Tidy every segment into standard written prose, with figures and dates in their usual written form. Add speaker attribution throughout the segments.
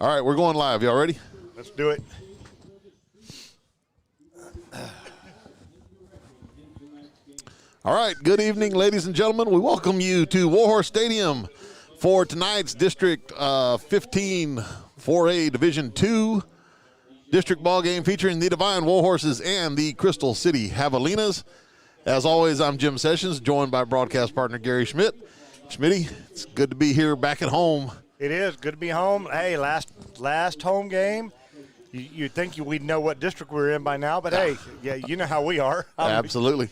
Speaker 1: All right, we're going live. Y'all ready?
Speaker 2: Let's do it.
Speaker 1: All right, good evening, ladies and gentlemen. We welcome you to Warhorse Stadium for tonight's District 15 4A Division II district ball game featuring the Devine Warhorses and the Crystal City Javelinas. As always, I'm Jim Sessions, joined by broadcast partner Gary Schmidt. Schmitty, it's good to be here back at home.
Speaker 2: It is good to be home. Hey, last home game. You'd think we'd know what district we're in by now, but hey, yeah, you know how we are.
Speaker 1: Absolutely.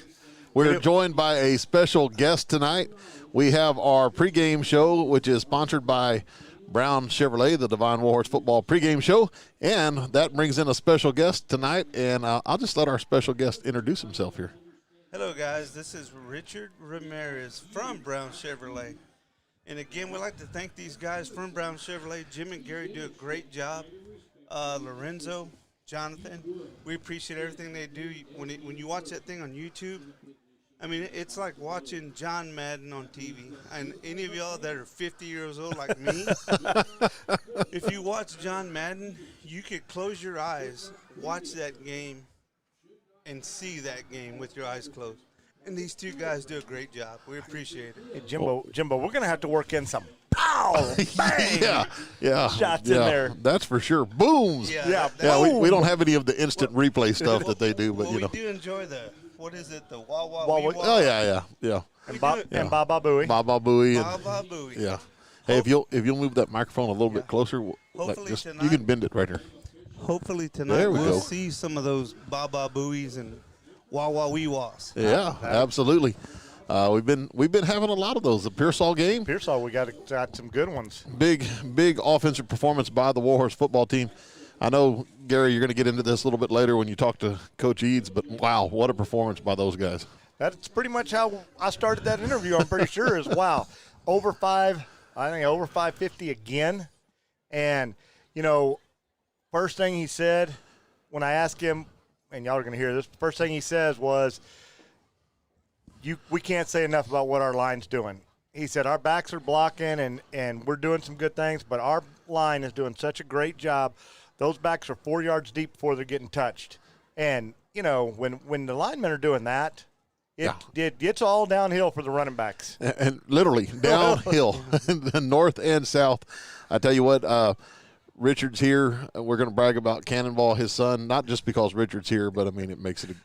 Speaker 1: We're joined by a special guest tonight. We have our pregame show, which is sponsored by Brown Chevrolet, the Devine Warhorse Football pregame show, and that brings in a special guest tonight, and I'll just let our special guest introduce himself here.
Speaker 3: Hello, guys. This is Richard Ramirez from Brown Chevrolet. And again, we'd like to thank these guys from Brown Chevrolet. Jim and Gary do a great job. Lorenzo, Jonathan, we appreciate everything they do. When you watch that thing on YouTube, I mean, it's like watching John Madden on TV. And any of y'all that are 50 years old like me, if you watch John Madden, you could close your eyes, watch that game, and see that game with your eyes closed. And these two guys do a great job. We appreciate it.
Speaker 2: Hey, Jimbo, we're going to have to work in some pow, bang, shots in there.
Speaker 1: That's for sure. Booms.
Speaker 2: Yeah.
Speaker 1: We don't have any of the instant replay stuff that they do, but
Speaker 3: we do enjoy the, what is it, the wah-wah, wee-wah?
Speaker 1: Oh, yeah.
Speaker 2: And Baba Booey.
Speaker 1: Baba Booey.
Speaker 3: Baba Booey.
Speaker 1: Yeah. Hey, if you'll move that microphone a little bit closer,
Speaker 3: Tonight,
Speaker 1: you can bend it right here.
Speaker 3: Hopefully tonight
Speaker 1: There we
Speaker 3: we'll
Speaker 1: go.
Speaker 3: see some of those Baba Booies and wah-wah, wee-wahs.
Speaker 1: Yeah, absolutely. We've been having a lot of those. The Pearsall game.
Speaker 2: Pearsall, we got some good ones.
Speaker 1: Big offensive performance by the Warhorse football team. I know, Gary, you're going to get into this a little bit later when you talk to Coach Eads, but wow, what a performance by those guys.
Speaker 2: That's pretty much how I started that interview, I'm pretty sure, is wow. Over 550 again. And, first thing he said when I asked him, and y'all are going to hear this, the first thing he says was, we can't say enough about what our line's doing. He said, our backs are blocking, and we're doing some good things, but our line is doing such a great job. Those backs are 4 yards deep before they're getting touched. And, when the linemen are doing that, it's all downhill for the running backs.
Speaker 1: And literally downhill, north and south. I tell you what, Richard's here. We're going to brag about Cannonball, his son, not just because Richard's here, but I mean it makes it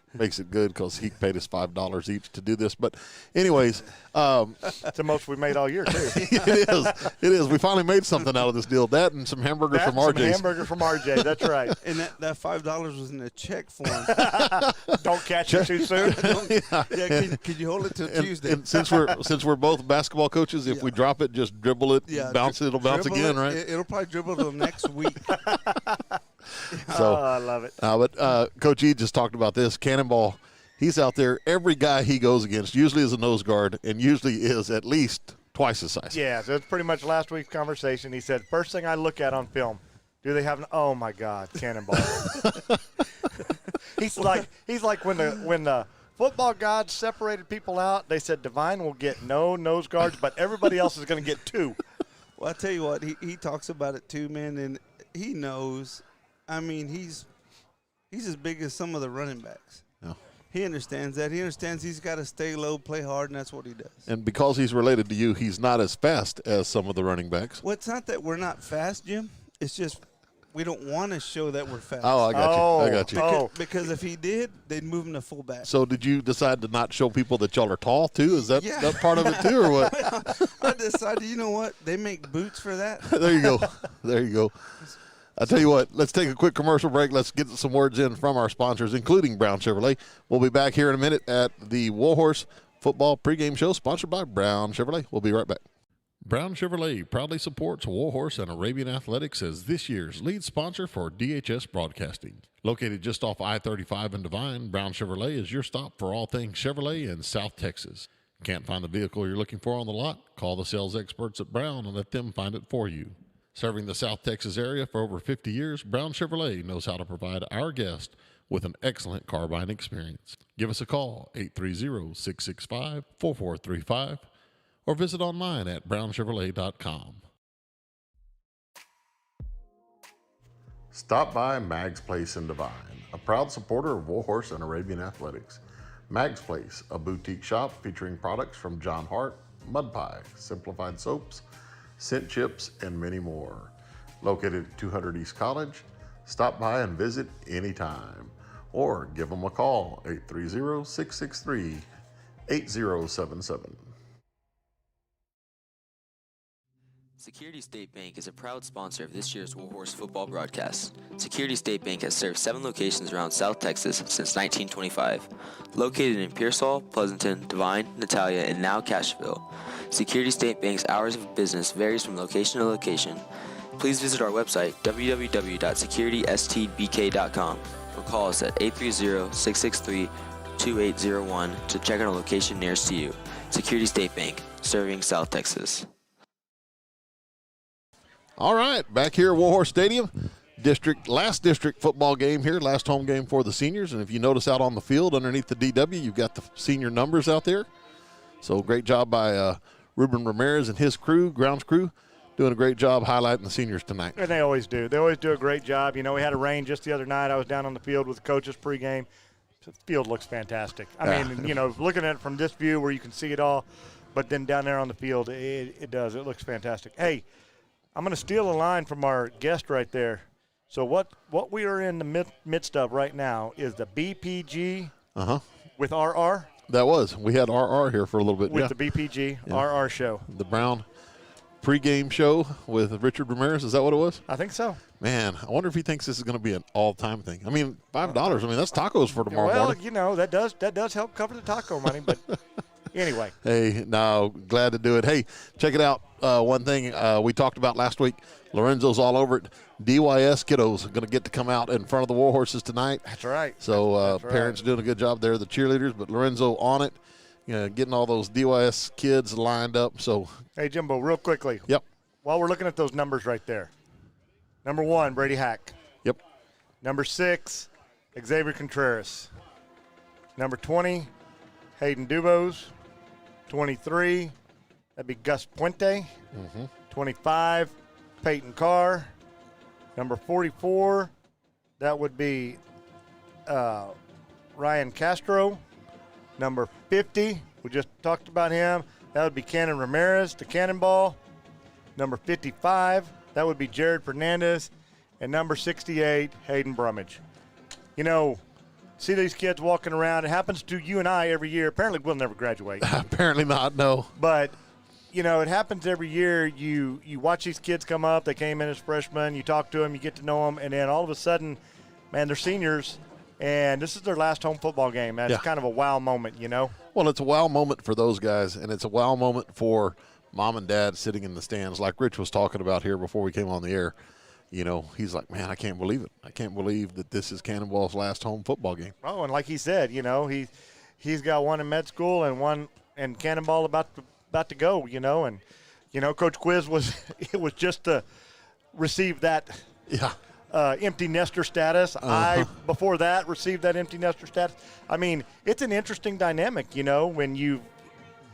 Speaker 1: good because he paid us $5 each to do this. But anyways,
Speaker 2: that's the most we made all year too.
Speaker 1: It is. We finally made something out of this deal. That and some hamburgers from RJ's.
Speaker 2: Some hamburger from RJ. That's right.
Speaker 3: And that $5 was in a check form.
Speaker 2: Don't catch it too soon.
Speaker 3: Can you hold it till Tuesday?
Speaker 1: And since we're both basketball coaches, if we drop it, just dribble it, bounce it, it'll bounce again, right?
Speaker 3: It'll probably dribble till next week.
Speaker 1: So
Speaker 2: I love it.
Speaker 1: But Coach E just talked about this. Cannonball, he's out there. Every guy he goes against usually is a nose guard and usually is at least twice his size.
Speaker 2: Yeah, so it's pretty much last week's conversation. He said, first thing I look at on film, do they have oh my God, Cannonball. he's like when the football gods separated people out, they said Devine will get no nose guards, but everybody else is going to get two.
Speaker 3: Well, I tell you what, he talks about it too, man, and he knows. I mean, he's as big as some of the running backs.
Speaker 1: Yeah.
Speaker 3: He understands that. He understands he's got to stay low, play hard, and that's what he does.
Speaker 1: And because he's related to you, he's not as fast as some of the running backs.
Speaker 3: Well, it's not that we're not fast, Jim. It's just we don't want to show that we're fast.
Speaker 1: Oh, I got you.
Speaker 3: Because if he did, they'd move him to fullback.
Speaker 1: So did you decide to not show people that y'all are tall, too? Is that part of it, too, or what?
Speaker 3: Well, I decided, you know what? They make boots for that.
Speaker 1: There you go. I tell you what, let's take a quick commercial break. Let's get some words in from our sponsors, including Brown Chevrolet. We'll be back here in a minute at the Warhorse Football pregame show, sponsored by Brown Chevrolet. We'll be right back. Brown Chevrolet proudly supports Warhorse and Arabian Athletics as this year's lead sponsor for DHS Broadcasting. Located just off I-35 in Devine, Brown Chevrolet is your stop for all things Chevrolet in South Texas. Can't find the vehicle you're looking for on the lot? Call the sales experts at Brown and let them find it for you. Serving the South Texas area for over 50 years, Brown Chevrolet knows how to provide our guests with an excellent car buying experience. Give us a call, 830-665-4435, or visit online at brownchevrolet.com. Stop by Mag's Place in Devine, a proud supporter of Warhorse and Arabian Athletics. Mag's Place, a boutique shop featuring products from John Hart, Mud Pie, Simplified Soaps, Scent Chips, and many more. Located at 200 East College, stop by and visit anytime. Or give them a call, 830-663-8077.
Speaker 4: Security State Bank is a proud sponsor of this year's Warhorse football broadcast. Security State Bank has served 7 locations around South Texas since 1925. Located in Pearsall, Pleasanton, Devine, Natalia, and now Cashville. Security State Bank's hours of business varies from location to location. Please visit our website, www.securitystbk.com, or call us at 830-663-2801 to check on a location nearest to you. Security State Bank, serving South Texas.
Speaker 1: All right, back here at Warhorse Stadium, last district football game here, last home game for the seniors. And if you notice out on the field underneath the DW, you've got the senior numbers out there. So great job by Ruben Ramirez and his crew, grounds crew, doing a great job highlighting the seniors tonight.
Speaker 2: And they always do. They always do a great job. You know, we had a rain just the other night. I was down on the field with the coaches pregame. The field looks fantastic. I mean, you know, looking at it from this view where you can see it all, but then down there on the field, it does. It looks fantastic. Hey, I'm going to steal a line from our guest right there. So what we are in the midst of right now is the BPG with RR.
Speaker 1: That was. We had RR here for a little bit.
Speaker 2: With the BPG RR show.
Speaker 1: The Brown pregame show with Richard Ramirez. Is that what it was?
Speaker 2: I think so.
Speaker 1: Man, I wonder if he thinks this is going to be an all-time thing. I mean, $5. I mean, that's tacos for tomorrow morning.
Speaker 2: Well, you know, that does help cover the taco money, but anyway.
Speaker 1: Hey, no, glad to do it. Hey, check it out. One thing we talked about last week, Lorenzo's all over it. DYS kiddos are going to get to come out in front of the Warhorses tonight.
Speaker 2: That's right.
Speaker 1: So
Speaker 2: That's
Speaker 1: parents
Speaker 2: right.
Speaker 1: doing a good job there, the cheerleaders, but Lorenzo on it, you know, getting all those DYS kids lined up. So,
Speaker 2: hey, Jimbo, real quickly.
Speaker 1: Yep.
Speaker 2: While we're looking at those numbers right there. Number 1, Brady Hack.
Speaker 1: Yep.
Speaker 2: Number 6, Xavier Contreras. Number 20, Hayden Dubose. 23, that'd be Gus Puente. 25, Peyton Carr. Number 44, that would be Ryan Castro. Number 50, we just talked about him. That would be Cannon Ramirez, the Cannonball. Number 55, that would be Jared Fernandez. And number 68, Hayden Brummage. You know, see these kids walking around. It happens to you and I every year. Apparently we'll never graduate.
Speaker 1: Apparently not, no.
Speaker 2: But, you know, it happens every year. You watch these kids come up. They came in as freshmen. You talk to them. You get to know them. And then all of a sudden, man, they're seniors. And this is their last home football game. That's kind of a wow moment, you know.
Speaker 1: Well, it's a wow moment for those guys, and it's a wow moment for mom and dad sitting in the stands like Rich was talking about here before we came on the air. You know, he's like, man, I can't believe it. I can't believe that this is Cannonball's last home football game.
Speaker 2: Oh, and like he said, you know, he's got one in med school and one in Cannonball about to go, you know. And, you know, Coach Quiz was just to receive that empty nester status. I, before that, received that empty nester status. I mean, it's an interesting dynamic, you know, when you've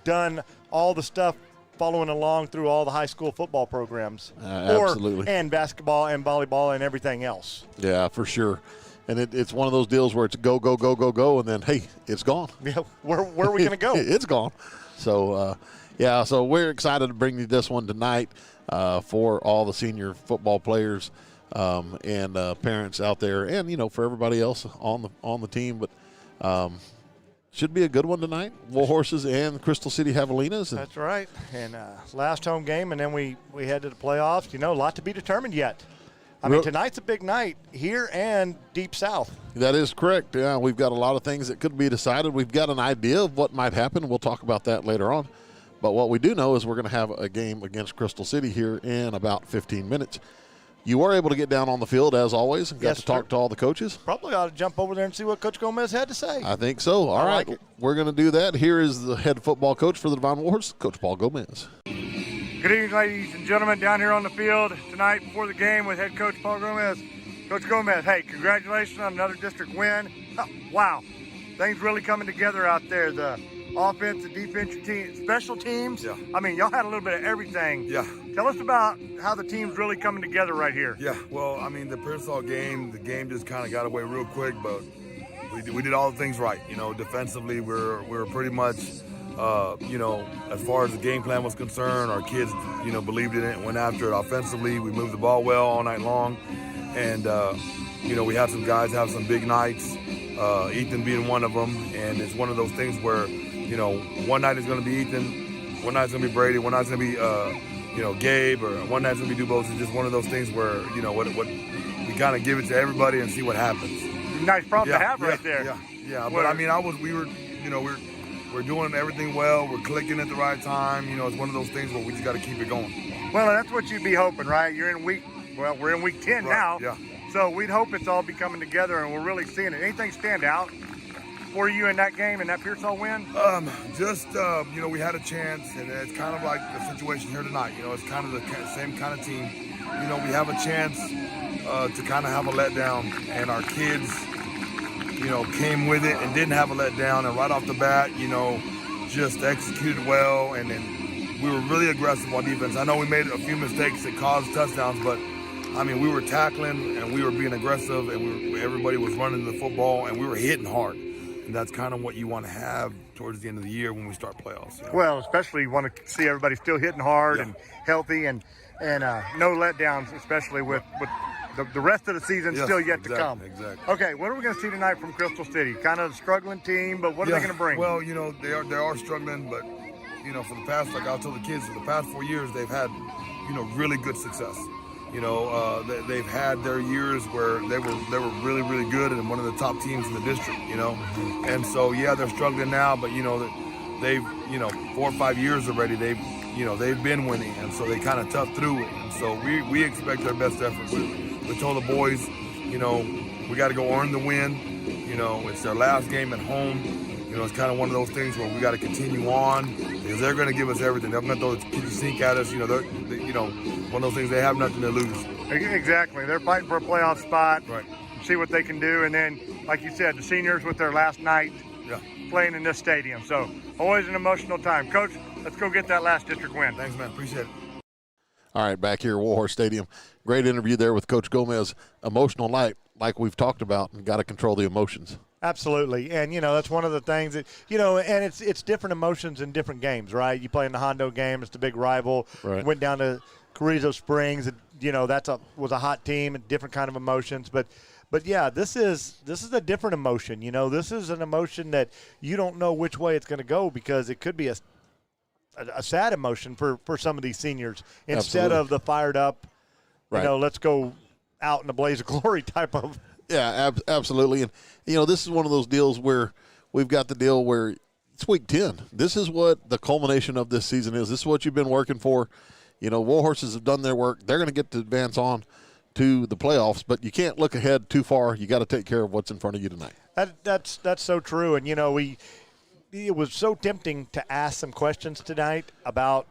Speaker 2: done all the stuff following along through all the high school football programs.
Speaker 1: Absolutely.
Speaker 2: And basketball and volleyball and everything else.
Speaker 1: Yeah, for sure. And it's one of those deals where it's go, go, go, go, go, and then, hey, it's gone.
Speaker 2: Yeah, where are we going to go?
Speaker 1: It's gone. So, so we're excited to bring you this one tonight for all the senior football players and parents out there, and, you know, for everybody else on the team. But should be a good one tonight. Warhorses and Crystal City Javelinas.
Speaker 2: That's right. And last home game, and then we head to the playoffs. You know, a lot to be determined yet. I mean, tonight's a big night here and deep south.
Speaker 1: That is correct. Yeah, we've got a lot of things that could be decided. We've got an idea of what might happen. We'll talk about that later on. But what we do know is we're going to have a game against Crystal City here in about 15 minutes. You were able to get down on the field, as always, and got to talk to all the coaches.
Speaker 2: Probably ought to jump over there and see what Coach Gomez had to say.
Speaker 1: I think so. All right, we're going to do that. Here is the head football coach for the Devine Warhorse, Coach Paul Gomez.
Speaker 2: Good evening, ladies and gentlemen, down here on the field tonight before the game with head coach Paul Gomez. Coach Gomez, hey, congratulations on another district win. Oh, wow, things really coming together out there. The offense, the defense, team, special teams.
Speaker 5: Yeah.
Speaker 2: I mean, y'all had a little bit of everything Tell us about how the team's really coming together right here.
Speaker 5: Yeah, well, I mean, the Pearsall game, the game just kind of got away real quick, but we did all the things right. You know, defensively, we're pretty much, you know, as far as the game plan was concerned, our kids, you know, believed in it and went after it. Offensively, we moved the ball well all night long, and you know, we had some guys have some big nights. Ethan being one of them, and it's one of those things where, you know, one night is going to be Ethan, one night's going to be Brady, one night's going to be you know, Gabe, or one night's going to be Dubose. It's just one of those things where, you know, what we kind of give it to everybody and see what happens.
Speaker 2: Nice problem to have right there.
Speaker 5: Yeah. But I mean, we were, you know, we're doing everything well. We're clicking at the right time. You know, it's one of those things where we just got to keep it going.
Speaker 2: Well, that's what you'd be hoping, right? We're in week 10 now.
Speaker 5: Yeah.
Speaker 2: So we'd hope it's all be coming together and we're really seeing it. Anything stand out for you in that game and that Pearsall win?
Speaker 5: You know, we had a chance, and it's kind of like the situation here tonight. You know, it's kind of the same kind of team. You know, we have a chance to kind of have a letdown, and our kids, you know, came with it and didn't have a letdown, and right off the bat, you know, just executed well, and then we were really aggressive on defense. I know we made a few mistakes that caused touchdowns, but I mean, we were tackling and we were being aggressive, and everybody was running the football, and we were hitting hard. And that's kind of what you want to have towards the end of the year when we start playoffs. You know?
Speaker 2: Well, especially you want to see everybody still hitting hard and healthy, and no letdowns, especially with the rest of the season still yet to come.
Speaker 5: Exactly.
Speaker 2: Okay, what are we going to see tonight from Crystal City? Kind of a struggling team, but what are they going to bring?
Speaker 5: Well, you know, they are struggling, but, you know, for the past, like I told the kids, for the past 4 years, they've had, you know, really good success. You know, they've had their years where they were really, really good and one of the top teams in the district, you know. And so, yeah, they're struggling now, but, you know, they've, you know, 4 or 5 years already, they've been winning, and so they kind of tough through it. And so we expect their best effort. We told the boys, you know, we got to go earn the win. You know, it's their last game at home. You know, it's kind of one of those things where we got to continue on because they're going to give us everything. They're going to throw the kitchen sink at us. You know, one of those things, they have nothing to lose.
Speaker 2: Exactly. They're fighting for a playoff spot.
Speaker 5: Right.
Speaker 2: See what they can do. And then, like you said, the seniors with their last night playing in this stadium. So always an emotional time. Coach, let's go get that last district win.
Speaker 5: Thanks, man. Appreciate it.
Speaker 1: All right, back here at Warhorse Stadium. Great interview there with Coach Gomez. Emotional night, like we've talked about, and got to control the emotions.
Speaker 2: Absolutely. And, you know, that's one of the things that, you know, and it's different emotions in different games, right? You play in the Hondo game. It's the big rival.
Speaker 1: Right.
Speaker 2: Went down to Carrizo Springs. You know, was a hot team and different kind of emotions. But yeah, this is a different emotion. You know, this is an emotion that you don't know which way it's going to go because it could be a sad emotion for some of these seniors instead of the fired up, you know, let's go out in a blaze of glory type of.
Speaker 1: Yeah, absolutely. And, you know, this is one of those deals where we've got the deal where it's week 10. This is what the culmination of this season is. This is what you've been working for. You know, Warhorses have done their work. They're going to get to advance on to the playoffs, but you can't look ahead too far. You got to take care of what's in front of you tonight.
Speaker 2: That's so true. And, you know, it was so tempting to ask some questions tonight about,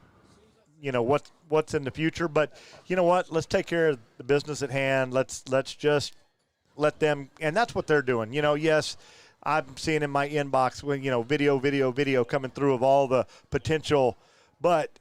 Speaker 2: you know, what's in the future. But you know what? Let's take care of the business at hand. Let's just let them, and that's what they're doing. You know, yes, I'm seeing in my inbox when, you know, video coming through of all the potential, but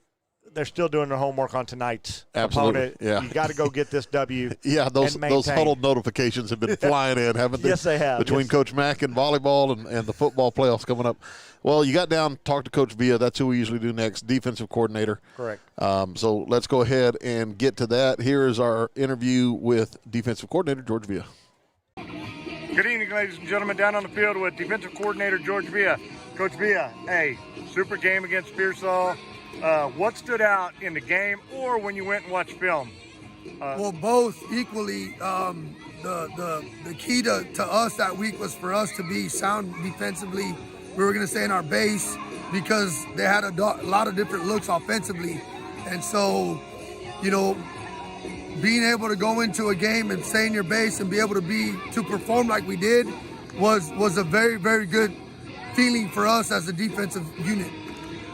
Speaker 2: they're still doing their homework on tonight's opponent.
Speaker 1: Yeah.
Speaker 2: You got to go get this W.
Speaker 1: Yeah, those huddle notifications have been flying in, haven't they?
Speaker 2: Yes, they have.
Speaker 1: Between Coach Mack and volleyball and the football playoffs coming up. Well, you got down, talk to Coach Villa. That's who we usually do next, defensive coordinator.
Speaker 2: Correct.
Speaker 1: So let's go ahead and get to that. Here is our interview with defensive coordinator George Villa.
Speaker 2: Good evening, ladies and gentlemen. Down on the field with defensive coordinator George Villa. Coach Villa, hey, super game against Pearsall. What stood out in the game or when you went and watched film?
Speaker 6: Well, both equally. The key to us that week was for us to be sound defensively. We were going to stay in our base because they had a lot of different looks offensively. And so, you know, being able to go into a game and stay in your base and be able to perform like we did was a very, very good feeling for us as a defensive unit.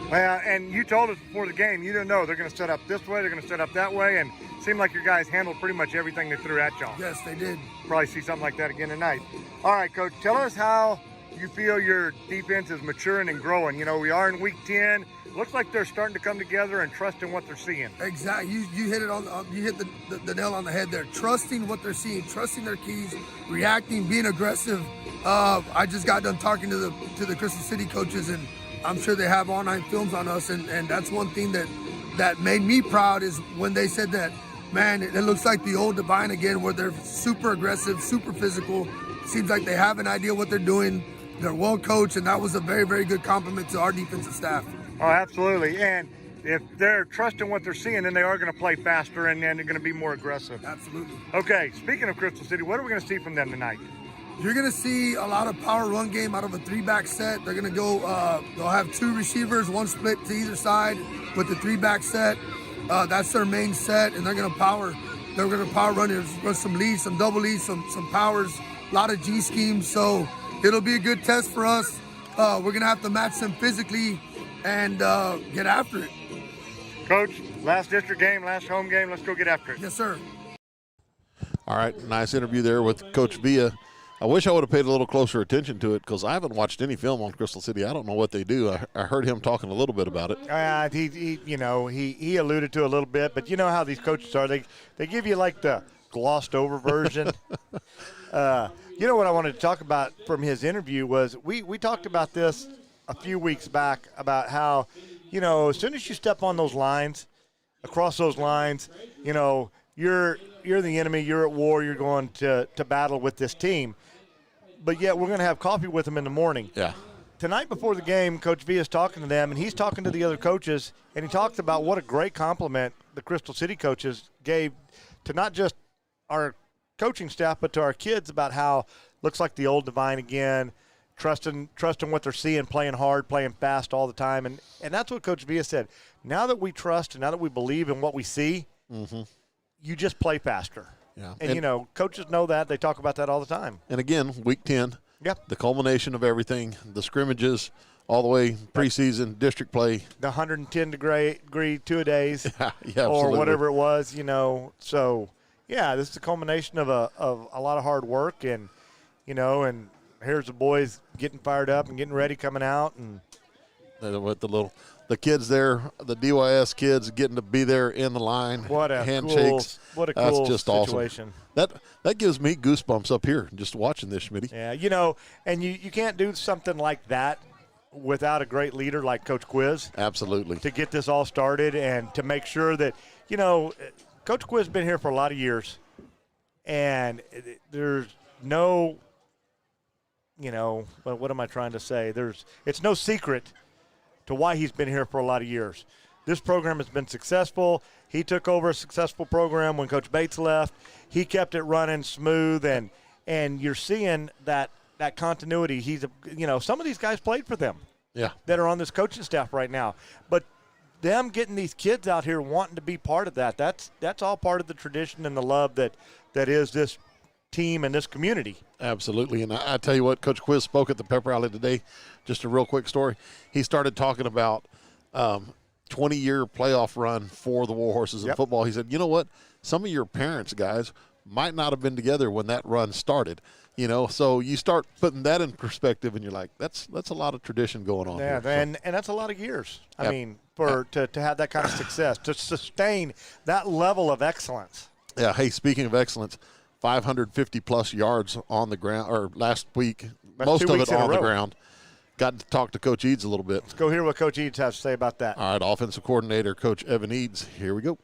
Speaker 2: Well, and you told us before the game, you didn't know they're going to set up this way, they're going to set up that way, and it seemed like your guys handled pretty much everything they threw at y'all.
Speaker 6: Yes, they did.
Speaker 2: Probably see something like that again tonight. All right, Coach, tell us how you feel your defense is maturing and growing? You know, we are in week 10. Looks like they're starting to come together and trust in what they're seeing.
Speaker 6: Exactly. You hit it you hit the nail on the head there. Trusting what they're seeing, trusting their keys, reacting, being aggressive. I just got done talking to the Crystal City coaches, and I'm sure they have online films on us, and that's one thing that made me proud is when they said that, man, it looks like the old Devine again, where they're super aggressive, super physical. Seems like they have an idea what they're doing. They're well coached, and that was a very, very good compliment to our defensive staff.
Speaker 2: Oh, absolutely. And if they're trusting what they're seeing, then they are going to play faster and they're going to be more aggressive.
Speaker 6: Absolutely.
Speaker 2: Okay, speaking of Crystal City, what are we going to see from them tonight?
Speaker 6: You're going to see a lot of power run game out of a 3-back set. They're going to go, they'll have 2 receivers, 1 split to either side with the 3-back set. That's their main set, and they're going to power run some leads, some double leads, some powers, a lot of G schemes. So it'll be a good test for us. We're going to have to match them physically and get after it.
Speaker 2: Coach, last district game, last home game, let's go get after it.
Speaker 6: Yes, sir.
Speaker 1: All right, nice interview there with Coach Villa. I wish I would have paid a little closer attention to it because I haven't watched any film on Crystal City. I don't know what they do. I heard him talking a little bit about it.
Speaker 2: He alluded to a little bit, but you know how these coaches are. They give you like the glossed over version. You know what I wanted to talk about from his interview was we talked about this a few weeks back about how, you know, as soon as you step on those lines, across those lines, you know, you're the enemy, you're at war, you're going to battle with this team. But yet we're going to have coffee with them in the morning.
Speaker 1: Yeah.
Speaker 2: Tonight before the game, Coach V is talking to them, and he's talking to the other coaches, and he talks about what a great compliment the Crystal City coaches gave to not just our coaching staff, but to our kids about how looks like the old Devine again, trusting what they're seeing, playing hard, playing fast all the time. And that's what Coach Villa said. Now that we trust and now that we believe in what we see, you just play faster.
Speaker 1: Yeah.
Speaker 2: And, you know, coaches know that. They talk about that all the time.
Speaker 1: And again, week 10, the culmination of everything, the scrimmages, all the way preseason, district play.
Speaker 2: The 110-degree two-a-days
Speaker 1: yeah,
Speaker 2: or whatever it was, you know. So, yeah, this is a culmination of a lot of hard work. And, you know, and here's the boys getting fired up and getting ready coming out. And
Speaker 1: with the kids there, the DYS kids getting to be there in the line.
Speaker 2: What a
Speaker 1: handshakes.
Speaker 2: Cool
Speaker 1: That's just
Speaker 2: situation.
Speaker 1: Awesome. That gives me goosebumps up here just watching this, Schmitty.
Speaker 2: Yeah, you know, and you can't do something like that without a great leader like Coach Quiz.
Speaker 1: Absolutely.
Speaker 2: To get this all started and to make sure that, you know, Coach Quiz has been here for a lot of years, and there's no, you know, what am I trying to say? It's no secret to why he's been here for a lot of years. This program has been successful. He took over a successful program when Coach Bates left. He kept it running smooth, and you're seeing that continuity. Some of these guys played for them.
Speaker 1: Yeah.
Speaker 2: That are on this coaching staff right now. But them getting these kids out here wanting to be part of that's all part of the tradition and the love that is this team and this community.
Speaker 1: Absolutely. And I tell you what, Coach Quiz spoke at the pep rally today. Just a real quick story. He started talking about 20-year playoff run for the Warhorses in football. He said, you know what? Some of your parents, guys, might not have been together when that run started. You know, so you start putting that in perspective, and you're like, that's a lot of tradition going on.
Speaker 2: Yeah,
Speaker 1: here.
Speaker 2: and that's a lot of years. I mean, to have that kind of success, to sustain that level of excellence.
Speaker 1: Yeah. Hey, speaking of excellence, 550-plus yards on the ground, or last week, most of it on the ground. Got to talk to Coach Eads a little bit.
Speaker 2: Let's go hear what Coach Eads has to say about that.
Speaker 1: All right, offensive coordinator, Coach Evan Eads. Here we go.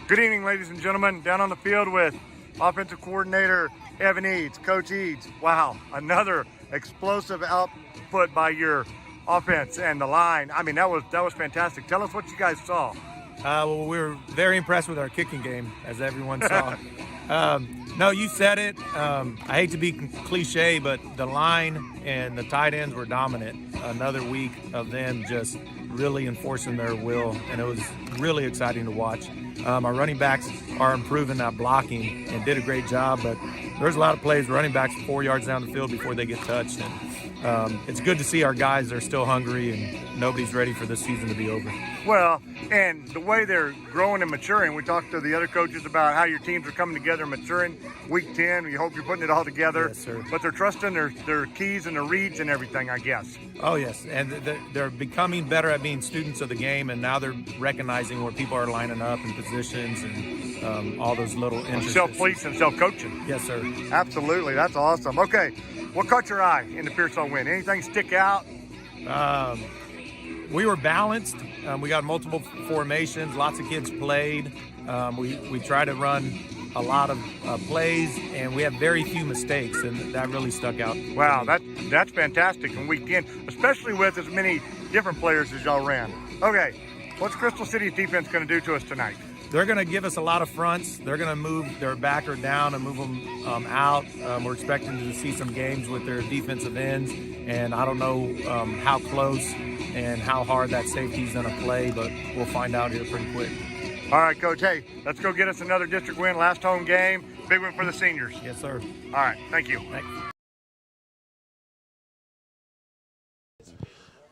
Speaker 2: Good evening, ladies and gentlemen. Down on the field with offensive coordinator Evan Eads, Coach Eads. Wow, another explosive output by your offense and the line. I mean, that was fantastic. Tell us what you guys saw.
Speaker 7: Well, we were very impressed with our kicking game, as everyone saw. No, you said it. I hate to be cliche, but the line and the tight ends were dominant. Another week of them just really enforcing their will, and it was really exciting to watch. Our running backs are improving that blocking and did a great job, but there's a lot of plays, running backs 4 yards down the field before they get touched. And it's good to see our guys are still hungry and nobody's ready for this season to be over.
Speaker 2: Well, and the way they're growing and maturing, we talked to the other coaches about how your teams are coming together and maturing. Week 10, we hope you're putting it all together.
Speaker 7: Yes, sir.
Speaker 2: But they're trusting their keys and their reads and everything, I guess.
Speaker 7: Oh, yes, and they're becoming better at being students of the game, and now they're recognizing where people are lining up in positions and all those little intricacies.
Speaker 2: Self-police and self-coaching.
Speaker 7: Yes, sir.
Speaker 2: Absolutely, that's awesome. Okay, what caught your eye in the Pearsall win? Anything stick out?
Speaker 7: We were balanced. We got multiple formations. Lots of kids played. We try to run a lot of plays, and we have very few mistakes, and that really stuck out.
Speaker 2: Wow, that's fantastic in week 10, especially with as many different players as y'all ran. Okay, what's Crystal City's defense going to do to us tonight?
Speaker 7: They're going to give us a lot of fronts. They're going to move their backer down and move them out. We're expecting to see some games with their defensive ends, and I don't know how close and how hard that safety is going to play, but we'll find out here pretty quick.
Speaker 2: All right, Coach. Hey, let's go get us another district win. Last home game. Big win for the seniors.
Speaker 7: Yes, sir.
Speaker 2: All right, thank you.
Speaker 7: Thanks.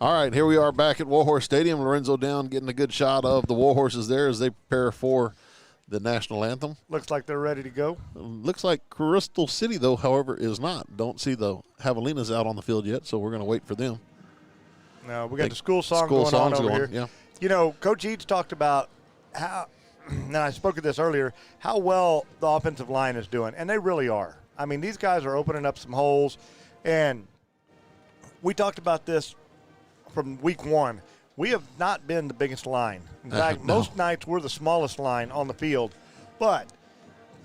Speaker 1: All right, here we are back at Warhorse Stadium. Lorenzo down getting a good shot of the Warhorses there as they prepare for the national anthem.
Speaker 2: Looks like they're ready to go.
Speaker 1: Looks like Crystal City, though, however, is not. Don't see the Javelinas out on the field yet, so we're going to wait for them.
Speaker 2: No, we got the school song going on over here.
Speaker 1: Yeah.
Speaker 2: You know, Coach Eads talked about how, and I spoke of this earlier, how well the offensive line is doing, and they really are. I mean, these guys are opening up some holes, and we talked about this from week 1. We have not been the biggest line. In fact,
Speaker 1: No.
Speaker 2: most nights we're the smallest line on the field, but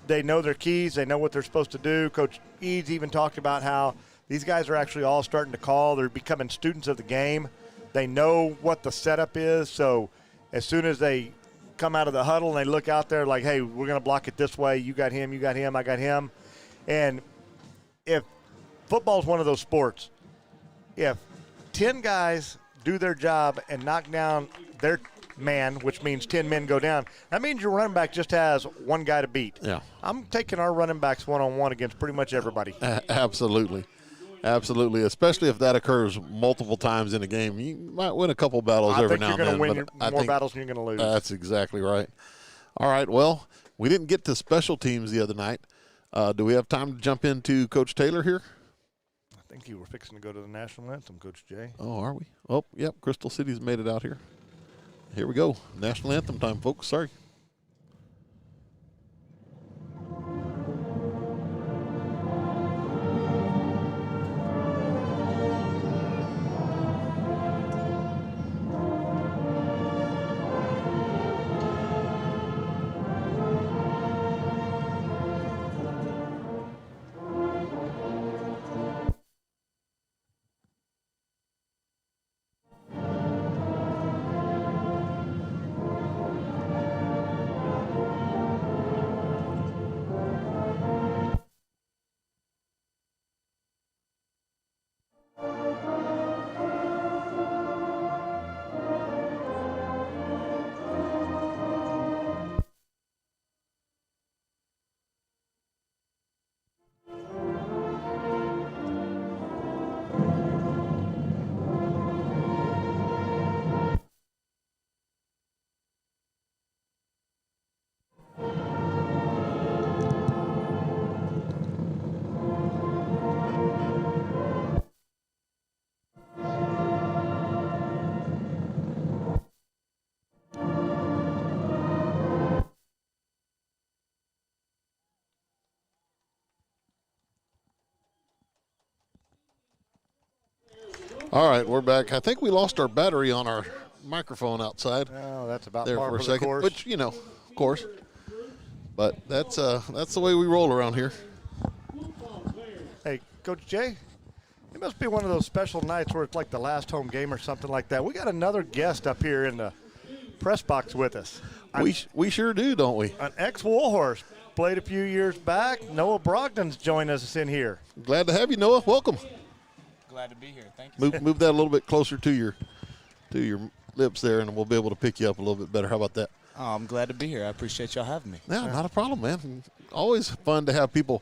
Speaker 2: they know their keys. They know what they're supposed to do. Coach Eads even talked about how these guys are actually all starting to call. They're becoming students of the game. They know what the setup is, so as soon as they come out of the huddle and they look out there like, hey, we're going to block it this way. You got him, I got him. And if football's one of those sports, if 10 guys do their job and knock down their man, which means 10 men go down, that means your running back just has one guy to beat.
Speaker 1: Yeah.
Speaker 2: I'm taking our running backs one-on-one against pretty much everybody.
Speaker 1: Absolutely. Absolutely, especially if that occurs multiple times in a game. You might win a couple battles every now and then.
Speaker 2: I think you're going to win more battles than you're going to lose.
Speaker 1: That's exactly right. All right, well, we didn't get to special teams the other night. Do we have time to jump into Coach Taylor here?
Speaker 2: I think you were fixing to go to the national anthem, Coach Jay.
Speaker 1: Oh, are we? Oh, yep, Crystal City's made it out here. Here we go. National anthem time, folks. Sorry. All right, we're back. I think we lost our battery on our microphone outside.
Speaker 2: Oh, that's about
Speaker 1: there
Speaker 2: par
Speaker 1: for a
Speaker 2: the
Speaker 1: second,
Speaker 2: course.
Speaker 1: which, you know, of course. But that's the way we roll around here.
Speaker 2: Hey, Coach Jay, it must be one of those special nights where it's like the last home game or something like that. We got another guest up here in the press box with us.
Speaker 1: We sure do, don't we?
Speaker 2: An ex-Warhorse. Played a few years back. Noah Brogdon's joined us in here.
Speaker 1: Glad to have you, Noah. Welcome.
Speaker 8: Glad to be here. Thank you.
Speaker 1: Move that a little bit closer to your lips there, and we'll be able to pick you up a little bit better. How about that?
Speaker 8: Oh, I'm glad to be here. I appreciate y'all having me.
Speaker 1: Yeah, not a problem, man. Always fun to have people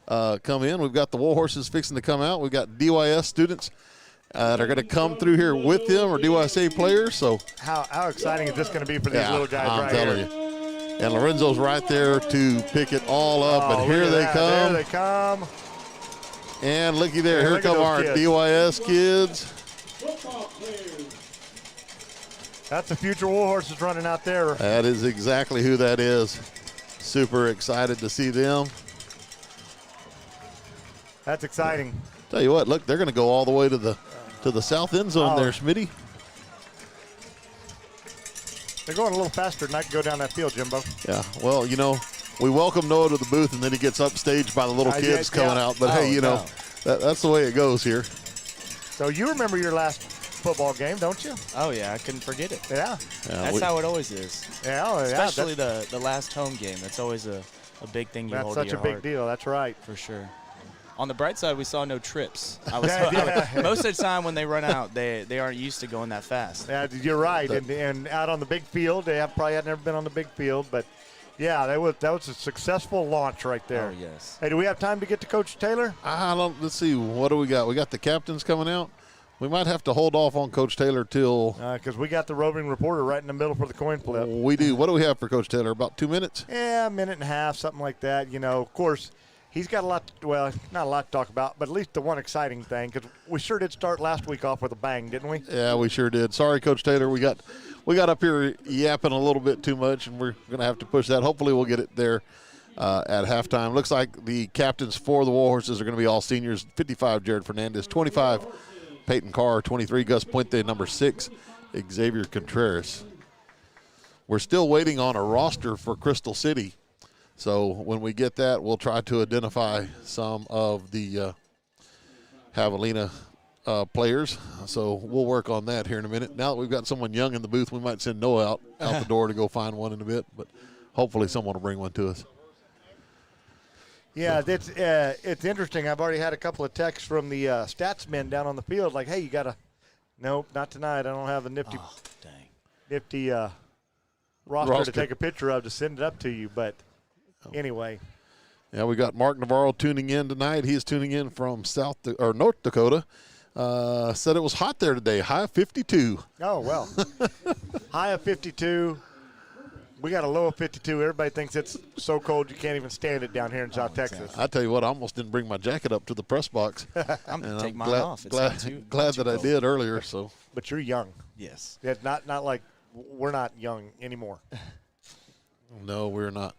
Speaker 1: come in. We've got the Warhorses fixing to come out. We've got DYS students that are going to come through here with them, or DYSA players. So
Speaker 2: how exciting is this going to be for these little guys
Speaker 1: I'm
Speaker 2: right
Speaker 1: telling
Speaker 2: here?
Speaker 1: you. And Lorenzo's right there to pick it all up.
Speaker 2: Oh,
Speaker 1: But here they come.
Speaker 2: There they come.
Speaker 1: And looky there.
Speaker 2: Yeah,
Speaker 1: Here
Speaker 2: look at
Speaker 1: come
Speaker 2: those
Speaker 1: our
Speaker 2: kids.
Speaker 1: DYS kids.
Speaker 2: That's the future Warhorses running out there.
Speaker 1: That is exactly who that is. Super excited to see them.
Speaker 2: That's exciting.
Speaker 1: Tell you what, look, they're going to go all the way to the south end zone there, Smitty.
Speaker 2: They're going a little faster than I can go down that field, Jimbo.
Speaker 1: Yeah, well, you know, we welcome Noah to the booth, and then he gets upstaged by the little kids coming out. But, hey, you know, that's the way it goes here.
Speaker 2: So you remember your last football game, don't you?
Speaker 8: Oh, yeah, I couldn't forget it.
Speaker 2: Yeah.
Speaker 8: That's how it always is.
Speaker 2: Yeah,
Speaker 8: Especially the last home game. That's always a big thing you hold to your heart.
Speaker 2: That's such a big deal. That's right.
Speaker 8: For sure. On the bright side, we saw no trips. Most of the time when they run out, they aren't used to going that fast.
Speaker 2: Yeah, you're right. And out on the big field, they probably had never been on the big field, but yeah, that was a successful launch right there.
Speaker 8: Oh, yes.
Speaker 2: Hey, do we have time to get to Coach Taylor?
Speaker 1: Let's see. What do we got? We got the captains coming out. We might have to hold off on Coach Taylor till
Speaker 2: because we got the roving reporter right in the middle for the coin flip.
Speaker 1: We do. What do we have for Coach Taylor? About 2 minutes?
Speaker 2: Yeah, a minute and a half, something like that. You know, of course, he's got not a lot to talk about, but at least the one exciting thing, because we sure did start last week off with a bang, didn't we?
Speaker 1: Yeah, we sure did. Sorry, Coach Taylor. We got up here yapping a little bit too much, and we're going to have to push that. Hopefully we'll get it there at halftime. Looks like the captains for the Warhorses are going to be all seniors. 55, Jared Fernandez. 25, Peyton Carr. 23, Gus Puente. Number 6, Xavier Contreras. We're still waiting on a roster for Crystal City. So when we get that, we'll try to identify some of the Javelina players. So we'll work on that here in a minute. Now that we've got someone young in the booth, we might send Noah out the door to go find one in a bit. But hopefully someone will bring one to us.
Speaker 2: Yeah, it's interesting. I've already had a couple of texts from the stats men down on the field like, hey, you got to – nope, not tonight. I don't have the nifty roster to take a picture of to send it up to you. But anyway.
Speaker 1: Yeah, we got Mark Navarro tuning in tonight. He is tuning in from North Dakota. Said it was hot there today, high of 52.
Speaker 2: Oh, well. High of 52. We got a low of 52. Everybody thinks it's so cold you can't even stand it down here in South Texas.
Speaker 1: I tell you what, I almost didn't bring my jacket up to the press box.
Speaker 8: I'm going to take mine off.
Speaker 1: Glad that I did earlier. So,
Speaker 2: but you're young.
Speaker 8: Yes.
Speaker 2: Yeah, not like we're not young anymore.
Speaker 1: No, we're not.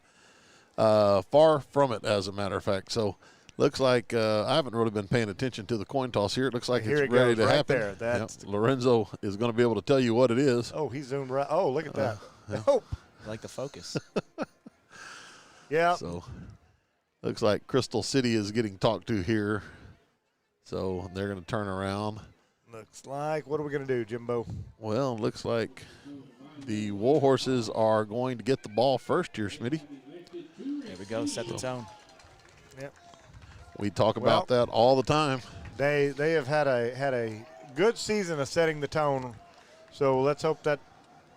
Speaker 1: Far from it, as a matter of fact. So, looks like I haven't really been paying attention to the coin toss here. It looks like it's ready to happen.
Speaker 2: There.
Speaker 1: Lorenzo is going to be able to tell you what it is.
Speaker 2: Oh, he zoomed right. Oh, look at that.
Speaker 1: Yeah.
Speaker 2: Oh.
Speaker 8: I like the focus.
Speaker 2: Yeah.
Speaker 1: So, looks like Crystal City is getting talked to here. So, they're going to turn around.
Speaker 2: Looks like, what are we going to do, Jimbo?
Speaker 1: Well, looks like the Warhorses are going to get the ball first here, Smitty.
Speaker 8: There we go. Set the tone.
Speaker 2: Yep.
Speaker 1: We talk about that all the time.
Speaker 2: They have had a good season of setting the tone. So let's hope that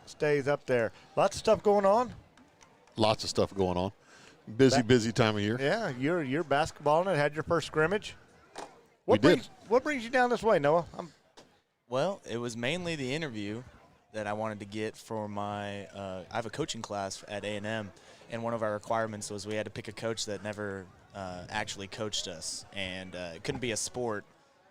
Speaker 2: stays up there. Lots of stuff going on.
Speaker 1: Lots of stuff going on. Busy time of year.
Speaker 2: Yeah, you're basketballing and had your first scrimmage.
Speaker 1: What
Speaker 2: brings you down this way, Noah?
Speaker 8: Well, it was mainly the interview that I wanted to get for my I have a coaching class at A&M, and one of our requirements was we had to pick a coach that never actually coached us, and it couldn't be a sport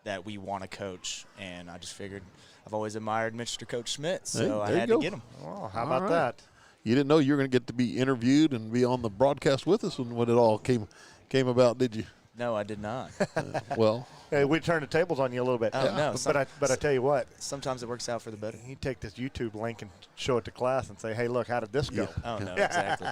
Speaker 8: that we want to coach, and I just figured I've always admired Mr. Coach Schmidt, so I had to get him.
Speaker 2: Oh, how about that?
Speaker 1: You didn't know you were going to get to be interviewed and be on the broadcast with us when it all came about, did you?
Speaker 8: No, I did not.
Speaker 1: Well,
Speaker 2: hey, we turned the tables on you a little bit.
Speaker 8: Oh, no.
Speaker 2: But I tell you what.
Speaker 8: Sometimes it works out for the better.
Speaker 2: You take this YouTube link and show it to class and say, hey, look, how did this go?
Speaker 8: Oh, no, exactly.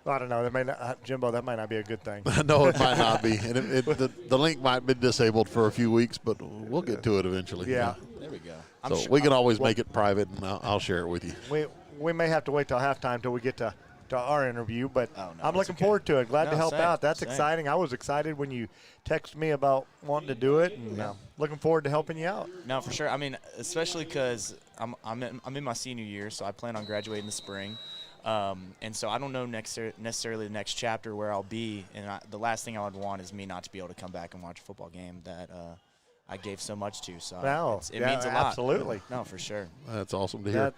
Speaker 2: I don't know. That may not, Jimbo, that might not be a good thing.
Speaker 1: No, it might not be. And the link might be disabled for a few weeks, but we'll get to it eventually.
Speaker 2: Yeah.
Speaker 8: There we go.
Speaker 1: So we can always make it private, and I'll share it with you.
Speaker 2: We may have to wait till halftime till we get to our interview, but I'm looking forward to it. Glad to help out. That's exciting. I was excited when you texted me about wanting to do it, and looking forward to helping you out.
Speaker 8: No, for sure. I mean, especially because I'm in my senior year, so I plan on graduating this spring. And so I don't know necessarily the next chapter where I'll be. And the last thing I would want is me not to be able to come back and watch a football game that I gave so much to. So it means a lot.
Speaker 2: Absolutely.
Speaker 8: No, for sure.
Speaker 1: That's awesome to hear.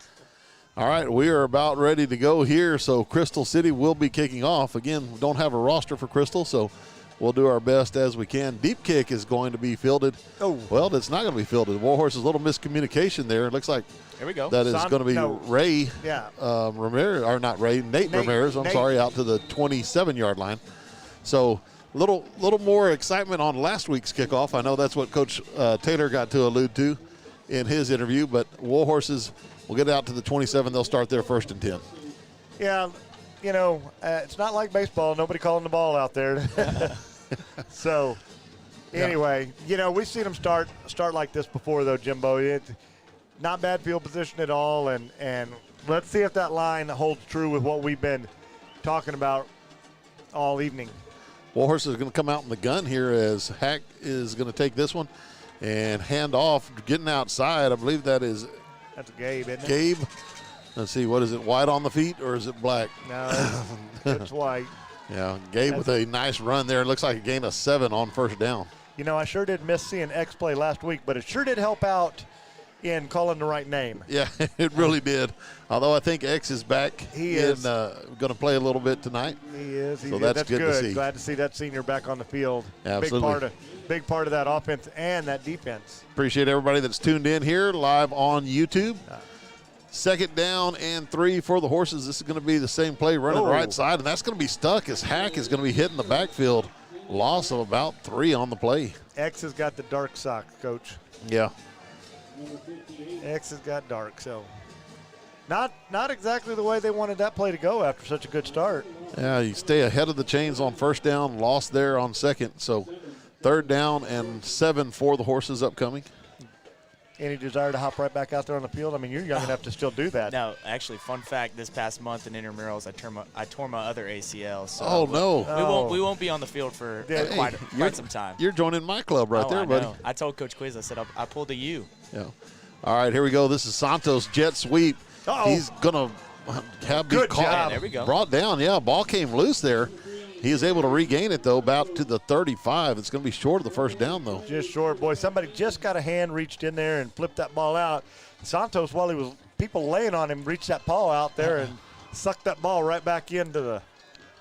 Speaker 1: All right, we are about ready to go here. So Crystal City will be kicking off. Again, we don't have a roster for Crystal, so we'll do our best as we can. Deep kick is going to be fielded. Oh. Well, it's not going to be fielded. Warhorse's little miscommunication there. It looks like
Speaker 8: here we go.
Speaker 1: That is going to be Ray Ramirez, or not Ray, Nate Ramirez, I'm sorry, out to the 27-yard line. So little more excitement on last week's kickoff. I know that's what Coach Taylor got to allude to in his interview, but Warhorses will get out to the 27. They'll start their 1st and 10.
Speaker 2: Yeah, it's not like baseball. Nobody calling the ball out there. So, anyway, we've seen them start like this before, though, Jimbo. Not bad field position at all, and let's see if that line holds true with what we've been talking about all evening.
Speaker 1: Warhorse is going to come out in the gun here as Hack is going to take this one and hand off, getting outside. I believe that's
Speaker 2: Gabe, isn't it?
Speaker 1: Gabe. Let's see, what is it, white on the feet or is it black?
Speaker 2: No, it's white.
Speaker 1: Yeah, Gabe with a nice run there. It looks like a gain of 7 on 1st down.
Speaker 2: I sure did miss seeing X play last week, but it sure did help out in calling the right name.
Speaker 1: Yeah, it really did. Although I think X is back. He is going to play a little bit tonight.
Speaker 2: He is.
Speaker 1: So that's good to see.
Speaker 2: Glad to see that senior back on the field.
Speaker 1: Absolutely.
Speaker 2: Big part of that offense and that defense.
Speaker 1: Appreciate everybody that's tuned in here live on YouTube. 2nd down and 3 for the Horses. This is going to be the same play running right side, and that's going to be stuck as Hack is going to be hitting the backfield. Loss of about 3 on the play.
Speaker 2: X has got the dark sock, Coach.
Speaker 1: Yeah.
Speaker 2: X has got dark, so not exactly the way they wanted that play to go after such a good start.
Speaker 1: Yeah, you stay ahead of the chains on 1st down, lost there on 2nd. So 3rd down and 7 for the Horses upcoming.
Speaker 2: Any desire to hop right back out there on the field? I mean, you're young enough to still do that.
Speaker 8: No, actually, fun fact: this past month in intramurals, I tore my other ACL. So
Speaker 1: oh no!
Speaker 8: We won't be on the field for quite some time.
Speaker 1: You're joining my club right there, buddy.
Speaker 8: I told Coach Quiz, I said I pulled a U.
Speaker 1: Yeah. All right, here we go. This is Santos jet sweep. He's gonna have
Speaker 2: good job.
Speaker 8: There we go.
Speaker 1: Brought down. Yeah, ball came loose there. He is able to regain it, though, about to the 35. It's going to be short of the 1st down, though.
Speaker 2: Just short, boy. Somebody just got a hand reached in there and flipped that ball out. Santos, while he was people laying on him, reached that paw out there and sucked that ball right back into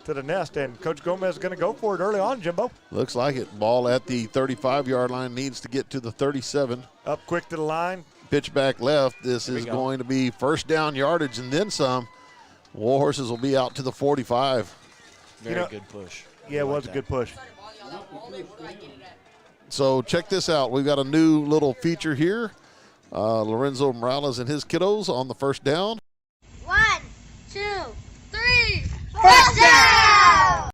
Speaker 2: the nest. And Coach Gomez is going to go for it early on, Jimbo.
Speaker 1: Looks like it. Ball at the 35-yard line, needs to get to the 37.
Speaker 2: Up quick to the line.
Speaker 1: Pitch back left. This is going to be 1st down yardage and then some. Warhorses will be out to the 45.
Speaker 8: Very good push.
Speaker 2: Yeah, it was a good push.
Speaker 1: So check this out. We've got a new little feature here. Lorenzo Morales and his kiddos on the 1st down.
Speaker 9: 1, 2, 3, 1st down!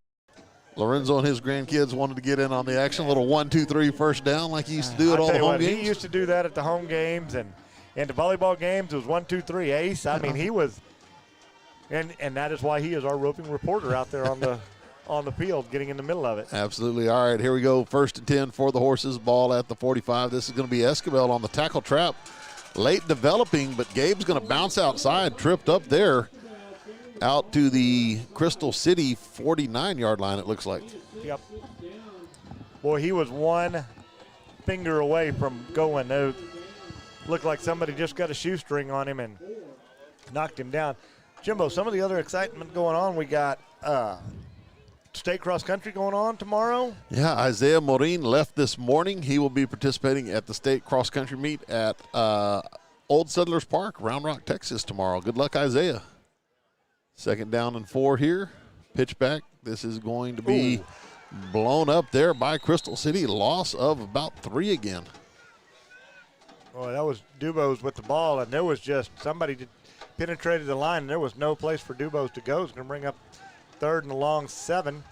Speaker 1: Lorenzo and his grandkids wanted to get in on the action. A little 1, 2, 3 1st down like he used to do at all the home games.
Speaker 2: He used to do that at the home games and the volleyball games. It was 1, 2, 3 ace. I mean, he was. And that is why he is our roping reporter out there on the field, getting in the middle of it.
Speaker 1: Absolutely. All right, here we go. 1st and 10 for the Horses. Ball at the 45. This is going to be Esquivel on the tackle trap. Late developing, but Gabe's going to bounce outside, tripped up there, out to the Crystal City 49-yard line, it looks like.
Speaker 2: Yep. Boy, he was one finger away from going. It looked like somebody just got a shoestring on him and knocked him down. Jimbo, some of the other excitement going on, we got state cross country going on tomorrow.
Speaker 1: Yeah, Isaiah Morin left this morning. He will be participating at the state cross country meet at Old Settlers Park, Round Rock, Texas tomorrow. Good luck, Isaiah. 2nd down and 4 here. Pitch back. This is going to be blown up there by Crystal City. Loss of about 3 again.
Speaker 2: Boy, that was Dubose with the ball, and there was just somebody penetrated the line, and there was no place for Dubose to go. It's going to bring up 3rd and a long 7.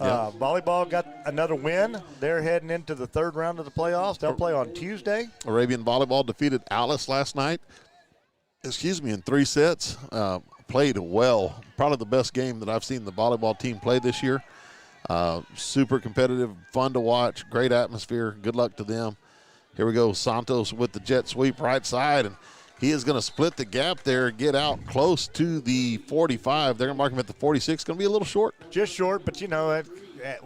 Speaker 2: Volleyball got another win. They're heading into the 3rd round of the playoffs. They'll play on Tuesday.
Speaker 1: Arabian Volleyball defeated Alice last night. In 3 sets. Played well. Probably the best game that I've seen the volleyball team play this year. Super competitive, fun to watch, great atmosphere. Good luck to them. Here we go. Santos with the jet sweep right side, and He is going to split the gap there, get out close to the 45. They're going to mark him at the 46. Going to be a little short.
Speaker 2: Just short, but, at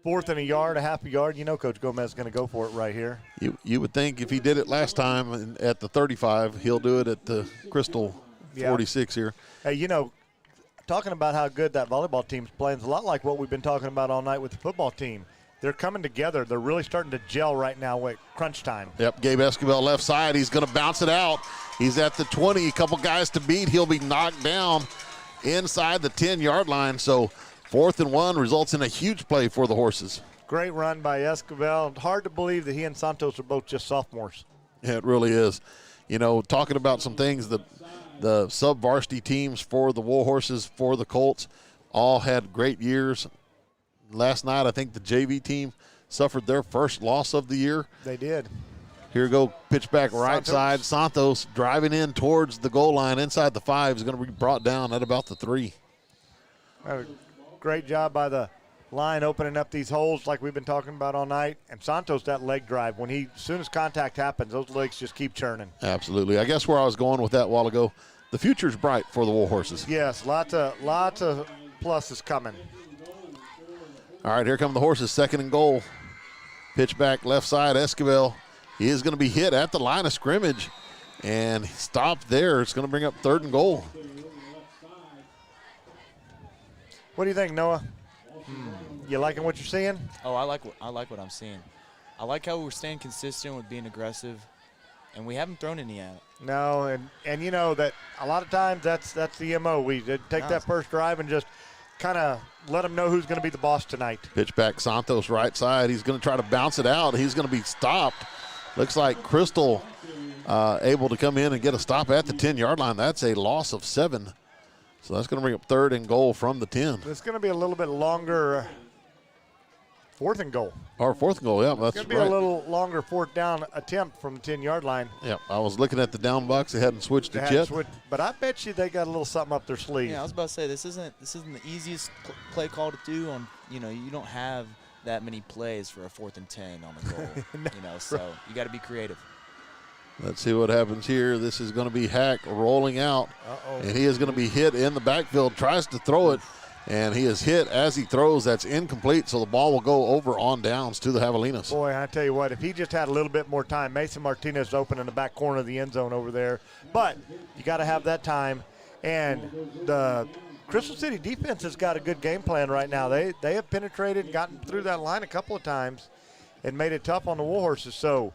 Speaker 2: fourth and a yard, a half a yard, Coach Gomez is going to go for it right here.
Speaker 1: You would think if he did it last time at the 35, he'll do it at the Crystal 46 here.
Speaker 2: Hey, talking about how good that volleyball team's playing is a lot like what we've been talking about all night with the football team. They're coming together. They're really starting to gel right now at crunch time.
Speaker 1: Yep, Gabe Escobar left side. He's going to bounce it out. He's at the 20. A couple guys to beat. He'll be knocked down inside the 10-yard line. So 4th and 1 results in a huge play for the Horses.
Speaker 2: Great run by Escobar. Hard to believe that he and Santos are both just sophomores.
Speaker 1: Yeah, it really is. Talking about some things, the sub-varsity teams for the Warhorses, for the Colts, all had great years. Last night, I think the JV team suffered their first loss of the year.
Speaker 2: They did.
Speaker 1: Here we go, pitch back right side. Santos driving in towards the goal line inside the 5 is going to be brought down at about the 3.
Speaker 2: Great job by the line opening up these holes like we've been talking about all night. And Santos, that leg drive, as soon as contact happens, those legs just keep churning.
Speaker 1: Absolutely. I guess where I was going with that a while ago, the future's bright for the Warhorses.
Speaker 2: Yes, lots of pluses coming.
Speaker 1: All right, here come the Horses, 2nd and goal. Pitch back left side, Esquivel. He is going to be hit at the line of scrimmage and stopped there. It's going to bring up 3rd and goal.
Speaker 2: What do you think, Noah? You liking what you're seeing?
Speaker 8: Oh, I like what I'm seeing. I like how we're staying consistent with being aggressive, and we haven't thrown any at it.
Speaker 2: No, and that a lot of times that's the MO. We take that first drive and just kind of let them know who's going to be the boss tonight.
Speaker 1: Pitch back Santos right side. He's going to try to bounce it out. He's going to be stopped. Looks like Crystal able to come in and get a stop at the 10-yard line. That's a loss of 7. So that's going to bring up 3rd and goal from the 10.
Speaker 2: It's going to be a little bit longer 4th and goal.
Speaker 1: Or 4th and goal, yeah, that's right.
Speaker 2: It's going to be a little longer 4th down attempt from the 10-yard line.
Speaker 1: Yeah, I was looking at the down box. They hadn't switched it yet.
Speaker 2: But I bet you they got a little something up their sleeve.
Speaker 8: Yeah, I was about to say this isn't the easiest play call to do. You don't have that many plays for a 4th and 10 on the goal. So you got to be creative.
Speaker 1: Let's see what happens here. This is going to be Hack rolling out, and he is going to be hit in the backfield. Tries to throw it, and he is hit as he throws. That's incomplete, so the ball will go over on downs to the Javelinas.
Speaker 2: Boy, I tell you what, if he just had a little bit more time, Mason Martinez is open in the back corner of the end zone over there. But you got to have that time, and the Crystal City defense has got a good game plan right now. They have penetrated and gotten through that line a couple of times and made it tough on the Warhorses. So,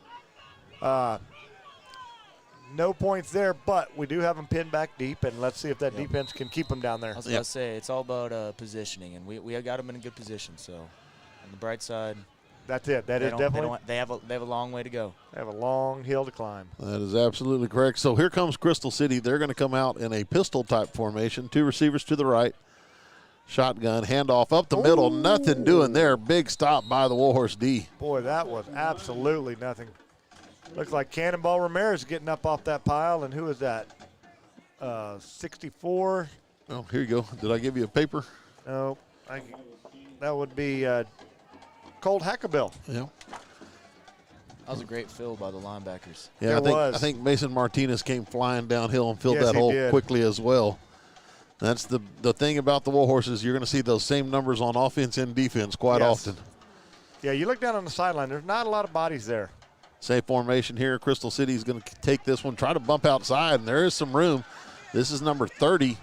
Speaker 2: no points there, but we do have them pinned back deep, and let's see if that defense can keep them down there.
Speaker 8: I was going to say, it's all about positioning, and we got them in a good position. So, on the bright side,
Speaker 2: that's it. That is definitely.
Speaker 8: They have a long way to go.
Speaker 2: They have a long hill to climb.
Speaker 1: That is absolutely correct. So here comes Crystal City. They're going to come out in a pistol-type formation. 2 receivers to the right. Shotgun, handoff up the middle. Nothing doing there. Big stop by the Warhorse D.
Speaker 2: Boy, that was absolutely nothing. Looks like Cannonball Ramirez getting up off that pile, and who is that? 64.
Speaker 1: Oh, here you go. Did I give you a paper?
Speaker 2: No, that would be Colt Hackabill.
Speaker 1: Yeah.
Speaker 8: That was a great fill by the linebackers.
Speaker 1: Yeah, I think Mason Martinez came flying downhill and filled that hole quickly as well. That's the thing about the Warhorses. You're going to see those same numbers on offense and defense quite often.
Speaker 2: Yeah, you look down on the sideline. There's not a lot of bodies there.
Speaker 1: Same formation here. Crystal City is going to take this one, try to bump outside, and there is some room. This is number 30,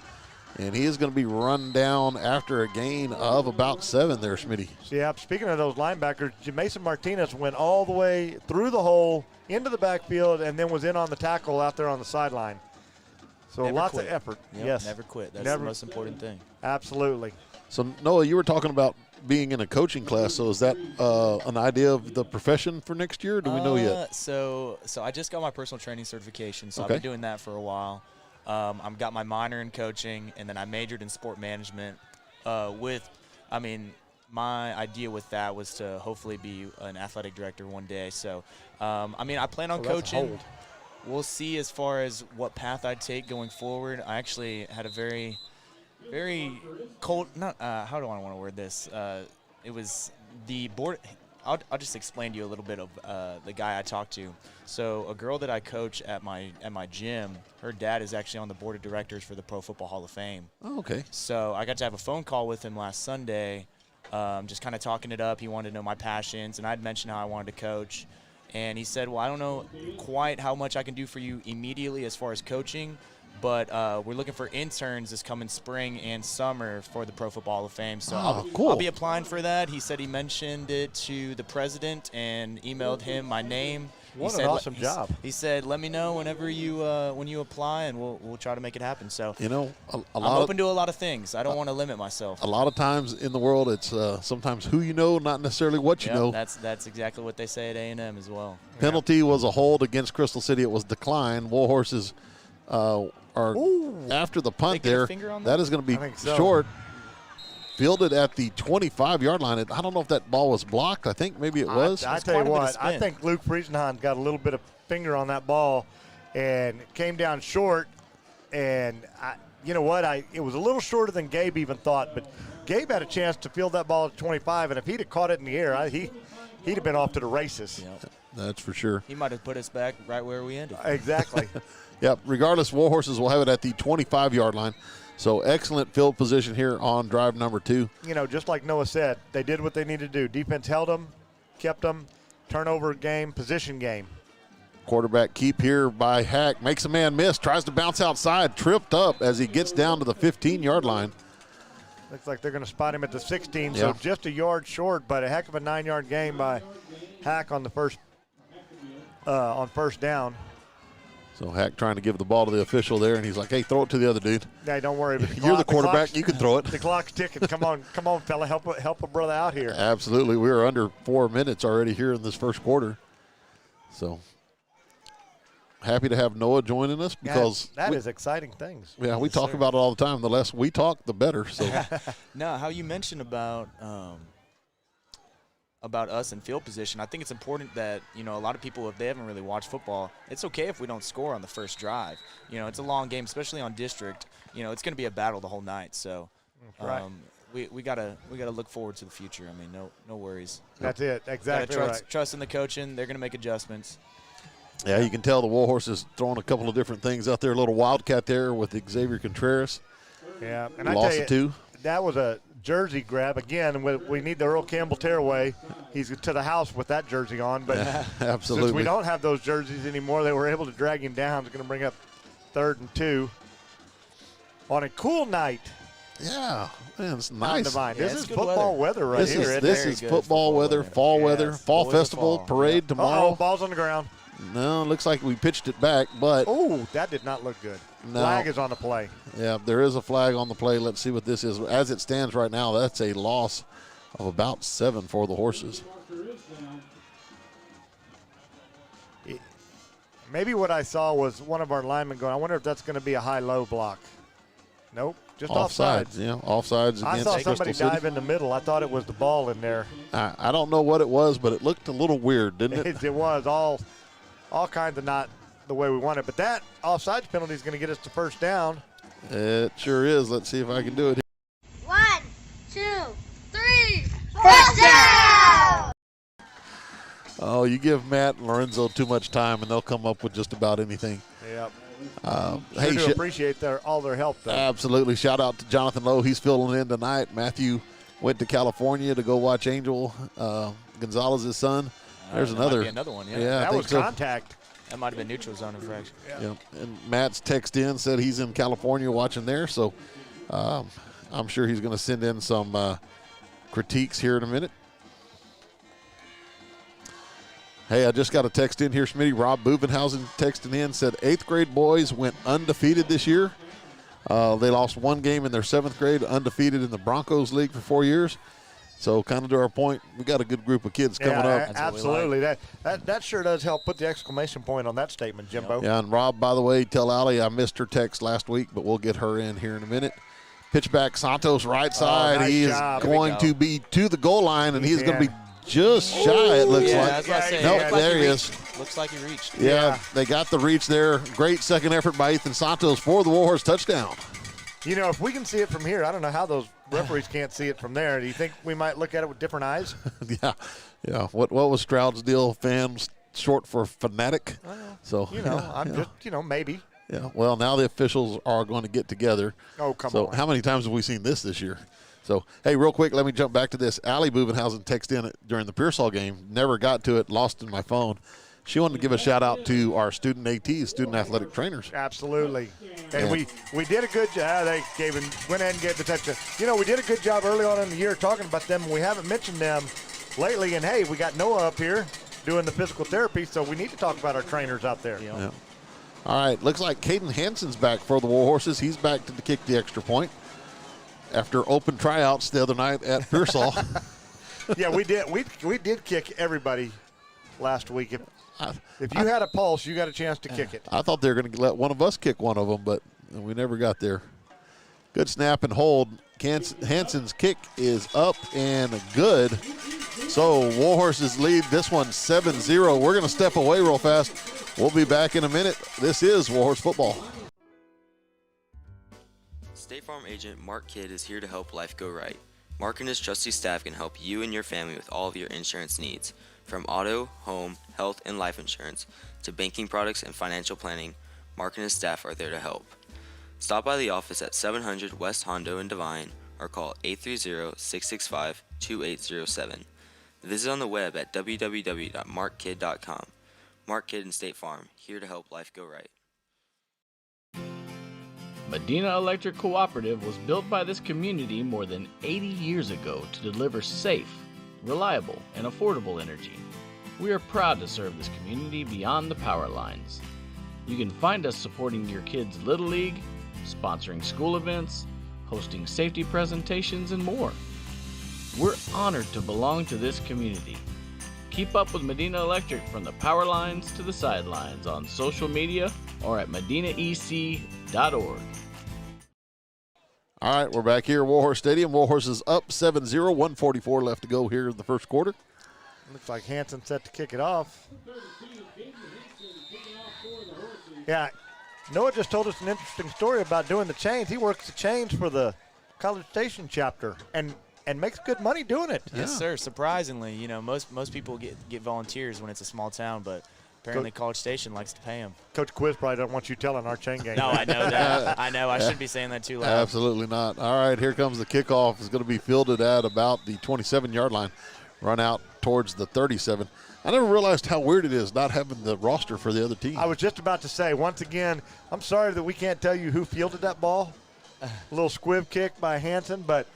Speaker 1: and he is going to be run down after a gain of about 7 there, Smitty.
Speaker 2: Yeah, speaking of those linebackers, Mason Martinez went all the way through the hole into the backfield and then was in on the tackle out there on the sideline. So
Speaker 8: never
Speaker 2: lots
Speaker 8: quit.
Speaker 2: of effort.
Speaker 8: Yep,
Speaker 2: yes.
Speaker 8: Never quit. That's the most important thing.
Speaker 2: Absolutely.
Speaker 1: So, Noah, you were talking about being in a coaching class. So is that an idea of the profession for next year? Or do we know yet?
Speaker 8: So I just got my personal training certification. So I've been doing that for a while. I've got my minor in coaching, and then I majored in sport management my idea with that was to hopefully be an athletic director one day. So, I plan on coaching. We'll see as far as what path I take going forward. I actually had a very cold, how do I want to word this? It was the board. I'll just explain to you a little bit of the guy I talked to. So a girl that I coach at my gym, her dad is actually on the board of directors for the Pro Football Hall of Fame.
Speaker 1: Oh, okay.
Speaker 8: So I got to have a phone call with him last Sunday, just kind of talking it up. He wanted to know my passions, and I'd mentioned how I wanted to coach. And he said, well, I don't know quite how much I can do for you immediately as far as coaching, but we're looking for interns this coming spring and summer for the Pro Football Hall of Fame. So
Speaker 1: cool.
Speaker 8: I'll be applying for that. He said he mentioned it to the president and emailed him my name.
Speaker 2: What an awesome job.
Speaker 8: He said, let me know whenever when you apply, and we'll try to make it happen. So
Speaker 1: I'm
Speaker 8: open to a lot of things. I don't want to limit myself.
Speaker 1: A lot of times in the world, it's sometimes who you know, not necessarily what you know.
Speaker 8: That's exactly what they say at A&M as well.
Speaker 1: Penalty was a hold against Crystal City. It was declined. Warhorses are after the punt
Speaker 8: They get a
Speaker 1: there.
Speaker 8: finger on
Speaker 1: That is going to be short. Fielded at the 25-yard line. I don't know if that ball was blocked. I think maybe it was.
Speaker 2: I tell you what, I think Luke Friesenheim got a little bit of finger on that ball and it came down short. And you know what? It was a little shorter than Gabe even thought, but Gabe had a chance to field that ball at 25, and if he'd have caught it in the air, he'd have been off to the races.
Speaker 8: Yep.
Speaker 1: That's for sure.
Speaker 8: He might have put us back right where we ended.
Speaker 2: Exactly.
Speaker 1: Yep. Regardless, Warhorses will have it at the 25-yard line. So excellent field position here on drive number 2.
Speaker 2: Just like Noah said, they did what they needed to do. Defense held them, kept them, turnover game, position game.
Speaker 1: Quarterback keep here by Hack. Makes a man miss, tries to bounce outside, tripped up as he gets down to the 15-yard line.
Speaker 2: Looks like they're going to spot him at the 16,
Speaker 1: Yeah.
Speaker 2: so just a yard short, but a heck of a 9-yard gain by Hack on the first down.
Speaker 1: So Hack trying to give the ball to the official there, and he's like, hey, throw it to the other dude.
Speaker 2: Hey, don't worry.
Speaker 1: You're the quarterback. You can throw it.
Speaker 2: The clock's ticking. Come on, fella. Help a brother out here.
Speaker 1: Absolutely. We are under 4 minutes already here in this first quarter. So happy to have Noah joining us because
Speaker 2: that is exciting things.
Speaker 1: Yeah, we
Speaker 8: Yes,
Speaker 1: talk
Speaker 8: sir.
Speaker 1: about it all the time. The less we talk, the better. So
Speaker 8: No, how you mentioned about us in field position, I think it's important that, a lot of people, if they haven't really watched football, it's okay if we don't score on the first drive. It's a long game, especially on district. It's going to be a battle the whole night. So
Speaker 2: Right.
Speaker 8: we gotta look forward to the future. I mean, no worries.
Speaker 2: That's it. Exactly
Speaker 8: Gotta
Speaker 2: right.
Speaker 8: trust in the coaching. They're going to make adjustments.
Speaker 1: yeah, you can tell the Warhorse is throwing a couple of different things out there. A little wildcat there with Xavier Contreras.
Speaker 2: Yeah, and I
Speaker 1: Lost
Speaker 2: tell
Speaker 1: it too.
Speaker 2: that was a jersey grab again. We need the Earl Campbell tearaway. He's to the house with that jersey on, but
Speaker 1: Absolutely.
Speaker 2: since we don't have those jerseys anymore, they were able to drag him down. It's going to bring up 3rd and 2 on a cool night.
Speaker 1: Yeah, man, it's
Speaker 2: on
Speaker 1: nice.
Speaker 2: Devine.
Speaker 8: Yeah,
Speaker 2: This
Speaker 8: it's
Speaker 2: is
Speaker 8: good
Speaker 2: football weather right
Speaker 1: This
Speaker 2: here.
Speaker 1: is
Speaker 2: isn't
Speaker 1: this
Speaker 2: it?
Speaker 1: is
Speaker 8: good
Speaker 1: football weather,
Speaker 8: weather.
Speaker 1: fall weather,
Speaker 2: Yes,
Speaker 1: fall
Speaker 8: boys of
Speaker 1: festival
Speaker 8: fall.
Speaker 1: parade
Speaker 8: Yep.
Speaker 1: tomorrow.
Speaker 2: Ball's on the ground.
Speaker 1: No, looks like we pitched it back, but
Speaker 2: Oh, that did not look good.
Speaker 1: No.
Speaker 2: Flag is on the play.
Speaker 1: yeah, there is a flag on the play. Let's see what this is. As it stands right now, that's a loss of about 7 for the Horses.
Speaker 2: Maybe what I saw was one of our linemen going, I wonder if that's going to be a high-low block. Nope, just offsides.
Speaker 1: Yeah, offsides
Speaker 2: I
Speaker 1: against
Speaker 2: saw
Speaker 1: Crystal
Speaker 2: somebody
Speaker 1: City.
Speaker 2: dive in the middle. I thought it was the ball in there.
Speaker 1: I don't know what it was, but it looked a little weird, didn't it?
Speaker 2: It was all kinds of not the way we wanted. But that offsides penalty is going to get us to first down.
Speaker 1: It sure is. Let's see if I can do it.
Speaker 9: 1, 2, 3. First down!
Speaker 1: Oh, you give Matt and Lorenzo too much time, and they'll come up with just about anything.
Speaker 2: Yep.
Speaker 1: Hey,
Speaker 2: Sure do appreciate all their help, though.
Speaker 1: absolutely. Shout out to Jonathan Lowe. He's filling in tonight. Matthew went to California to go watch Angel Gonzalez's son. There's
Speaker 8: That might
Speaker 1: another.
Speaker 8: be another one, yeah.
Speaker 1: Yeah, I
Speaker 2: that
Speaker 1: think
Speaker 2: was
Speaker 1: so.
Speaker 2: contact.
Speaker 8: That might have been neutral zone infraction.
Speaker 1: Yeah. And Matt's text in said he's in California watching there, so I'm sure he's going to send in some critiques here in a minute. Hey, I just got a text in here, Schmitty. Rob Bubenhausen texting in, said 8th grade boys went undefeated this year. They lost one game in their 7th grade, undefeated in the Broncos League for 4 years. So kind of to our point, we got a good group of kids coming up.
Speaker 2: Absolutely. That sure does help put the exclamation point on that statement, Jimbo.
Speaker 1: Yeah, and Rob, by the way, tell Allie I missed her text last week, but we'll get her in here in a minute. Pitch back, Santos right side.
Speaker 2: nice
Speaker 1: He is
Speaker 2: job.
Speaker 1: going to be to the goal line, and he's going to be just shy, it looks
Speaker 8: Yeah,
Speaker 1: like.
Speaker 8: that's what I say.
Speaker 1: Nope,
Speaker 8: Looks like
Speaker 1: there
Speaker 8: he
Speaker 1: he
Speaker 8: reached.
Speaker 1: is.
Speaker 8: Looks like he reached.
Speaker 1: Yeah, they got the reach there. Great second effort by Ethan Santos for the Warhorse touchdown.
Speaker 2: You know, if we can see it from here, I don't know how those referees can't see it from there. Do you think we might look at it with different eyes?
Speaker 1: Yeah. What was Stroud's deal? Fans short for fanatic. So
Speaker 2: I'm just maybe.
Speaker 1: Yeah. Well, now the officials are going to get together.
Speaker 2: Oh, come on.
Speaker 1: So how many times have we seen this year? So, hey, real quick, let me jump back to this. Allie Bubenhausen texted in during the Pearsall game. Never got to it, lost in my phone. She wanted to give a shout-out to our student ATs, student athletic trainers.
Speaker 2: Absolutely. And we did a good job. They went ahead and gave the touchdown. We did a good job early on in the year talking about them. We haven't mentioned them lately. And, hey, we got Noah up here doing the physical therapy, so we need to talk about our trainers out there.
Speaker 1: Yeah. All right, looks like Caden Hansen's back for the Warhorses. He's back to kick the extra point after open tryouts the other night at Pearsall.
Speaker 2: Yeah, we did. We did kick everybody last week. If you had a pulse, you got a chance to kick it.
Speaker 1: I thought they were going to let one of us kick one of them, but we never got there. Good snap and hold. Hansen's kick is up and good. So Warhorses lead this one 7-0. We're going to step away real fast. We'll be back in a minute. This is Warhorse Football.
Speaker 4: State Farm agent Mark Kidd is here to help life go right. Mark and his trusty staff can help you and your family with all of your insurance needs. From auto, home, health, and life insurance to banking products and financial planning, Mark and his staff are there to help. Stop by the office at 700 West Hondo in Devine or call 830-665-2807. Visit on the web at www.markkid.com. Mark Kidd and State Farm, here to help life go right.
Speaker 10: Medina Electric Cooperative was built by this community more than 80 years ago to deliver safe, reliable, and affordable energy. We are proud to serve this community beyond the power lines. You can find us supporting your kids' Little League, sponsoring school events, hosting safety presentations, and more. We're honored to belong to this community. Keep up with Medina Electric from the power lines to the sidelines on social media or at medinaec.org.
Speaker 1: All right, we're back here at Warhorse Stadium. Warhorse is up 7-0, 1:44 left to go here in the first quarter.
Speaker 2: Looks like Hansen set to kick it off. Yeah, Noah just told us an interesting story about doing the chains. He works the chains for the College Station chapter and makes good money doing it.
Speaker 8: Yes, sir. Surprisingly, most people get volunteers when it's a small town, but apparently College Station likes to pay them.
Speaker 2: Coach Quiz probably don't want you telling our chain gang.
Speaker 8: No, I know that. I know. I shouldn't be saying that too loud.
Speaker 1: Absolutely not. All right, here comes the kickoff. It's going to be fielded at about the 27-yard line, run out towards the 37. I never realized how weird it is not having the roster for the other team.
Speaker 2: I was just about to say, once again, I'm sorry that we can't tell you who fielded that ball. A little squib kick by Hansen, but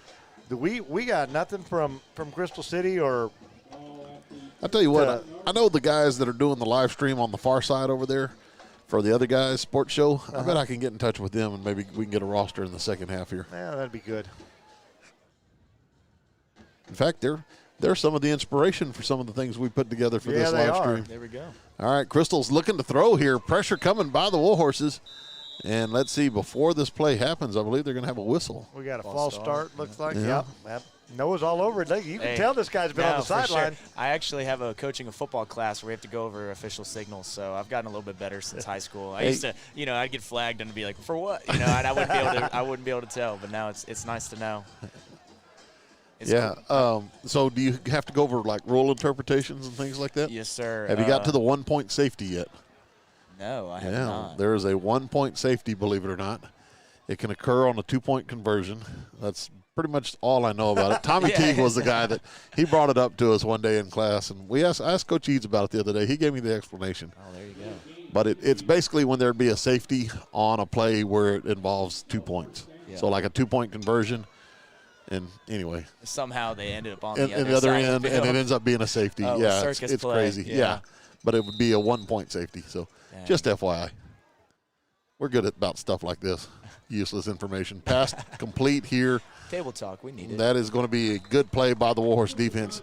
Speaker 2: we got nothing from Crystal City or –
Speaker 1: I'll tell you what, I know the guys that are doing the live stream on the far side over there for the other guys' sports show. I bet I can get in touch with them and maybe we can get a roster in the second half here.
Speaker 2: Yeah, that'd be good.
Speaker 1: In fact, they're some of the inspiration for some of the things we put together for this live stream.
Speaker 8: There we go.
Speaker 1: All right, Crystal's looking to throw here. Pressure coming by the Warhorses. And let's see, before this play happens, I believe they're going to have a whistle.
Speaker 2: We got a false start, looks like. Yep. Noah's all over it. You can tell this guy's been on the sideline.
Speaker 8: Sure. I actually have a coaching a football class where we have to go over official signals, so I've gotten a little bit better since high school. I used to, I'd get flagged and be like, for what? And I wouldn't be able to tell, but now it's nice to know.
Speaker 1: Cool. So do you have to go over like rule interpretations and things like that?
Speaker 8: Yes, sir.
Speaker 1: Have you got to the 1-point safety yet?
Speaker 8: No, I have not.
Speaker 1: There is a 1-point safety, believe it or not. It can occur on a 2-point conversion. That's pretty much all I know about it. Tommy Teague was the guy that he brought it up to us one day in class, and I asked Coach Eads about it the other day. He gave me the explanation.
Speaker 8: Oh, there you go.
Speaker 1: But it's basically when there'd be a safety on a play where it involves 2 points. Yeah. So like a 2-point conversion. And anyway,
Speaker 8: somehow they ended up on
Speaker 1: the other end, and it ends up being a safety.
Speaker 8: Oh,
Speaker 1: yeah, it's crazy. Yeah, but it would be a 1-point safety. So just FYI, we're good at about stuff like this. Useless information. Pass complete here.
Speaker 8: Table talk, we need it.
Speaker 1: That is going to be a good play by the Warhorse defense.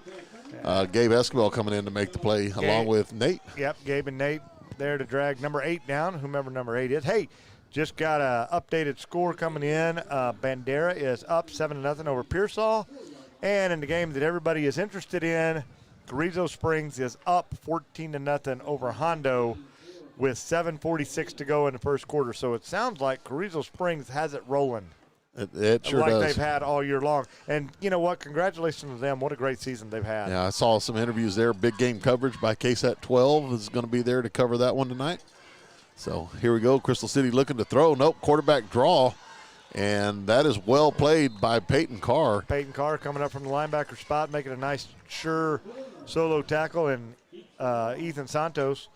Speaker 1: Gabe Esquivel coming in to make the play along with Nate.
Speaker 2: Yep, Gabe and Nate there to drag number 8 down, whomever number 8 is. Hey, just got an updated score coming in. Bandera is up 7-0 over Pearsall. And in the game that everybody is interested in, Carrizo Springs is up 14-0 over Hondo with 7:46 to go in the first quarter. So it sounds like Carrizo Springs has it rolling.
Speaker 1: It sure
Speaker 2: like
Speaker 1: does.
Speaker 2: they've had all year long. And you know what? Congratulations to them. What a great season they've had.
Speaker 1: Yeah, I saw some interviews there. Big game coverage by KSAT 12 is going to be there to cover that one tonight. So here we go. Crystal City looking to throw. Nope, quarterback draw. And that is well played by Peyton Carr.
Speaker 2: Peyton Carr coming up from the linebacker spot, making a nice, sure solo tackle. And Ethan Santos,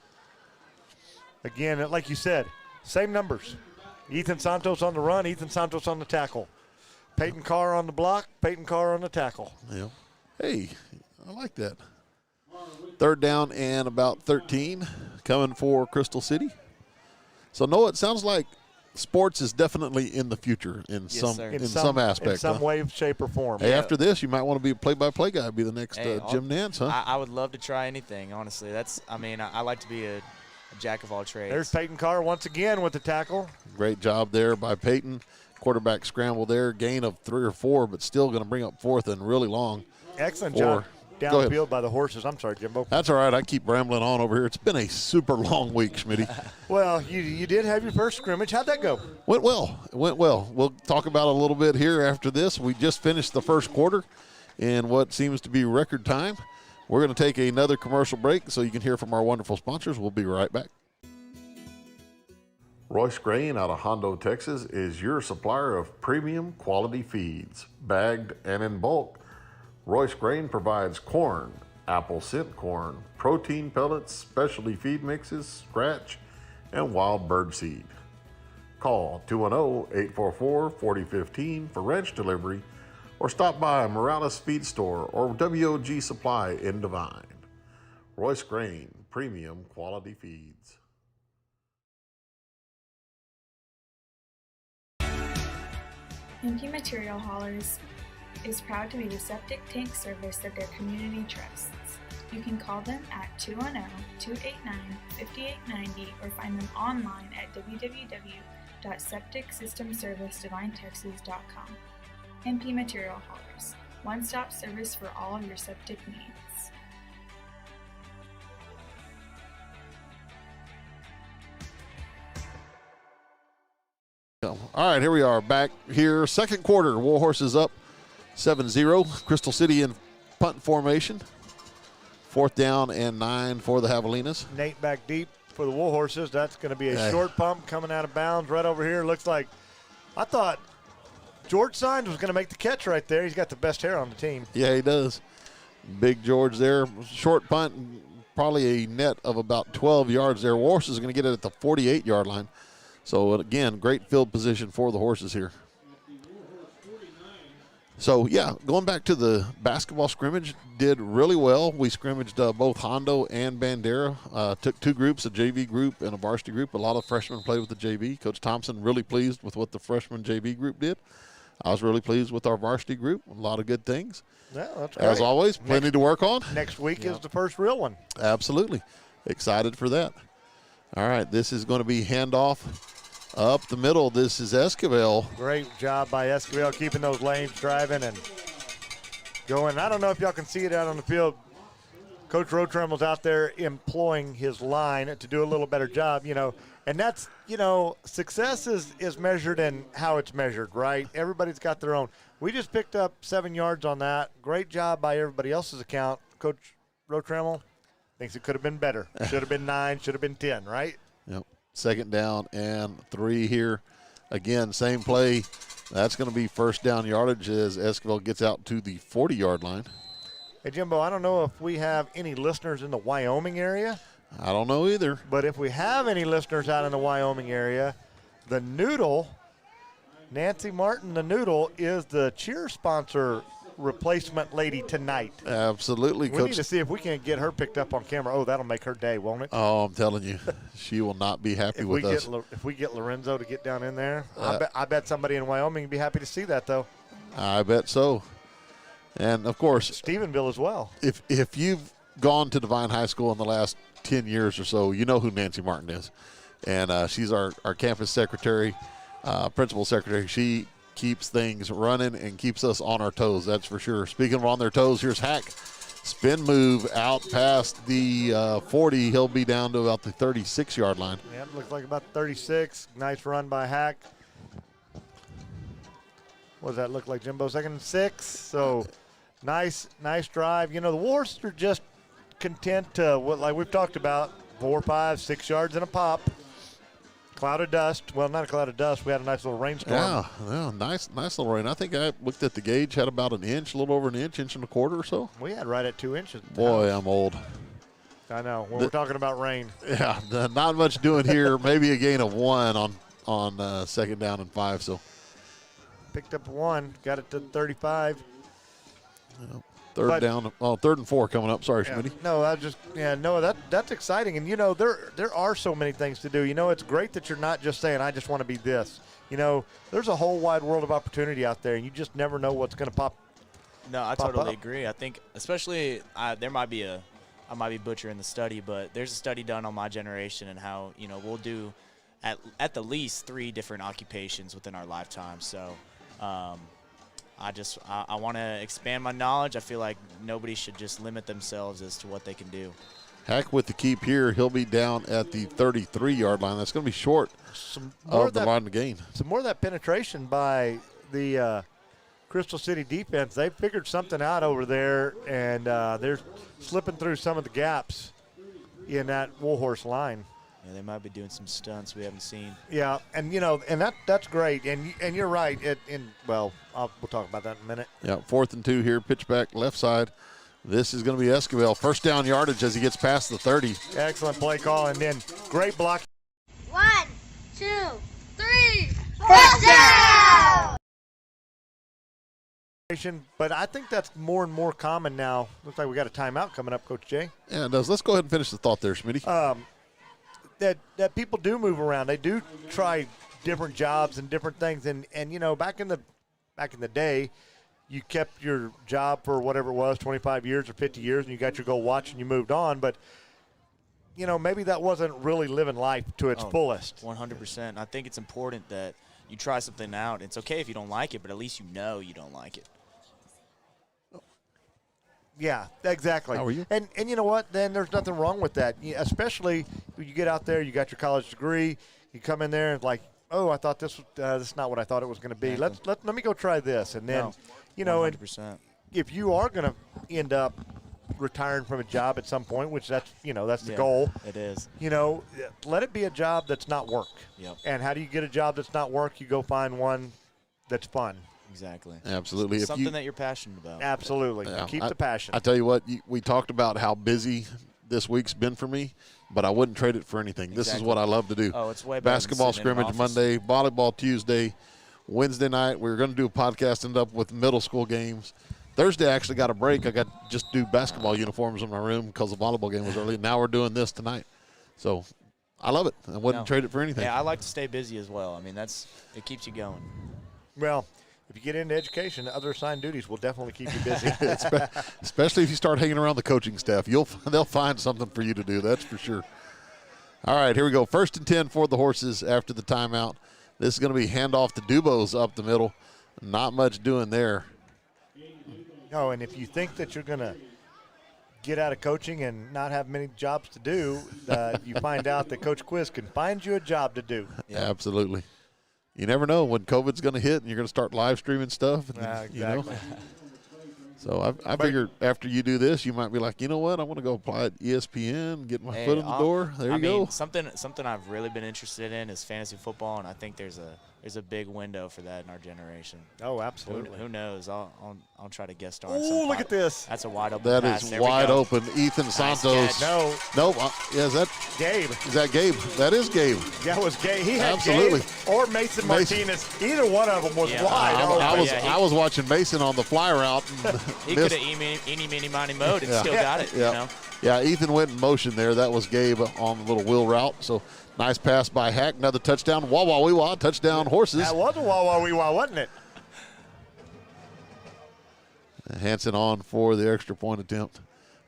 Speaker 2: again, like you said, same numbers. Ethan Santos on the run, Ethan Santos on the tackle. Peyton Carr on the block, Peyton Carr on the tackle.
Speaker 1: Yeah. Hey, I like that. Third down and about 13 coming for Crystal City. So, Noah, it sounds like sports is definitely in the future in some aspect.
Speaker 2: In some way, shape, or form.
Speaker 1: Hey, after this, you might want to be a play-by-play guy, be the next Jim Nance, huh?
Speaker 8: I would love to try anything, honestly. I like to be a jack of all trades.
Speaker 2: There's Peyton Carr once again with the tackle.
Speaker 1: Great job there by Peyton. Quarterback scramble there, gain of 3 or 4, but still going to bring up fourth and really long.
Speaker 2: Excellent job downfield by the horses. I'm sorry, Jimbo.
Speaker 1: That's all right. I keep rambling on over here. It's been a super long week, Schmitty.
Speaker 2: Well, you did have your first scrimmage. How'd that go?
Speaker 1: Went well. It went well. We'll talk about it a little bit here after this. We just finished the first quarter in what seems to be record time. We're going to take another commercial break so you can hear from our wonderful sponsors. We'll be right back. Royce Grain out of Hondo, Texas is your supplier of premium quality feeds, bagged and in bulk. Royce Grain provides corn, apple scent corn, protein pellets, specialty feed mixes, scratch, and wild bird seed. Call 210-844-4015 for ranch delivery or stop by Morales Feed Store or WOG Supply in Devine. Royce Grain, premium quality feeds.
Speaker 11: MP Material Haulers is proud to be the septic tank service that their community trusts. You can call them at 210-289-5890 or find them online at www.septicsystemservicedivinetexas.com. MP Material Haulers, one-stop service for all of your septic needs.
Speaker 1: All right, here we are back here. Second quarter, Warhorse is up 7-0. Crystal City in punt formation. Fourth down and 9 for the Javelinas.
Speaker 2: Nate back deep for the Warhorses. That's going to be a short pump coming out of bounds right over here. Looks like, I thought George Signs was going to make the catch right there. He's got the best hair on the team.
Speaker 1: Yeah, he does. Big George there. Short punt, probably a net of about 12 yards there. Warhorse is going to get it at the 48-yard line. So, again, great field position for the horses here. So, yeah, going back to the basketball scrimmage, did really well. We scrimmaged both Hondo and Bandera. Took two groups, a JV group and a varsity group. A lot of freshmen played with the JV. Coach Thompson really pleased with what the freshman JV group did. I was really pleased with our varsity group. A lot of good things.
Speaker 2: Yeah, that's great.
Speaker 1: As always, plenty to work on.
Speaker 2: Next week is the first real one.
Speaker 1: Absolutely. Excited for that. All right, this is going to be handoff up the middle. This is Esquivel.
Speaker 2: Great job by Esquivel keeping those lanes driving and going. I don't know if y'all can see it out on the field. Coach Rotremmel's out there employing his line to do a little better job, and that's, success is measured in how it's measured, right? Everybody's got their own. We just picked up 7 yards on that. Great job by everybody else's account. Coach Rotremmel thinks it could have been better. Should have been 9, should have been 10, right?
Speaker 1: Yep. Second down and 3 here. Again, same play. That's going to be first down yardage as Esquivel gets out to the 40-yard line.
Speaker 2: Hey, Jimbo, I don't know if we have any listeners in the Wyoming area.
Speaker 1: I don't know either.
Speaker 2: But if we have any listeners out in the Wyoming area, the Noodle, Nancy Martin, the Noodle, is the cheer sponsor replacement lady tonight.
Speaker 1: Absolutely,
Speaker 2: we
Speaker 1: Coach.
Speaker 2: Need to see if we can get her picked up on camera. Oh, that'll make her day, won't it?
Speaker 1: Oh, I'm telling you, she will not be happy with us.
Speaker 2: If we get Lorenzo to get down in there, I bet somebody in Wyoming would be happy to see that, though.
Speaker 1: I bet so. And, of course,
Speaker 2: Stephenville as well.
Speaker 1: If you've gone to Devine High School in the last 10 years or so, you know who Nancy Martin is. And she's our campus secretary, principal secretary. She keeps things running and keeps us on our toes, that's for sure. Speaking of on their toes, here's Hack. Spin move out past the 40. He'll be down to about the 36-yard line.
Speaker 2: Yeah, it looks like about 36. Nice run by Hack. what does that look like, Jimbo? 2nd and 6. So nice drive. You know, the Warhorses are just content to, like we've talked about, 4, 5, 6 yards and a pop. Cloud of dust. Well, not a cloud of dust. We had a nice little rainstorm.
Speaker 1: Yeah, nice little rain. I think I looked at the gauge, had about an inch, a little over an inch and a quarter or so.
Speaker 2: We had right at 2 inches.
Speaker 1: Boy, I'm old.
Speaker 2: I know. When we're talking about rain.
Speaker 1: Yeah, not much doing here. Maybe a gain of 1 on 2nd down and 5. So
Speaker 2: picked up 1, got it to 35.
Speaker 1: Third and 4 coming up. Sorry,
Speaker 2: yeah,
Speaker 1: Schmitty.
Speaker 2: That's exciting. And, you know, there are so many things to do. You know, it's great that you're not just saying, I just want to be this. You know, there's a whole wide world of opportunity out there, and you just never know what's going to pop.
Speaker 8: No, I totally agree. I think especially I might be butchering the study, but there's a study done on my generation and how, you know, we'll do at the least 3 different occupations within our lifetime. So I want to expand my knowledge. I feel like nobody should just limit themselves as to what they can do.
Speaker 1: Hack with the keep here. He'll be down at the 33-yard line. That's going to be short of the line to gain.
Speaker 2: Some more of that penetration by the Crystal City defense. They figured something out over there, and they're slipping through some of the gaps in that Warhorse line.
Speaker 8: Yeah, they might be doing some stunts we haven't seen.
Speaker 2: Yeah, and, you know, and that's great. And you're right. We'll talk about that in a minute.
Speaker 1: Yeah, 4th and 2 here. Pitch back left side. This is going to be Esquivel. First down yardage as he gets past the 30.
Speaker 2: Excellent play call, and then great block.
Speaker 9: 1, 2, 3, touchdown!
Speaker 2: But I think that's more and more common now. Looks like we got a timeout coming up, Coach Jay.
Speaker 1: Yeah, it does. Let's go ahead and finish the thought there, Schmitty.
Speaker 2: That people do move around. They do try different jobs and different things. And you know, back in the day, you kept your job for whatever it was, 25 years or 50 years, and you got your gold watch and you moved on. But, you know, maybe that wasn't really living life to its fullest.
Speaker 8: 100%. I think it's important that you try something out. It's okay if you don't like it, but at least you know you don't like it.
Speaker 2: Yeah, exactly.
Speaker 1: How are you?
Speaker 2: And you know what? Then there's nothing wrong with that. Especially when you get out there, you got your college degree, you come in there and like, oh, I thought this is not what I thought it was going to be.
Speaker 8: Exactly.
Speaker 2: Let me go try this, and then, you know,
Speaker 8: 100%.
Speaker 2: if you are going to end up retiring from a job at some point, which that's the
Speaker 8: Yeah,
Speaker 2: goal.
Speaker 8: It is.
Speaker 2: You know, let it be a job that's not work.
Speaker 8: Yep.
Speaker 2: And how do you get a job that's not work? You go find one that's fun.
Speaker 8: Exactly.
Speaker 1: Absolutely.
Speaker 8: Something that you're passionate about.
Speaker 2: Absolutely.
Speaker 1: Yeah,
Speaker 2: Keep the passion.
Speaker 1: I tell you what, we talked about how busy this week's been for me, but I wouldn't trade it for anything. This is what I love to do.
Speaker 8: Oh, it's way better
Speaker 1: Basketball
Speaker 8: than sitting in an
Speaker 1: scrimmage
Speaker 8: office.
Speaker 1: Monday, volleyball Tuesday, Wednesday night. We were going to do a podcast, end up with middle school games. Thursday I actually got a break. I got just do basketball uniforms in my room because the volleyball game was early. Now we're doing this tonight. So I love it. I wouldn't trade it for anything.
Speaker 8: Yeah, I like to stay busy as well. I mean, it keeps you going.
Speaker 2: Well, if you get into education, other assigned duties will definitely keep you busy.
Speaker 1: Especially if you start hanging around the coaching staff. They'll find something for you to do, that's for sure. All right, here we go. 1st and 10 for the Horses after the timeout. This is going to be handoff to Dubose up the middle. Not much doing there.
Speaker 2: No, and if you think that you're going to get out of coaching and not have many jobs to do, you find out that Coach Quiz can find you a job to do.
Speaker 1: Yeah. Absolutely. You never know when COVID's going to hit and you're going to start live streaming stuff. And,
Speaker 2: Exactly.
Speaker 1: You know? So I figured after you do this, you might be like, you know what, I want to go apply at ESPN, get my foot in the door. There you go.
Speaker 8: Something I've really been interested in is fantasy football, and I think there's a big window for that in our generation.
Speaker 2: Oh, absolutely.
Speaker 8: Who knows? I'll try to guest star.
Speaker 2: Oh, look at this.
Speaker 8: That's a wide open
Speaker 1: That
Speaker 8: pass.
Speaker 1: is
Speaker 8: There we
Speaker 1: wide
Speaker 8: go.
Speaker 1: open. Ethan Santos.
Speaker 8: catch.
Speaker 2: No.
Speaker 1: Nope. Yeah, is that
Speaker 2: Gabe.
Speaker 1: Is that Gabe? That is Gabe.
Speaker 2: That was Gabe. He had
Speaker 1: Absolutely.
Speaker 2: Gabe or Mason Martinez. Either one of them was
Speaker 8: Yeah.
Speaker 2: wide
Speaker 1: I was watching Mason on the fly route. And
Speaker 8: He could have eeny, meeny, miny, mowed and still got it.
Speaker 1: Yeah.
Speaker 8: You know?
Speaker 1: Yeah, Ethan went in motion there. That was Gabe on the little wheel route. So nice pass by Hack. Another touchdown. Wah, wah, wee, wah. Touchdown, Horses.
Speaker 2: That was a wah, wah, wee, wah, wasn't it?
Speaker 1: Hanson on for the extra point attempt.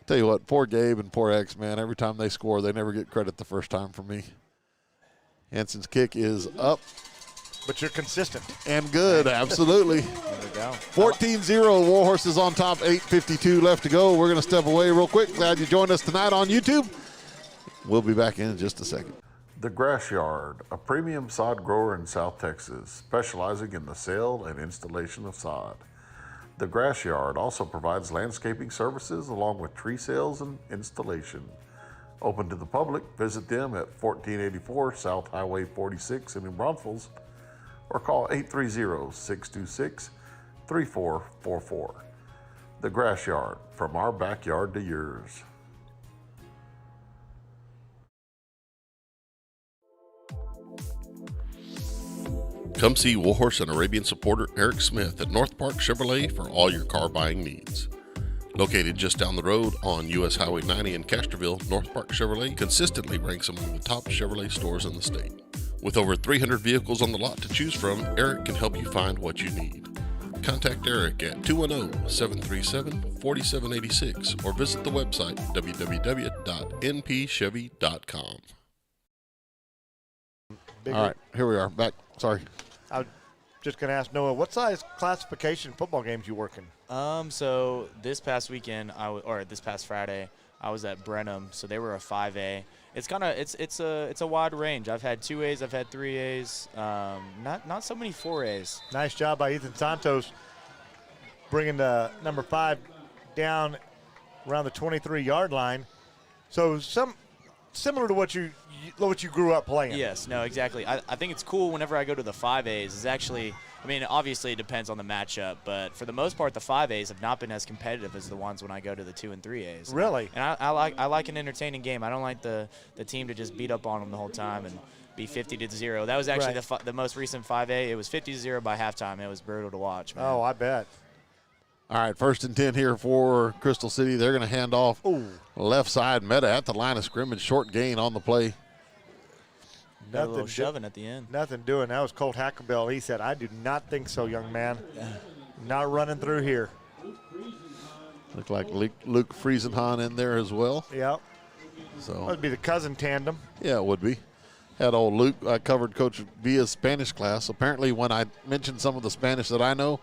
Speaker 1: Tell you what, poor Gabe and poor X, man. Every time they score, they never get credit the first time from me. Hanson's kick is up.
Speaker 2: But you're consistent.
Speaker 1: And good, absolutely.
Speaker 8: There we go.
Speaker 1: 14-0, Warhorses on top, 8:52 left to go. We're going to step away real quick. Glad you joined us tonight on YouTube. We'll be back in just a second. The Grass Yard, a premium sod grower in South Texas, specializing in the sale and installation of sod. The Grass Yard also provides landscaping services along with tree sales and installation. Open to the public, visit them at 1484 South Highway 46 in New Braunfels or call 830-626-3444. The Grass Yard, from our backyard to yours. Come see Warhorse and Arabian supporter Eric Smith at North Park Chevrolet for all your car buying needs. Located just down the road on US Highway 90 in Castroville, North Park Chevrolet consistently ranks among the top Chevrolet stores in the state. With over 300 vehicles on the lot to choose from, Eric can help you find what you need. Contact Eric at 210-737-4786 or visit the website www.npchevy.com. All right, here we are, back. Sorry.
Speaker 2: I was just going to ask Noah, what size classification football games you working?
Speaker 8: So this past weekend, this past Friday, I was at Brenham, so they were a 5A. It's it's a wide range. I've had 2As, I've had 3As, not so many 4As.
Speaker 2: Nice job by Ethan Santos bringing the number 5 down around the 23-yard line. So similar to what you grew up playing.
Speaker 8: Yes, no, exactly. I think it's cool whenever I go to the 5As. Is actually, I mean, obviously it depends on the matchup, but for the most part, the 5As have not been as competitive as the ones when I go to the 2 and 3As.
Speaker 2: Really?
Speaker 8: And I like an entertaining game. I don't like the team to just beat up on them the whole time and be 50-0. That was actually the most recent 5A. It was 50-0 by halftime. It was brutal to watch, man.
Speaker 2: Oh, I bet.
Speaker 1: All right, 1st and 10 here for Crystal City. They're going to hand off left side. Meta at the line of scrimmage. Short gain on the play.
Speaker 8: Got a little shoving at the end.
Speaker 2: Nothing doing. That was Colt Hackabell. He said, I do not think so, young man. Not running through here.
Speaker 1: Looked like Luke Friesenhahn in there as well.
Speaker 2: Yep.
Speaker 1: So
Speaker 2: that would be the cousin tandem.
Speaker 1: Yeah, it would be. Had old Luke. I covered Coach Villa's Spanish class. Apparently, when I mentioned some of the Spanish that I know,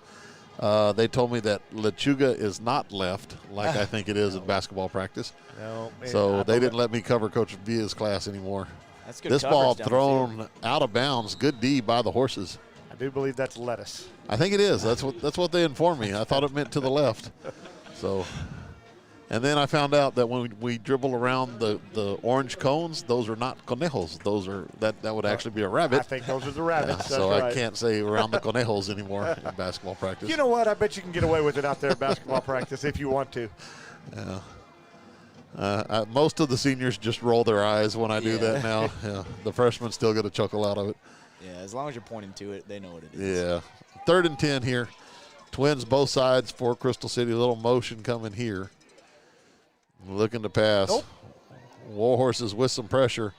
Speaker 1: they told me that Lechuga is not left, like I think it is in basketball practice.
Speaker 2: No, man,
Speaker 1: so they didn't let me cover Coach Villa's class anymore.
Speaker 8: That's good.
Speaker 1: This ball thrown out of bounds. Good D by the Horses.
Speaker 2: I do believe that's lettuce.
Speaker 1: I think it is. That's what they informed me. I thought it meant to the left. So, and then I found out that when we dribble around the orange cones, those are not conejos. Those are that would actually be a rabbit.
Speaker 2: I think those are the rabbits.
Speaker 1: So
Speaker 2: right.
Speaker 1: I can't say around the conejos anymore in basketball practice.
Speaker 2: You know what? I bet you can get away with it out there in basketball practice if you want to.
Speaker 1: Yeah. Most of the seniors just roll their eyes when I do that now. Yeah, the freshmen still get a chuckle out of it.
Speaker 8: Yeah, as long as you're pointing to it, they know what it is.
Speaker 1: Yeah. 3rd and 10 here. Twins both sides for Crystal City. A little motion coming here. Looking to pass.
Speaker 2: Nope.
Speaker 1: Warhorses with some pressure.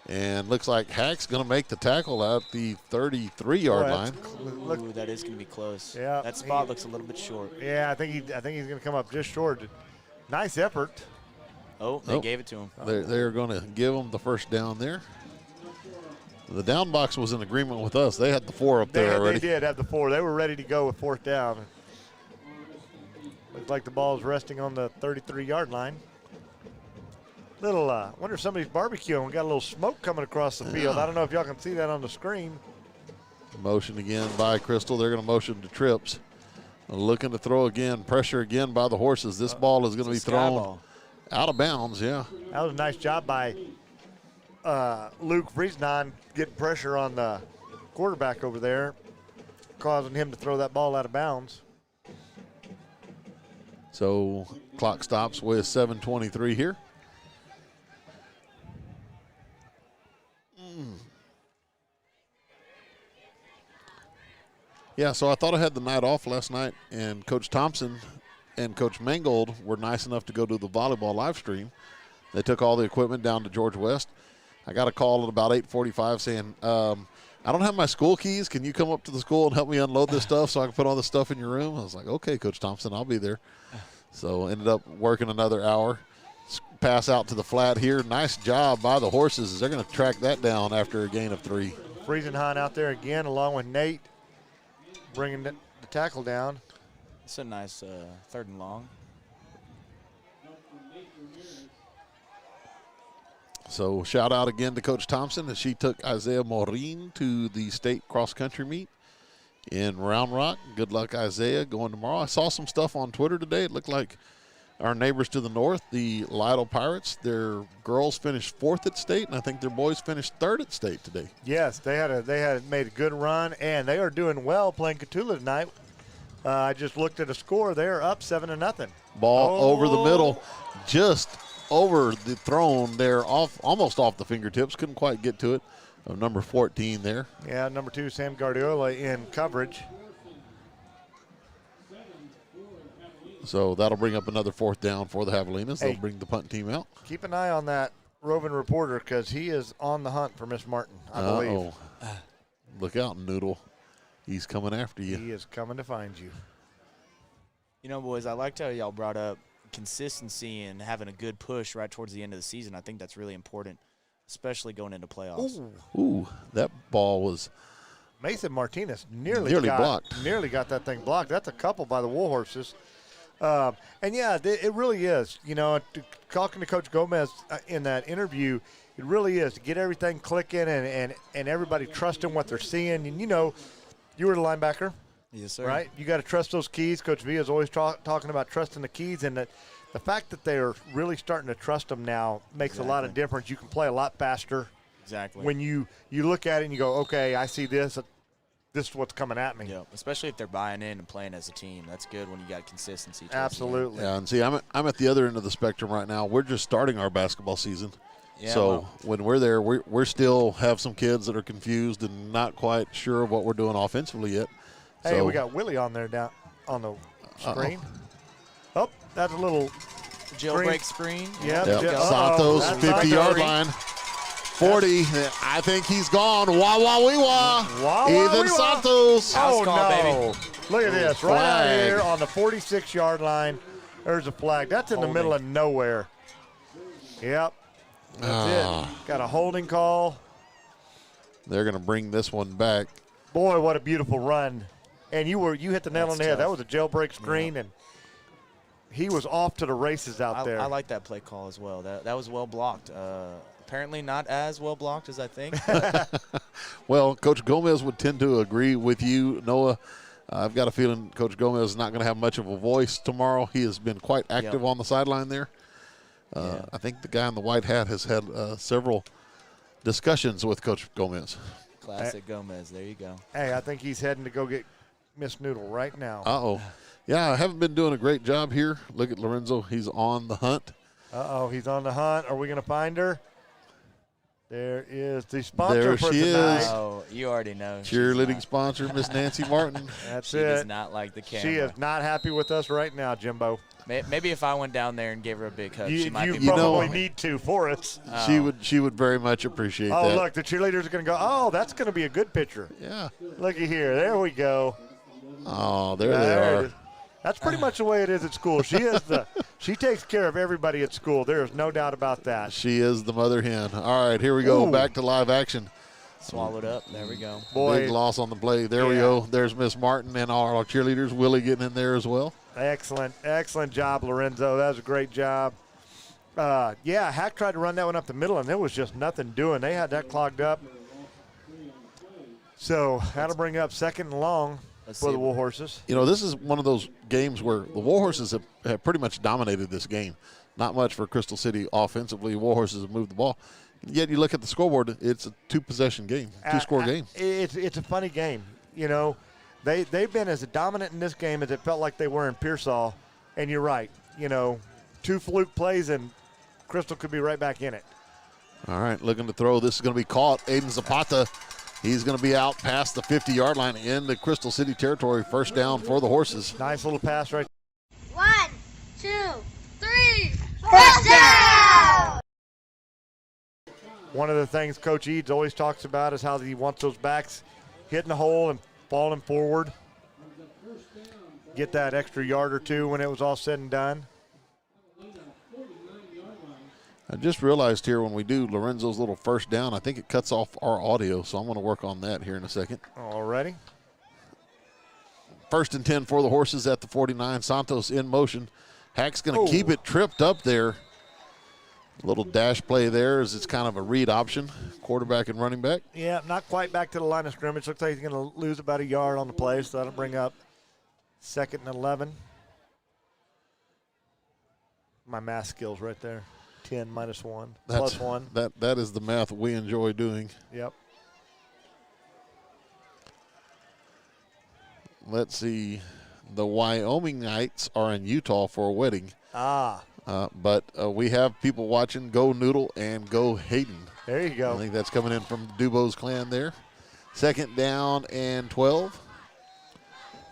Speaker 1: And looks like Hack's going to make the tackle at the 33-yard line.
Speaker 8: Ooh, that is going to be close.
Speaker 2: Yeah.
Speaker 8: That spot looks a little bit short.
Speaker 2: Yeah, I think he's going to come up just short. Nice effort.
Speaker 8: Oh, they gave it to him.
Speaker 1: They're going to give him the first down there. The down box was in agreement with us. They had the 4 up there already.
Speaker 2: They did have the 4. They were ready to go with 4th down. Looks like the ball is resting on the 33-yard line. Little, wonder if somebody's barbecuing. We got a little smoke coming across the field. I don't know if y'all can see that on the screen.
Speaker 1: Motion again by Crystal. They're going to motion to trips. Looking to throw again. Pressure again by the Horses. This ball is going to be thrown out of bounds, yeah.
Speaker 2: That was a nice job by Luke Friesnon getting pressure on the quarterback over there, causing him to throw that ball out of bounds.
Speaker 1: So clock stops with 7:23 here. Yeah, so I thought I had the night off last night, and Coach Thompson and Coach Mangold were nice enough to go to the volleyball live stream. They took all the equipment down to George West. I got a call at about 8:45 saying, I don't have my school keys. Can you come up to the school and help me unload this stuff so I can put all this stuff in your room? I was like, okay, Coach Thompson, I'll be there. So ended up working another hour. Pass out to the flat here. Nice job by the Horses. They're going to track that down after a gain of 3.
Speaker 2: Friesenhahn out there again along with Nate, bringing the tackle down.
Speaker 8: It's a nice 3rd and long.
Speaker 1: So shout out again to Coach Thompson as she took Isaiah Maureen to the state cross-country meet in Round Rock. Good luck, Isaiah, going tomorrow. I saw some stuff on Twitter today. It looked like our neighbors to the north, the Lytle Pirates, their girls finished 4th at state, and I think their boys finished 3rd at state today.
Speaker 2: Yes, they had made a good run, and they are doing well playing Cotulla tonight. I just looked at a score. They're up 7-0.
Speaker 1: Ball over the middle, just over the throne there, almost off the fingertips. Couldn't quite get to it. Of number 14 there.
Speaker 2: Yeah, number 2, Sam Guardiola in coverage.
Speaker 1: So that'll bring up another 4th down for the Javelinas. They'll bring the punt team out.
Speaker 2: Keep an eye on that roving reporter because he is on the hunt for Miss Martin, I believe.
Speaker 1: Look out, Noodle. He's coming after you.
Speaker 2: He is coming to find you.
Speaker 8: You know, boys, I liked how y'all brought up consistency and having a good push right towards the end of the season. I think that's really important, especially going into playoffs.
Speaker 1: Ooh, that ball was
Speaker 2: Mason Martinez nearly
Speaker 1: blocked.
Speaker 2: Nearly got that thing blocked. That's a couple by the Warhorses. And, yeah, it really is. You know, talking to Coach Gomez in that interview, it really is to get everything clicking and everybody trusting what they're seeing. And, you know, you were the linebacker.
Speaker 8: Yes, sir.
Speaker 2: Right? You got to trust those keys. Coach V is always talking about trusting the keys, and the fact that they are really starting to trust them now makes a lot of difference. You can play a lot faster.
Speaker 8: Exactly.
Speaker 2: When you look at it and you go, okay, I see this. This is what's coming at me.
Speaker 8: Yeah, especially if they're buying in and playing as a team. That's good when you got consistency.
Speaker 2: Absolutely.
Speaker 1: Yeah, and see, I'm at the other end of the spectrum right now. We're just starting our basketball season.
Speaker 8: Yeah,
Speaker 1: so when we're there, we're still have some kids that are confused and not quite sure of what we're doing offensively yet.
Speaker 2: Hey,
Speaker 1: so,
Speaker 2: we got Willie on there down on the screen. Oh, that's a little
Speaker 8: jailbreak screen.
Speaker 2: Yeah.
Speaker 1: Santos, 50-yard line. 40. I think he's gone. Wah, wah, wee, wah. Ethan Santos.
Speaker 2: Oh,
Speaker 8: call,
Speaker 2: no.
Speaker 8: baby.
Speaker 2: Look at this.
Speaker 1: Flag.
Speaker 2: Right out here on the 46-yard line. There's a flag. That's in the middle of nowhere. Yep. That's it. Got a holding call.
Speaker 1: They're going to bring this one back.
Speaker 2: Boy, what a beautiful run. And you hit the nail on the head.
Speaker 8: Tough.
Speaker 2: That was a jailbreak screen, and he was off to the races out there.
Speaker 8: I like that play call as well. That was well blocked. Apparently not as well blocked as I think.
Speaker 1: Well, Coach Gomez would tend to agree with you, Noah. I've got a feeling Coach Gomez is not going to have much of a voice tomorrow. He has been quite active on the sideline there. I think the guy in the white hat has had several discussions with Coach Gomez.
Speaker 8: Classic Gomez. There you go.
Speaker 2: Hey, I think he's heading to go get Miss Noodle right now.
Speaker 1: Uh-oh. Yeah, I haven't been doing a great job here. Look at Lorenzo. He's on the hunt.
Speaker 2: Uh-oh, he's on the hunt. Are we going to find her? There is the sponsor
Speaker 1: there
Speaker 2: for
Speaker 1: she
Speaker 2: tonight.
Speaker 1: is.
Speaker 8: Oh, you already know.
Speaker 1: Cheerleading sponsor, Miss Nancy Martin.
Speaker 2: That's
Speaker 8: she
Speaker 2: it.
Speaker 8: does not like the camera.
Speaker 2: She is not happy with us right now, Jimbo.
Speaker 8: Maybe if I went down there and gave her a big hug, she might be.
Speaker 2: You probably need to for us.
Speaker 1: She would very much appreciate that.
Speaker 2: Oh, look, the cheerleaders are going to go, oh, that's going to be a good picture.
Speaker 1: Yeah.
Speaker 2: Looky here. There we go.
Speaker 1: Oh, there they are.
Speaker 2: That's pretty much the way it is at school. She takes care of everybody at school. There is no doubt about that.
Speaker 1: She is the mother hen. All right, here we go.
Speaker 2: Ooh.
Speaker 1: Back to live action.
Speaker 8: Swallowed up. There we go.
Speaker 2: Boy.
Speaker 1: Big loss on the play. There we go. There's Miss Martin and all our cheerleaders. Willie getting in there as well.
Speaker 2: Excellent job, Lorenzo. That was a great job. Hack tried to run that one up the middle, and there was just nothing doing. They had that clogged up. So that'll bring up 2nd and long for the Warhorses.
Speaker 1: You know, this is one of those games where the Warhorses have pretty much dominated this game. Not much for Crystal City offensively. Warhorses have moved the ball. Yet you look at the scoreboard, it's a 2-possession game, 2-score game.
Speaker 2: It's a funny game. You know, they've been as dominant in this game as it felt like they were in Pearsall. And you're right. You know, 2 fluke plays and Crystal could be right back in it.
Speaker 1: All right, looking to throw. This is going to be caught. Aiden Zapata. He's going to be out past the 50-yard line in the Crystal City territory. First down for the Horses.
Speaker 2: Nice little pass right.
Speaker 9: 1, 2, 3, touchdown!
Speaker 2: One of the things Coach Eads always talks about is how he wants those backs hitting the hole and falling forward. Get that extra yard or two when it was all said and done.
Speaker 1: I just realized here when we do Lorenzo's little first down, I think it cuts off our audio, so I'm going to work on that here in a second.
Speaker 2: Alrighty.
Speaker 1: 1st and 10 for the Horses at the 49. Santos in motion. Hack's going to keep it tripped up there. Little dash play there as it's kind of a read option, quarterback and running back.
Speaker 2: Yeah, not quite back to the line of scrimmage. Looks like he's going to lose about a yard on the play, so that'll bring up 2nd and 11. My math skills right there. 10 minus 1, plus 1.
Speaker 1: That is the math we enjoy doing.
Speaker 2: Yep.
Speaker 1: Let's see. The Wyoming Knights are in Utah for a wedding. But we have people watching. Go Noodle and go Hayden.
Speaker 2: There you go.
Speaker 1: I think that's coming in from Dubose clan there. 2nd down and 12.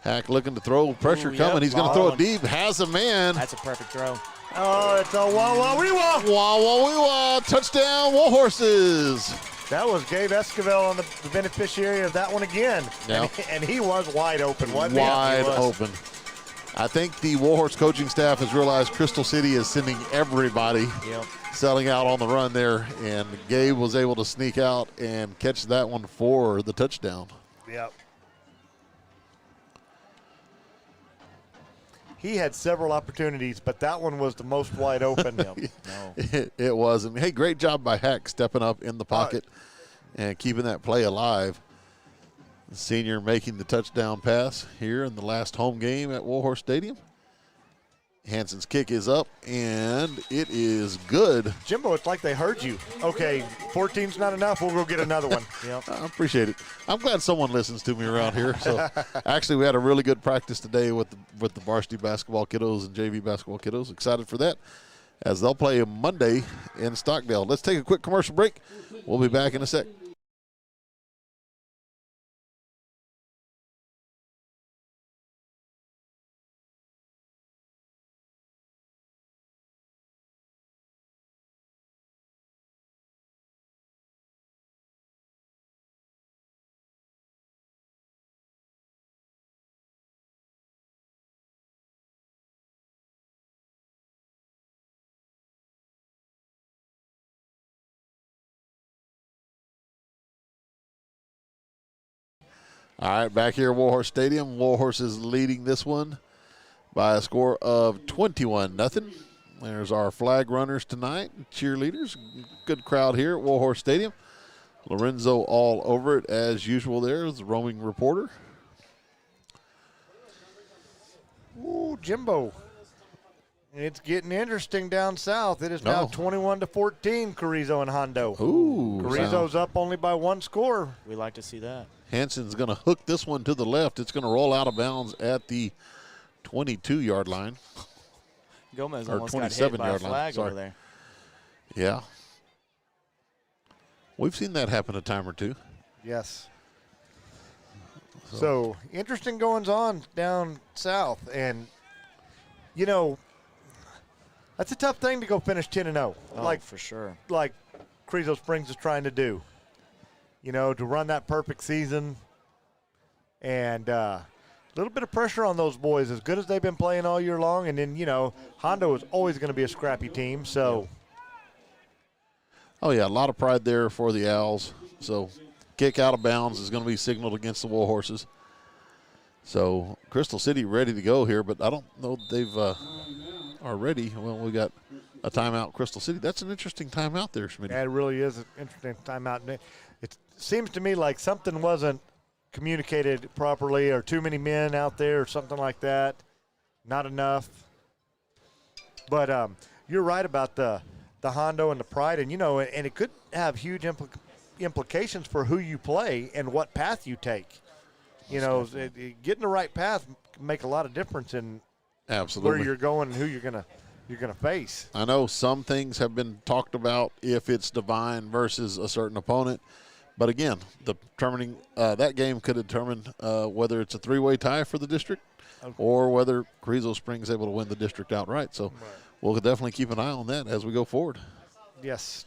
Speaker 1: Hack looking to throw. Pressure coming.
Speaker 8: Yep.
Speaker 1: He's going to throw it deep. Has a man.
Speaker 8: That's a perfect throw.
Speaker 2: Oh, it's a wah-wah-wee-wah.
Speaker 1: Wah-wah-wee-wah. Touchdown, Warhorses.
Speaker 2: That was Gabe Esquivel on the beneficiary of that one again.
Speaker 1: Yeah.
Speaker 2: And he was wide open, wasn't he?
Speaker 1: Wide open. I think the Warhorse coaching staff has realized Crystal City is sending everybody selling out on the run there, and Gabe was able to sneak out and catch that one for the touchdown.
Speaker 2: Yep. He had several opportunities, but that one was the most wide open.
Speaker 1: It was. And, hey, great job by Hack stepping up in the pocket and keeping that play alive. The senior making the touchdown pass here in the last home game at Warhorse Stadium. Hanson's kick is up, and it is good.
Speaker 2: Jimbo, it's like they heard you. Okay, 14's not enough. We'll go get another one.
Speaker 1: Yep. I appreciate it. I'm glad someone listens to me around here. So, actually, we had a really good practice today with the varsity basketball kiddos and JV basketball kiddos. Excited for that as they'll play Monday in Stockdale. Let's take a quick commercial break. We'll be back in a sec. All right, back here at Warhorse Stadium. Warhorse is leading this one by a score of 21-0. There's our flag runners tonight, cheerleaders. Good crowd here at Warhorse Stadium. Lorenzo all over it as usual there as the roaming reporter.
Speaker 2: Ooh, Jimbo. It's getting interesting down south. It is now 21-14, Carrizo and Hondo.
Speaker 1: Ooh.
Speaker 2: Carrizo's up only by 1 score.
Speaker 8: We like to see that.
Speaker 1: Hanson's going to hook this one to the left. It's going to roll out of bounds at the 22-yard line.
Speaker 8: Gomez
Speaker 1: or
Speaker 8: almost got hit by a flag over there.
Speaker 1: Yeah. We've seen that happen a time or two.
Speaker 2: Yes. So interesting goings on down south. And, you know, that's a tough thing to go finish 10-0.
Speaker 8: Oh, for sure.
Speaker 2: Like Carrizo Springs is trying to do. You know, to run that perfect season. And a little bit of pressure on those boys, as good as they've been playing all year long. And then, you know, Hondo is always going to be a scrappy team. So.
Speaker 1: Oh, yeah, a lot of pride there for the Owls. So kick out of bounds is going to be signaled against the Warhorses. So Crystal City ready to go here, but I don't know they've are ready. Well, we got a timeout, Crystal City. That's an interesting timeout there, Schmidt.
Speaker 2: Yeah, it really is an interesting timeout. It seems to me like something wasn't communicated properly, or too many men out there or something like that. Not enough. But you're right about the Hondo and the pride, and, you know, and it could have huge implications for who you play and what path you take. You know, getting the right path can make a lot of difference in
Speaker 1: absolutely
Speaker 2: where you're going and who you're gonna face.
Speaker 1: I know some things have been talked about if it's Devine versus a certain opponent, but again, determining that game could determine whether it's a three-way tie for the district or whether Carrizo Springs is able to win the district outright. So we'll definitely keep an eye on that as we go forward.
Speaker 2: Yes.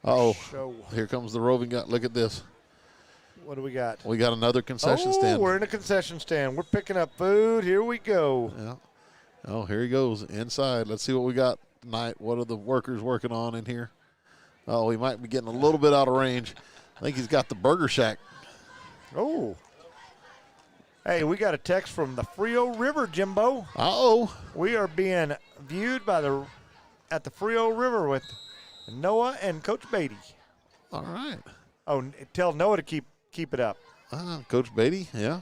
Speaker 1: Here comes the roving guy. Look at this.
Speaker 2: What do we got?
Speaker 1: We got another concession stand.
Speaker 2: We're in a concession stand. We're picking up food. Here we go.
Speaker 1: Yeah. Oh, here he goes inside. Let's see what we got tonight. What are the workers working on in here? Oh, he might be getting a little bit out of range. I think he's got the Burger Shack.
Speaker 2: Oh. Hey, we got a text from the Frio River, Jimbo.
Speaker 1: Uh-oh.
Speaker 2: We are being viewed at the Frio River with Noah and Coach Beatty.
Speaker 1: All right.
Speaker 2: Oh, tell Noah to keep it up.
Speaker 1: Coach Beatty, yeah.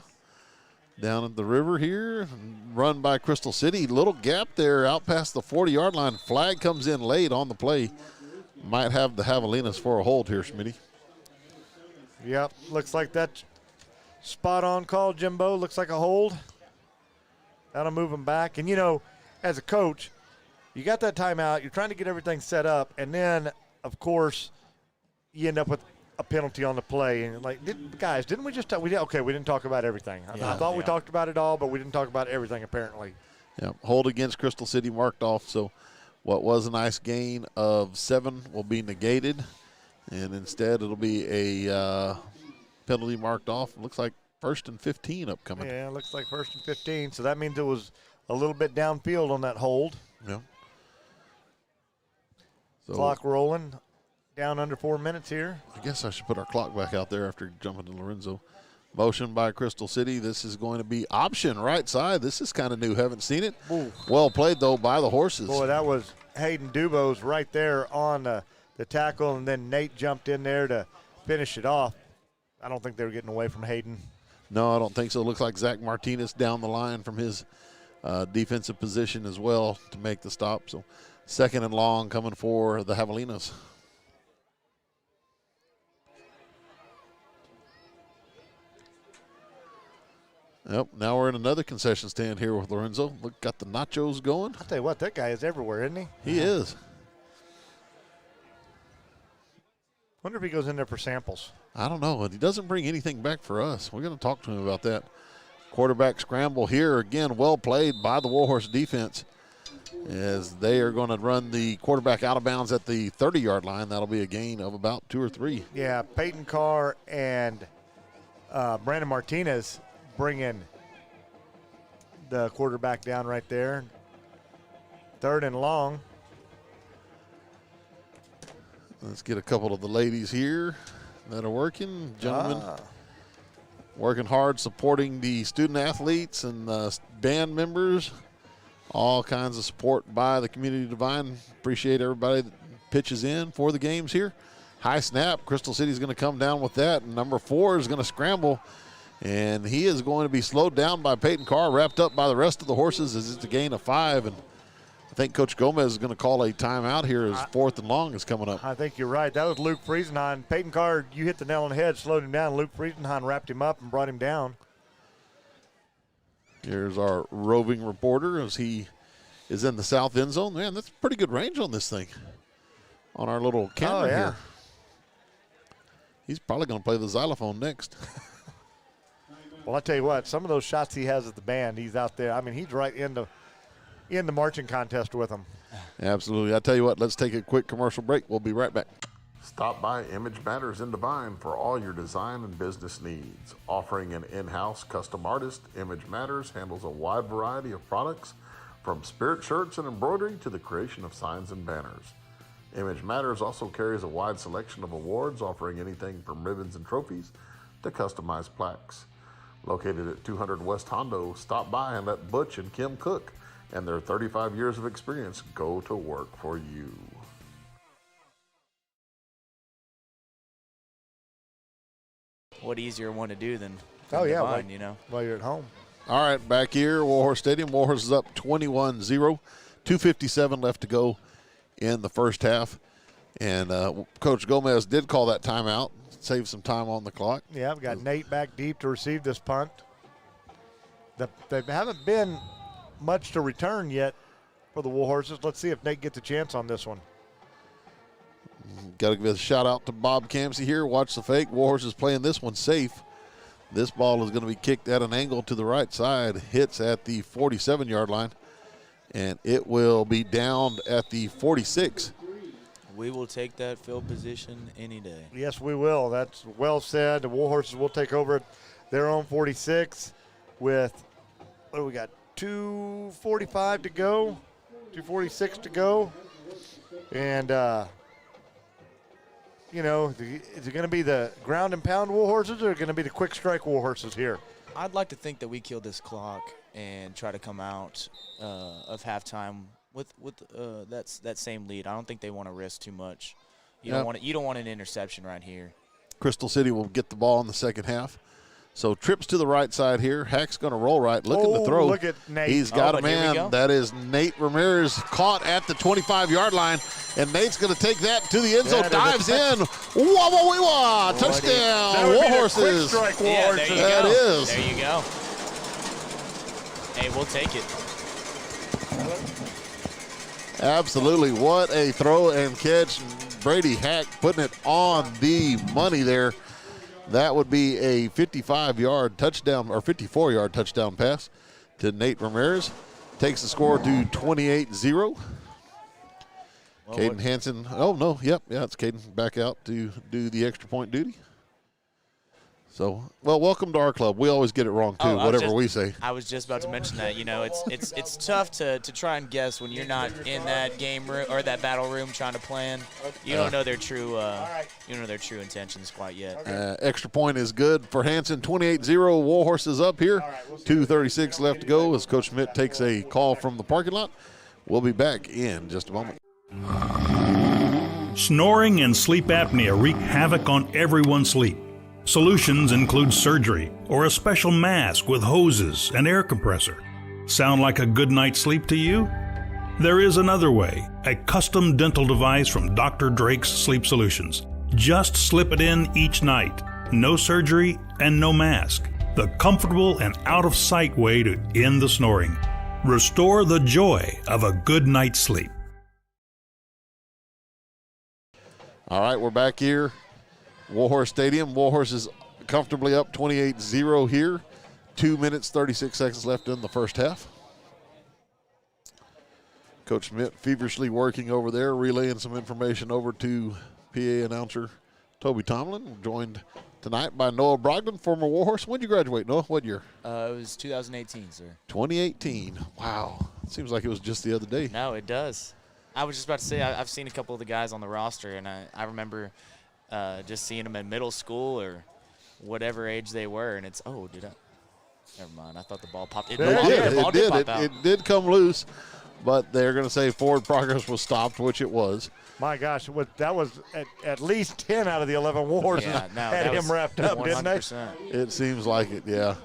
Speaker 1: Down at the river here, run by Crystal City. Little gap there out past the 40-yard line. Flag comes in late on the play. Might have the Javelinas for a hold here, Smitty.
Speaker 2: Yep, looks like that's spot on call, Jimbo. Looks like a hold. That'll move them back. And, you know, as a coach, you got that timeout. You're trying to get everything set up. And then, of course, you end up with a penalty on the play. And, like, guys, didn't we just we didn't talk about everything. I thought we talked about it all, but we didn't talk about everything apparently.
Speaker 1: Yeah, hold against Crystal City marked off. So what was a nice gain of 7 will be negated. And instead it'll be a penalty marked off. Looks like 1st and 15 upcoming.
Speaker 2: Yeah, it looks like 1st and 15. So that means it was a little bit downfield on that hold.
Speaker 1: Yeah. So
Speaker 2: Clock rolling. Down under 4 minutes here.
Speaker 1: I guess I should put our clock back out there after jumping to Lorenzo. Motion by Crystal City. This is going to be option right side. This is kind of new. Haven't seen it.
Speaker 2: Ooh.
Speaker 1: Well played, though, by the Horses.
Speaker 2: Boy, that was Hayden Dubose right there on the tackle, and then Nate jumped in there to finish it off. I don't think they were getting away from Hayden.
Speaker 1: No, I don't think so. It looks like Zach Martinez down the line from his defensive position as well to make the stop. So 2nd and long coming for the Javelinas. Yep, now we're in another concession stand here with Lorenzo. Look, got the nachos going.
Speaker 2: I'll tell you what, that guy is everywhere, isn't he?
Speaker 1: He is.
Speaker 2: Wonder if he goes in there for samples.
Speaker 1: I don't know. He doesn't bring anything back for us. We're going to talk to him about that. Quarterback scramble here. Again, well played by the Warhorse defense as they are going to run the quarterback out of bounds at the 30-yard line. That'll be a gain of about 2 or 3.
Speaker 2: Yeah, Peyton Carr and Brandon Martinez bringing the quarterback down right there. 3rd and long.
Speaker 1: Let's get a couple of the ladies here that are working. Gentlemen working hard, supporting the student athletes and band members. All kinds of support by the community Devine. Appreciate everybody that pitches in for the games here. High snap. Crystal City is going to come down with that. And number 4 is going to scramble. And he is going to be slowed down by Peyton Carr, wrapped up by the rest of the Horses as it's a gain of 5. And I think Coach Gomez is going to call a timeout here as 4th and long is coming up.
Speaker 2: I think you're right. That was Luke Friesenheim. Peyton Carr, you hit the nail on the head, slowed him down. Luke Friesenheim wrapped him up and brought him down.
Speaker 1: Here's our roving reporter as he is in the south end zone. Man, that's pretty good range on this thing. On our little camera here. He's probably going to play the xylophone next.
Speaker 2: Well, I tell you what, some of those shots he has at the band, he's out there. I mean, he's right in the marching contest with them.
Speaker 1: Absolutely. I tell you what, let's take a quick commercial break. We'll be right back. Stop by Image Matters in Devine for all your design and business needs. Offering an in-house custom artist, Image Matters handles a wide variety of products from spirit shirts and embroidery to the creation of signs and banners. Image Matters also carries a wide selection of awards, offering anything from ribbons and trophies to customized plaques. Located at 200 West Hondo, stop by and let Butch and Kim Cook and their 35 years of experience go to work for you.
Speaker 8: What easier one to do than
Speaker 2: Devine,
Speaker 8: you know?
Speaker 2: While you're at home.
Speaker 1: All right, back here, Warhorse Stadium. Warhorse is up 21-0. 2:57 left to go in the first half. And Coach Gomez did call that timeout, save some time on the clock.
Speaker 2: Yeah, we've got Nate back deep to receive this punt. They haven't been much to return yet for the Warhorses. Let's see if Nate gets a chance on this one.
Speaker 1: Got to give a shout out to Bob Campsey here. Watch the fake. Warhorses playing this one safe. This ball is going to be kicked at an angle to the right side. Hits at the 47-yard line. And it will be down at the 46.
Speaker 8: We will take that field position any day.
Speaker 2: Yes, we will. That's well said. The Warhorses will take over their own 46 with, what do we got, 2:45 to go, 2:46 to go. And, you know, is it going to be the ground and pound Warhorses or going to be the quick strike Warhorses here?
Speaker 8: I'd like to think that we kill this clock and try to come out of halftime with that same lead, I don't think they want to risk too much. You
Speaker 1: Yep.
Speaker 8: don't want an interception right here.
Speaker 1: Crystal City will get the ball in the second half. So trips to the right side here. Hack's going to roll right, looking to throw.
Speaker 2: Look at Nate.
Speaker 1: He's got a
Speaker 8: but here we
Speaker 1: man.
Speaker 8: go.
Speaker 1: That is Nate Ramirez, caught at the 25-yard line, and Nate's going to take that to the end zone.
Speaker 2: Yeah,
Speaker 1: Dives in. Wah! Touchdown.
Speaker 2: That would be the
Speaker 1: Warhorses.
Speaker 2: quick strike
Speaker 8: Yeah,
Speaker 2: Warhorses.
Speaker 8: there you
Speaker 1: That
Speaker 8: go.
Speaker 1: is.
Speaker 8: There you go. Hey, we'll take it.
Speaker 1: Absolutely. What a throw and catch. Brady Hack putting it on the money there. That would be a 55-yard touchdown or 54-yard touchdown pass to Nate Ramirez. Takes the score to 28-0.
Speaker 8: Well,
Speaker 1: Caden Hansen. Oh, no. Yep. Yeah, it's Caden back out to do the extra point duty. So, well, welcome to our club. We always get it wrong, too, whatever we say.
Speaker 8: I was just about to mention that. You know, it's tough to try and guess when you're not in that game room or that battle room trying to plan. You don't know their true intentions quite yet.
Speaker 1: Extra point is good for Hansen. 28-0. Warhorse is up here. 2:36 left to go as Coach Schmidt takes a call from the parking lot. We'll be back in just a moment.
Speaker 12: Snoring and sleep apnea wreak havoc on everyone's sleep. Solutions include surgery or a special mask with hoses and air compressor. Sound like a good night's sleep to you? There is another way, a custom dental device from Dr. Drake's Sleep Solutions. Just slip it in each night. No surgery and no mask. The comfortable and out-of-sight way to end the snoring. Restore the joy of a good night's sleep.
Speaker 1: All right, we're back here. Warhorse Stadium. Warhorse is comfortably up 28-0 here. 2 minutes, 36 seconds left in the first half. Coach Schmidt feverishly working over there, relaying some information over to PA announcer Toby Tomlin, joined tonight by Noah Brogdon, former Warhorse. When did you graduate, Noah? What year?
Speaker 8: It was 2018, sir.
Speaker 1: 2018. Wow. Seems like it was just the other day.
Speaker 8: No, it does. I was just about to say, I've seen a couple of the guys on the roster, and I remember just seeing them in middle school or whatever age they were, and it's, never mind. I thought the ball popped.
Speaker 1: It did. It did come loose, but they're going to say forward progress was stopped, which it was.
Speaker 2: My gosh, that was at least 10 out of the 11 Warhorses had him wrapped up, 100%. Didn't they?
Speaker 1: It seems like it, yeah.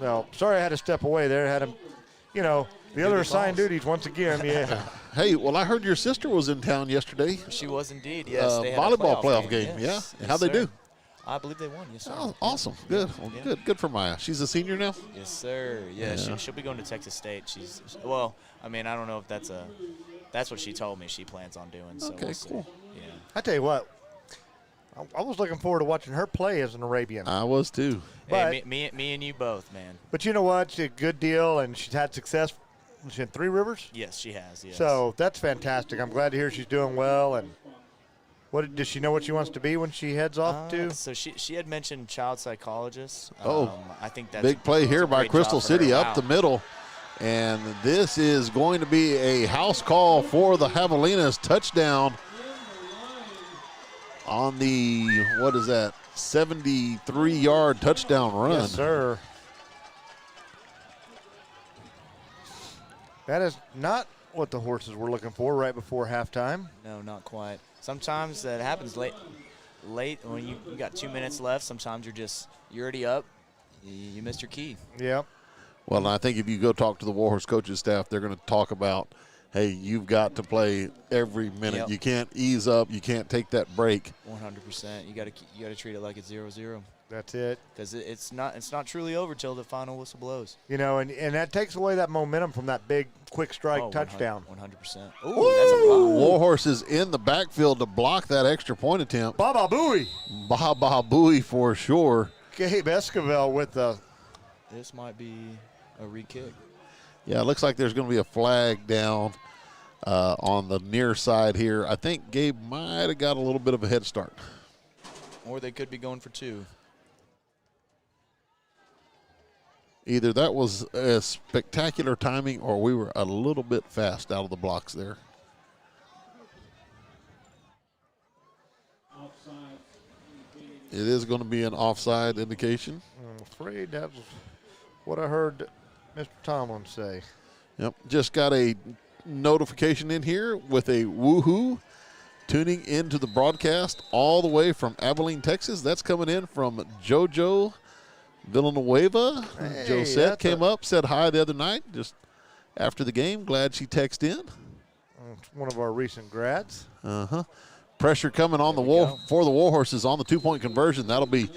Speaker 2: No, sorry I had to step away there. Had him, the other assigned duties once again, yeah.
Speaker 1: Hey, well, I heard your sister was in town yesterday.
Speaker 8: She was indeed, yes. They had
Speaker 1: volleyball
Speaker 8: a
Speaker 1: playoff game,
Speaker 8: yes.
Speaker 1: yeah? How'd they do?
Speaker 8: I believe they won, yes, sir.
Speaker 1: Oh, awesome. Good. Well, good for Maya. She's a senior now?
Speaker 8: Yes, sir. Yeah. She'll be going to Texas State. I don't know if that's what she told me she plans on doing. So
Speaker 1: okay, cool.
Speaker 8: Yeah.
Speaker 2: I tell you what, I was looking forward to watching her play as an Arabian.
Speaker 1: I was too.
Speaker 8: Hey, me and you both, man.
Speaker 2: But you know what? She's a good deal, and she's had success. She in Three Rivers?
Speaker 8: Yes, she has. Yes.
Speaker 2: So that's fantastic. I'm glad to hear she's doing well. And does she know what she wants to be when she heads off to?
Speaker 8: So she had mentioned child psychologist. I think that's
Speaker 1: big play here by Crystal City up the middle. And this is going to be a house call for the Javelinas. Touchdown on the, 73-yard touchdown run.
Speaker 2: Yes, sir. That is not what the Horses were looking for right before halftime.
Speaker 8: No, not quite. Sometimes that happens late when you got 2 minutes left. Sometimes you're already up. You missed your key.
Speaker 2: Yep.
Speaker 1: Well, I think if you go talk to the Warhorse coaches staff, they're going to talk about, hey, you've got to play every minute.
Speaker 8: Yep.
Speaker 1: You can't ease up. You can't take that break.
Speaker 8: 100%. You got to treat it like it's 0-0.
Speaker 2: That's it.
Speaker 8: Because it's not truly over till the final whistle blows.
Speaker 2: And that takes away that momentum from that big quick strike touchdown.
Speaker 8: 100%. Ooh, that's a block.
Speaker 1: Warhorse is in the backfield to block that extra point attempt.
Speaker 2: Baba Booey.
Speaker 1: Baba Booey for sure.
Speaker 2: Gabe Esquivel with the.
Speaker 8: This might be a re-kick.
Speaker 1: Yeah, it looks like there's going to be a flag down on the near side here. I think Gabe might have got a little bit of a head start.
Speaker 8: Or they could be going for two.
Speaker 1: Either that was a spectacular timing or we were a little bit fast out of the blocks there. It is going to be an offside indication.
Speaker 2: I'm afraid that was what I heard Mr. Tomlin say.
Speaker 1: Yep, just got a notification in here with a woohoo. Tuning into the broadcast all the way from Abilene, Texas. That's coming in from JoJo Villanueva.
Speaker 2: Hey,
Speaker 1: Josette came up, said hi the other night just after the game. Glad she texted in.
Speaker 2: It's one of our recent grads.
Speaker 1: Pressure coming on for the Warhorses on the 2-point conversion. That'll be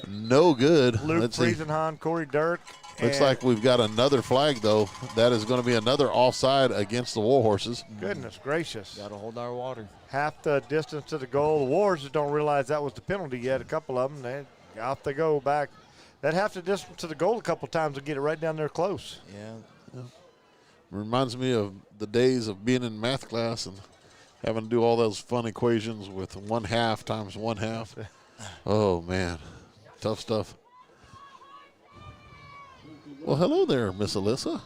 Speaker 1: no good.
Speaker 2: Luke Friesenhan, Corey Dirk.
Speaker 1: Looks like we've got another flag, though. That is going to be another offside against the Warhorses.
Speaker 2: Goodness gracious.
Speaker 8: Got to hold our water.
Speaker 2: Half the distance to the goal. The Warhorses don't realize that was the penalty yet. A couple of them, off they go back. That half the distance to the goal a couple times to get it right down there close.
Speaker 8: Yeah.
Speaker 1: Reminds me of the days of being in math class and having to do all those fun equations with 1/2 times 1/2. Oh, man. Tough stuff. Well, hello there, Miss Alyssa.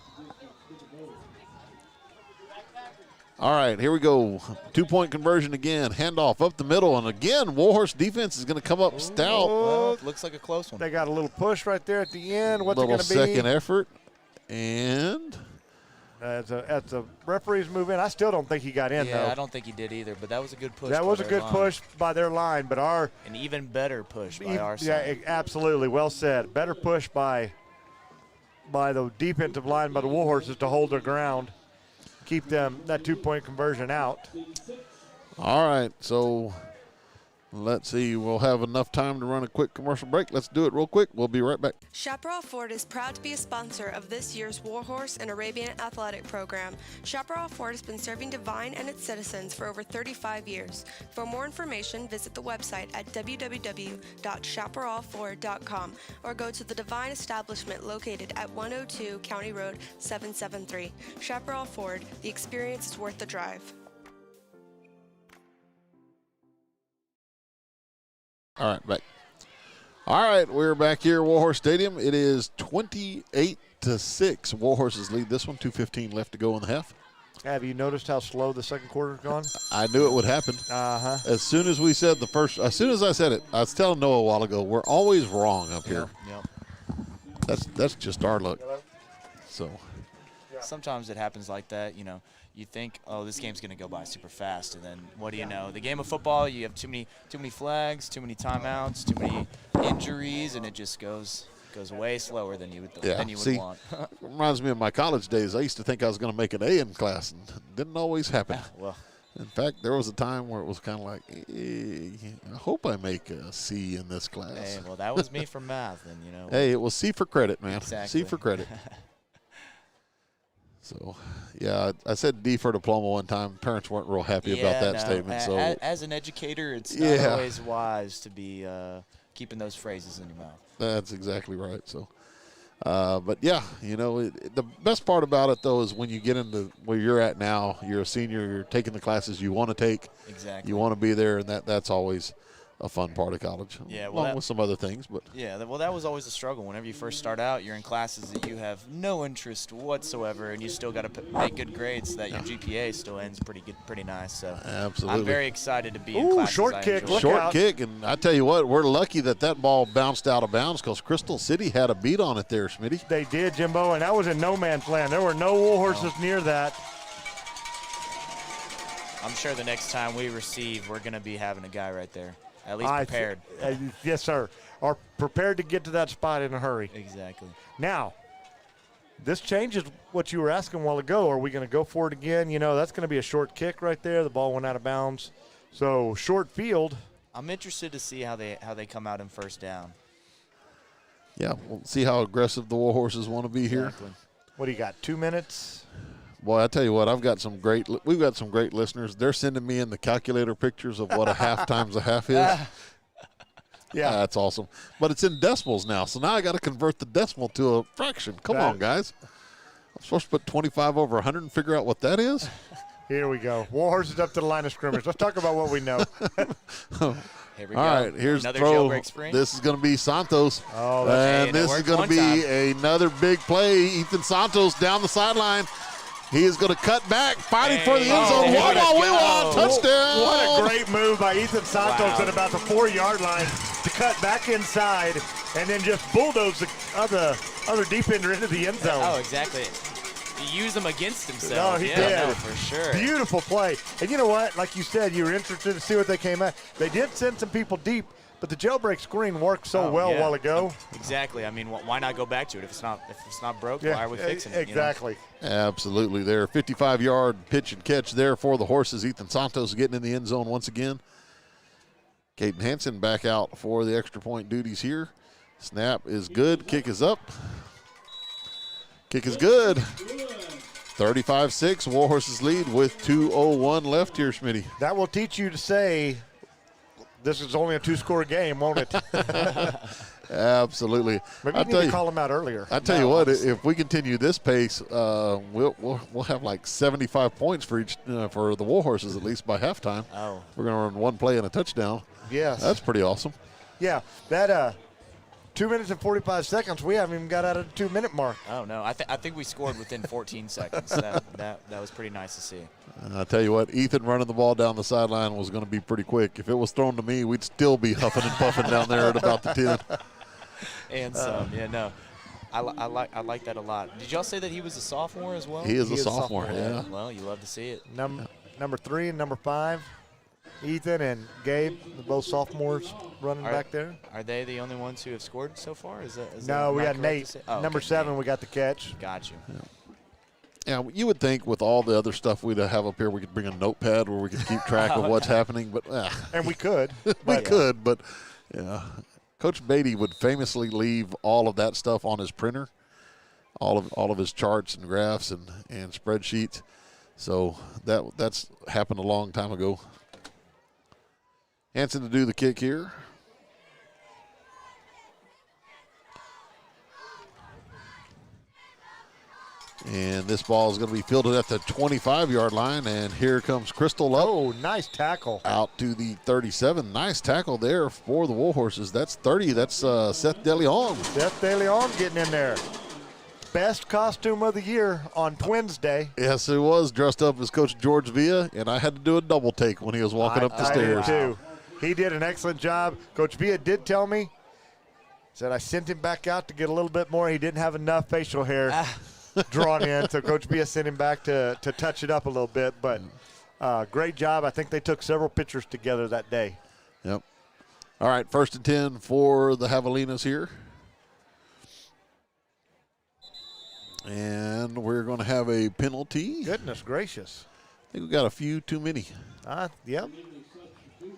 Speaker 1: All right, here we go. 2-point conversion again. Handoff up the middle, and again, Warhorse defense is going to come up stout.
Speaker 8: Well, looks like a close one.
Speaker 2: They got a little push right there at the end. What's it going to be?
Speaker 1: Little second effort, and
Speaker 2: as the referees move in, I still don't think he got in, though.
Speaker 8: Yeah, I don't think he did either, but that was a good push.
Speaker 2: That was a good push by their line, but
Speaker 8: an even better push by our side.
Speaker 2: Yeah, absolutely. Well said. Better push by the defensive line by the Warhorses to hold their ground, keep that 2-point conversion out.
Speaker 1: All right, so let's see. We'll have enough time to run a quick commercial break. Let's do it real quick. We'll be right back.
Speaker 13: Chaparral Ford is proud to be a sponsor of this year's Warhorse and Arabian Athletic Program. Chaparral Ford has been serving Devine and its citizens for over 35 years. For more information, visit the website at www.chaparralford.com or go to the Devine establishment located at 102 County Road 773. Chaparral Ford, the experience is worth the drive.
Speaker 1: All right, back. All right, we're back here at Warhorse Stadium. It is 28-6. Warhorses lead this one. 2:15 left to go in the half.
Speaker 2: Have you noticed how slow the second quarter's gone?
Speaker 1: I knew it would happen. As soon as we said as soon as I said it, I was telling Noah a while ago, we're always wrong up here.
Speaker 8: Yep.
Speaker 1: That's just our luck. So
Speaker 8: sometimes it happens like that. You know, you think, oh, this game's going to go by super fast, and then what do you know? The game of football, you have too many flags, too many timeouts, too many injuries, and it just goes way slower than you would want.
Speaker 1: Reminds me of my college days. I used to think I was going to make an A in class, and it didn't always happen.
Speaker 8: Well,
Speaker 1: in fact, there was a time where it was kind of like, hey, I hope I make a C in this class.
Speaker 8: Hey, well, that was me for math, and you know.
Speaker 1: Hey, it was C for credit, man.
Speaker 8: Exactly.
Speaker 1: C for credit. So, yeah, I said D for diploma one time. Parents weren't real happy about that statement. So,
Speaker 8: as an educator, it's not always wise to be keeping those phrases in your mouth.
Speaker 1: That's exactly right. So, but yeah, you know, the best part about it though is when you get into where you're at now. You're a senior. You're taking the classes you want to take.
Speaker 8: Exactly.
Speaker 1: You want to be there, and that's always a fun part of college.
Speaker 8: Yeah, well,
Speaker 1: along with some other things, but
Speaker 8: yeah, well, that was always a struggle. Whenever you first start out, you're in classes that you have no interest whatsoever, and you still got to make good grades so that your GPA still ends pretty nice. So
Speaker 1: absolutely,
Speaker 8: I'm very excited to be in classes.
Speaker 2: Short kick,
Speaker 1: short kick, and I tell you what, we're lucky that ball bounced out of bounds because Crystal City had a beat on it there, Smitty.
Speaker 2: They did, Jimbo, and that was in no man's land. There were no Warhorses near that.
Speaker 8: I'm sure the next time we receive, we're going to be having a guy right there. At least prepared.
Speaker 2: Yes, sir. Are prepared to get to that spot in a hurry.
Speaker 8: Exactly.
Speaker 2: Now, this changes what you were asking a while ago. Are we going to go for it again? You know, that's going to be a short kick right there. The ball went out of bounds. So, short field.
Speaker 8: I'm interested to see how they come out in first down.
Speaker 1: Yeah, we'll see how aggressive the Warhorses want to be here.
Speaker 2: What do you got, 2 minutes?
Speaker 1: Boy, I tell you what, we've got some great listeners. They're sending me in the calculator pictures of what a half times a half is. Yeah, that's awesome. But it's in decimals now, so now I got to convert the decimal to a fraction. Come on, guys. I'm supposed to put 25 over 100 and figure out what that is?
Speaker 2: Here we go. Warhorses up to the line of scrimmage. Let's talk about what we know.
Speaker 8: Here we go.
Speaker 1: All right, here's
Speaker 8: another
Speaker 1: throw.
Speaker 8: Jailbreak spring.
Speaker 1: This is going to be Santos.
Speaker 2: Oh,
Speaker 1: and this is going to be another big play. Ethan Santos down the sideline. He is going to cut back, fighting for the end zone. One ball, we want touchdown.
Speaker 2: What a great move by Ethan Santos at about the 4-yard line to cut back inside and then just bulldoze the other defender into the end zone.
Speaker 8: Oh, exactly. He used them against himself.
Speaker 2: No, he did.
Speaker 8: No, for sure.
Speaker 2: Beautiful play. And you know what? Like you said, you were interested to see what they came at. They did send some people deep, but the jailbreak screen worked so well a while ago.
Speaker 8: Exactly. I mean, why not go back to it? If it's not broke, why are we fixing it?
Speaker 2: Exactly.
Speaker 1: Absolutely. There, 55-yard pitch and catch there for the Horses. Ethan Santos getting in the end zone once again. Caden Hansen back out for the extra point duties here. Snap is good. Kick is up. Kick is good. 35-6, Warhorses lead with 2:01 left here, Schmitty.
Speaker 2: That will teach you to say this is only a 2-score game, won't it?
Speaker 1: Absolutely.
Speaker 2: Maybe you need to call them out earlier.
Speaker 1: I tell you what, if we continue this pace, we'll have like 75 points for each for the Warhorses at least by halftime.
Speaker 8: Oh.
Speaker 1: We're going to run one play and a touchdown.
Speaker 2: Yes.
Speaker 1: That's pretty awesome.
Speaker 2: Yeah, that 2 minutes and 45 seconds, we haven't even got out of the 2-minute mark.
Speaker 8: Oh, no. I think we scored within 14 seconds. That was pretty nice to see.
Speaker 1: I tell you what, Ethan running the ball down the sideline was going to be pretty quick. If it was thrown to me, we'd still be huffing and puffing down there at about the 10.
Speaker 8: And some, no. I like that a lot. Did y'all say that he was a sophomore as well?
Speaker 1: He is a sophomore, yeah.
Speaker 8: Well, you love to see it.
Speaker 2: Number 3 and number 5, Ethan and Gabe, both sophomores running back there.
Speaker 8: Are they the only ones who have scored so far?
Speaker 2: No, we got Nate. Number 7, we got the catch.
Speaker 8: Got you.
Speaker 1: Yeah, you would think with all the other stuff we'd have up here, we could bring a notepad where we could keep track of what's happening. But
Speaker 2: and we could.
Speaker 1: But yeah. Coach Beatty would famously leave all of that stuff on his printer, all of his charts and graphs and spreadsheets. So that's happened a long time ago. Hansen to do the kick here. And this ball is going to be fielded at the 25-yard line, and here comes Crystal up.
Speaker 2: Oh, nice tackle.
Speaker 1: Out to the 37. Nice tackle there for the Warhorses. That's 30. That's Seth DeLeon.
Speaker 2: Seth DeLeon getting in there. Best costume of the year on Twins Day.
Speaker 1: Yes, it was, dressed up as Coach George Villa, and I had to do a double take when he was walking up the stairs.
Speaker 2: I did too. He did an excellent job. Coach Villa did tell me, said I sent him back out to get a little bit more. He didn't have enough facial hair drawn in, so Coach Villa sent him back to touch it up a little bit. But great job. I think they took several pictures together that day.
Speaker 1: Yep. All right, 1st and 10 for the Javelinas here. And we're going to have a penalty.
Speaker 2: Goodness gracious.
Speaker 1: I think we got a few too many.
Speaker 2: Yep.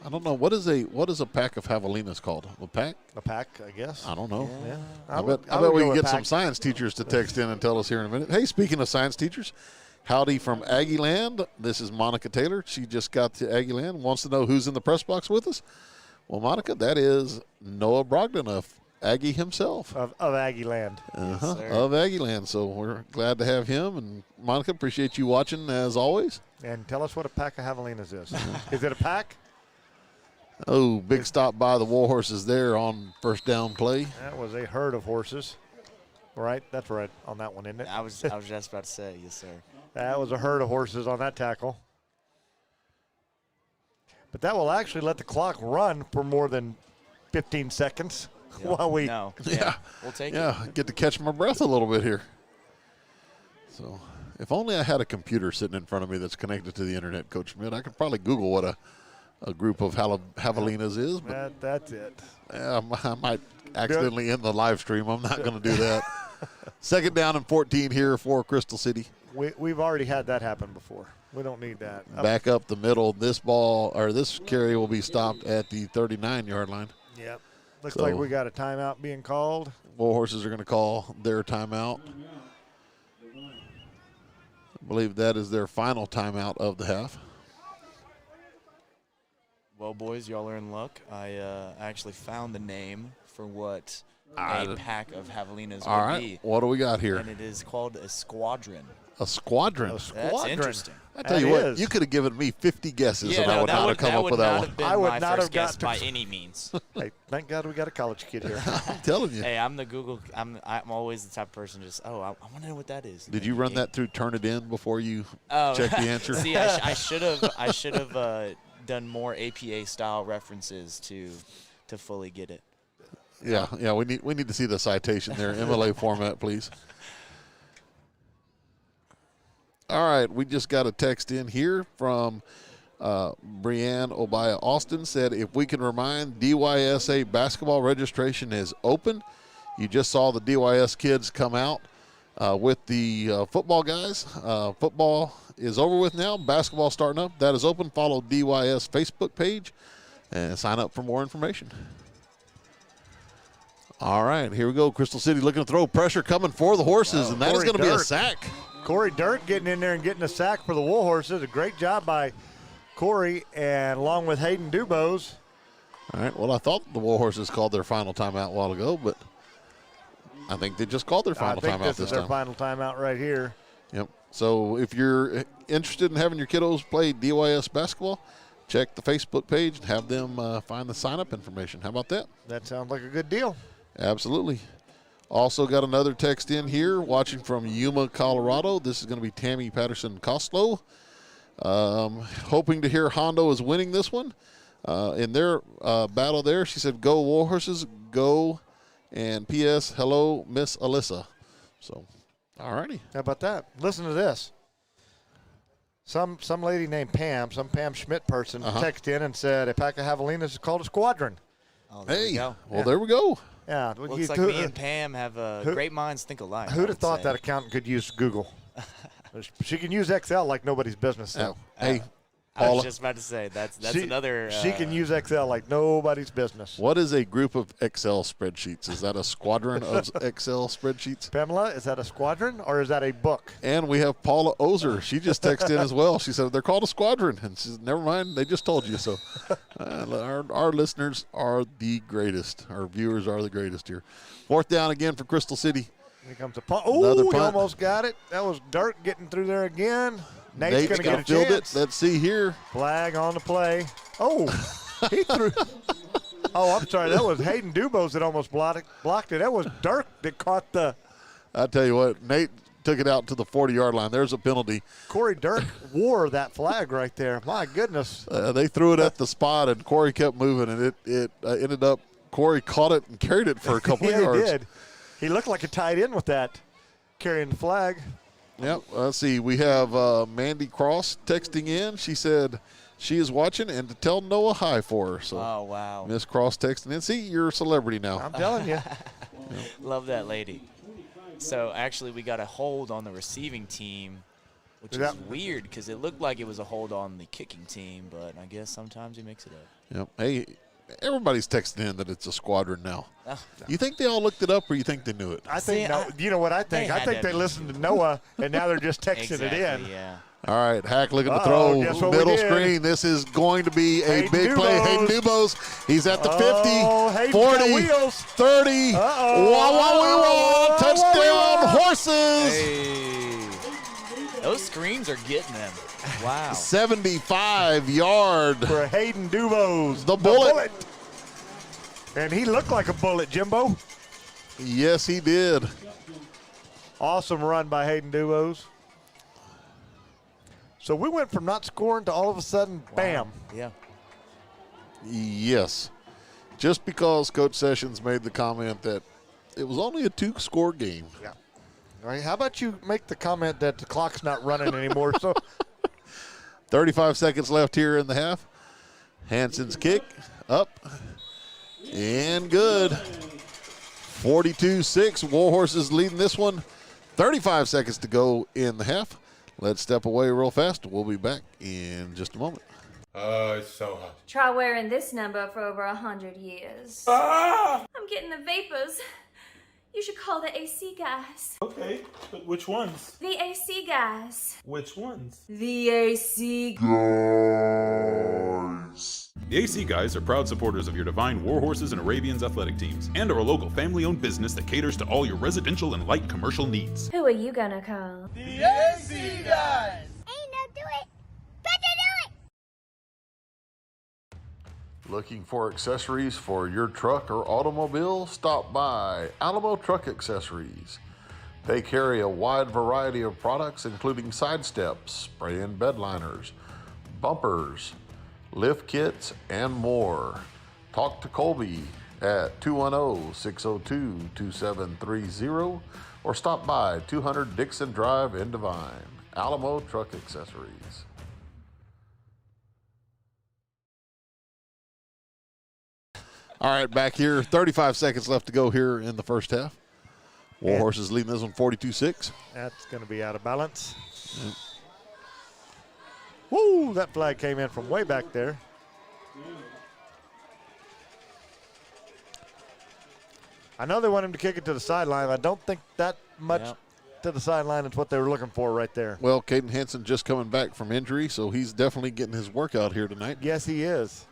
Speaker 1: I don't know. What is a pack of Javelinas called? A pack?
Speaker 2: A pack, I guess.
Speaker 1: I don't know.
Speaker 2: Yeah.
Speaker 1: I bet we can get some science teachers to text in and tell us here in a minute. Hey, speaking of science teachers, howdy from Aggie Land. This is Monica Taylor. She just got to Aggie Land. Wants to know who's in the press box with us. Well, Monica, that is Noah Brogdon of Aggie himself.
Speaker 2: Of Aggie Land.
Speaker 8: Yes,
Speaker 1: of Aggie Land. So we're glad to have him. And Monica, appreciate you watching as always.
Speaker 2: And tell us what a pack of Javelinas is. Is it a pack?
Speaker 1: Oh, big stop by the Warhorses there on first down play.
Speaker 2: That was a herd of horses. Right? That's right on that one, isn't it?
Speaker 8: I was just about to say, yes, sir.
Speaker 2: That was a herd of horses on that tackle. But that will actually let the clock run for more than 15 seconds while we.
Speaker 8: No.
Speaker 1: Yeah.
Speaker 8: We'll take it.
Speaker 1: Yeah, get to catch my breath a little bit here. So if only I had a computer sitting in front of me that's connected to the internet, Coach Schmidt, I could probably Google what a group of Javelinas is. But
Speaker 2: that's it.
Speaker 1: I might accidentally end the live stream. I'm not going to do that. 2nd down and 14 here for Crystal City.
Speaker 2: We've already had that happen before. We don't need that.
Speaker 1: Back up the middle. This carry will be stopped at the 39-yard line.
Speaker 2: Yep. Looks like we got a timeout being called.
Speaker 1: Warhorses are going to call their timeout. I believe that is their final timeout of the half.
Speaker 8: Well, boys, y'all are in luck. I actually found the name for what a pack of Javelinas would
Speaker 1: all right.
Speaker 8: be.
Speaker 1: What do we got here?
Speaker 8: And it is called a squadron.
Speaker 1: A squadron?
Speaker 8: That's interesting.
Speaker 1: I tell you what, you could have given me 50 guesses and I would not have come up with that one.
Speaker 8: I would not have guessed by any means.
Speaker 2: Hey, thank God we got a college kid here.
Speaker 1: I'm telling you.
Speaker 8: Hey, I'm the Google. I'm always the type of person just, I want to know what that is.
Speaker 1: Did you run that through Turnitin before you check the answer?
Speaker 8: See, I should have done more APA style references to fully get it.
Speaker 1: Yeah. We need to see the citation there, MLA format, please. All right, we just got a text in here from Brianne Obaya Austin. Said, if we can remind, DYSA basketball registration is open. You just saw the DYS kids come out with the football guys. Football is over with now. Basketball starting up. That is open. Follow DYS Facebook page and sign up for more information. All right, here we go. Crystal City looking to throw. Pressure coming for the Horses, and that is going to be a sack.
Speaker 2: Corey Dirk getting in there and getting a sack for the Warhorses. A great job by Corey, and along with Hayden Dubose.
Speaker 1: All right, well, I thought the Warhorses called their final timeout a while ago, but I think they just called their final timeout this time.
Speaker 2: I think this is their final timeout right here.
Speaker 1: Yep. So if you're interested in having your kiddos play DYS basketball, check the Facebook page and have them find the sign-up information. How about that?
Speaker 2: That sounds like a good deal.
Speaker 1: Absolutely. Also got another text in here, watching from Yuma, Colorado. This is going to be Tammy Patterson-Costlow. Hoping to hear Hondo is winning this one. In their battle there, she said, go Warhorses, go, and P.S., hello, Miss Alyssa. So, all righty.
Speaker 2: How about that? Listen to this. Some lady named Pam, some Pam Schmidt person, texted in and said, a pack of Javelinas is called a squadron.
Speaker 8: Oh, there we go.
Speaker 1: Well, there we go.
Speaker 2: Yeah.
Speaker 8: Looks like me and Pam have great minds think alike.
Speaker 2: Who'd have thought that accountant could use Google? She can use Excel like nobody's business. So.
Speaker 1: Hey,
Speaker 8: I was just about to say, that's another.
Speaker 2: She can use Excel like nobody's business.
Speaker 1: What is a group of Excel spreadsheets? Is that a squadron of Excel spreadsheets?
Speaker 2: Pamela, is that a squadron or is that a book?
Speaker 1: And we have Paula Ozer. She just texted in as well. She said they're called a squadron. And she said, never mind, they just told you. So our listeners are the greatest. Our viewers are the greatest here. Fourth down again for Crystal City.
Speaker 2: Here comes a punt. Oh, he almost got it. That was Dirk getting through there again. Nate's going to get a chance.
Speaker 1: Let's see here.
Speaker 2: Flag on the play. Oh, he threw. Oh, I'm sorry. That was Hayden Dubose that almost blocked it. That was Dirk that caught the.
Speaker 1: I tell you what, Nate took it out to the 40-yard line. There's a penalty.
Speaker 2: Corey Dirk wore that flag right there. My goodness.
Speaker 1: They threw it at the spot, and Corey kept moving, and it ended up Corey caught it and carried it for a couple of yards.
Speaker 2: He did. He looked like a tight end with that, carrying the flag.
Speaker 1: Yep. Let's see. We have Mandy Cross texting in. She said she is watching and to tell Noah hi for her. So,
Speaker 8: oh, wow.
Speaker 1: Miss Cross texting in. See, you're a celebrity now.
Speaker 2: I'm telling you.
Speaker 8: Love that lady. So, actually, we got a hold on the receiving team, which is weird because it looked like it was a hold on the kicking team, but I guess sometimes he makes it up.
Speaker 1: Yep. Hey, everybody's texting in that it's a squadron now. You think they all looked it up, or you think they knew it?
Speaker 2: I think. You know what I think? I think they listened to Noah, and now they're just texting it in.
Speaker 8: Yeah.
Speaker 1: All right, Hack looking to throw middle screen. This is going to be a big play. Hayden Dubose. He's at the 50, 40, 30. Wow, touchdown, Horses.
Speaker 8: Hey. Those screens are getting them. Wow.
Speaker 1: 75-yard.
Speaker 2: For Hayden Dubose.
Speaker 1: The bullet.
Speaker 2: And he looked like a bullet, Jimbo.
Speaker 1: Yes, he did.
Speaker 2: Awesome run by Hayden Dubose. So we went from not scoring to all of a sudden, bam.
Speaker 8: Yeah.
Speaker 1: Yes. Just because Coach Sessions made the comment that it was only a 2-score game.
Speaker 2: Yeah. All right, how about you make the comment that the clock's not running anymore? So
Speaker 1: 35 seconds left here in the half. Hanson's kick up and good. 42-6. Warhorses leading this one. 35 seconds to go in the half. Let's step away real fast. We'll be back in just a moment.
Speaker 14: It's so hot.
Speaker 15: Try wearing this number for over 100 years.
Speaker 14: Ah!
Speaker 15: I'm getting the vapors. You should call the AC guys.
Speaker 14: Okay, but which ones?
Speaker 15: The AC guys.
Speaker 14: Which ones?
Speaker 15: The AC
Speaker 14: guys.
Speaker 16: The AC Guys are proud supporters of your Devine Warhorses and Arabians athletic teams and are a local family-owned business that caters to all your residential and light commercial needs.
Speaker 15: Who are you gonna call?
Speaker 14: The AC Guys!
Speaker 9: Hey, no, do it! Better do it!
Speaker 1: Looking for accessories for your truck or automobile? Stop by Alamo Truck Accessories. They carry a wide variety of products including side steps, spray and bed liners, bumpers, lift kits, and more. Talk to Colby at 210-602-2730 or stop by 200 Dixon Drive in Devine. Alamo Truck Accessories. All right, back here. 35 seconds left to go here in the first half. Warhorse is leading this one 42-6.
Speaker 2: That's going to be out of balance. Yep. Woo, that flag came in from way back there. I know they want him to kick it to the sideline. I don't think that much to the sideline is what they were looking for right there.
Speaker 1: Well, Caden Henson just coming back from injury, so he's definitely getting his workout here tonight.
Speaker 2: Yes, he is.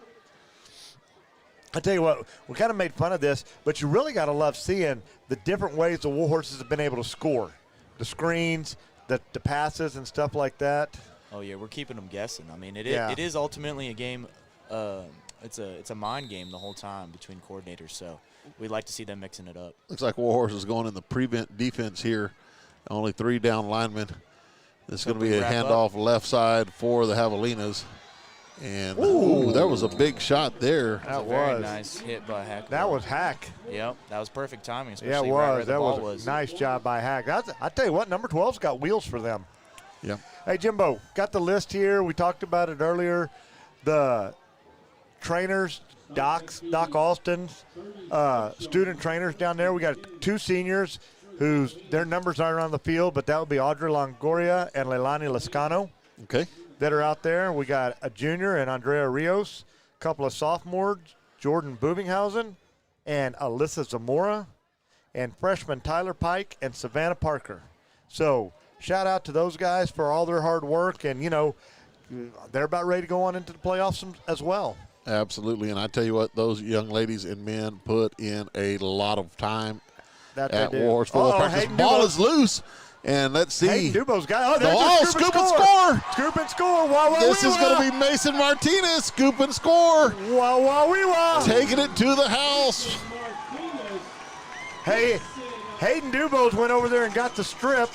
Speaker 2: I tell you what, we kind of made fun of this, but you really got to love seeing the different ways the Warhorses have been able to score. The screens, the passes and stuff like that.
Speaker 8: Oh, yeah, we're keeping them guessing. I mean, it is ultimately a game. It's a mind game the whole time between coordinators, so we'd like to see them mixing it up.
Speaker 1: Looks like Warhorse is going in the prevent defense here. Only 3 down linemen. This is going to be a handoff left side for the Javelinas. And that was a big shot there.
Speaker 8: That was a very nice hit by Hack.
Speaker 2: That was Hack.
Speaker 8: Yep, that was perfect timing.
Speaker 2: Yeah, it was.
Speaker 8: Right where the
Speaker 2: that
Speaker 8: ball
Speaker 2: was a nice job by Hack. I tell you what, number 12's got wheels for them.
Speaker 1: Yeah.
Speaker 2: Hey, Jimbo, got the list here. We talked about it earlier. The trainers, Doc Alston's student trainers down there. We got 2 seniors whose their numbers aren't on the field, but that would be Audrey Longoria and Leilani Lascano.
Speaker 1: Okay.
Speaker 2: That are out there. We got a junior and Andrea Rios, a couple of sophomores, Jordan Bubinghausen and Alyssa Zamora, and freshman Tyler Pike and Savannah Parker. So shout out to those guys for all their hard work, and, you know, they're about ready to go on into the playoffs as well.
Speaker 1: Absolutely, and I tell you what, those young ladies and men put in a lot of time at Warhorse Football practice. Ball is loose. And let's see.
Speaker 2: Hayden Dubo's got
Speaker 1: scoop and score.
Speaker 2: Scoop and score. Wow, wow,
Speaker 1: this is going to be Mason Martinez. Scoop and score.
Speaker 2: Wow, wow, wee, wow.
Speaker 1: Taking it to the house.
Speaker 2: Hey, Hayden Dubos went over there and got the strip.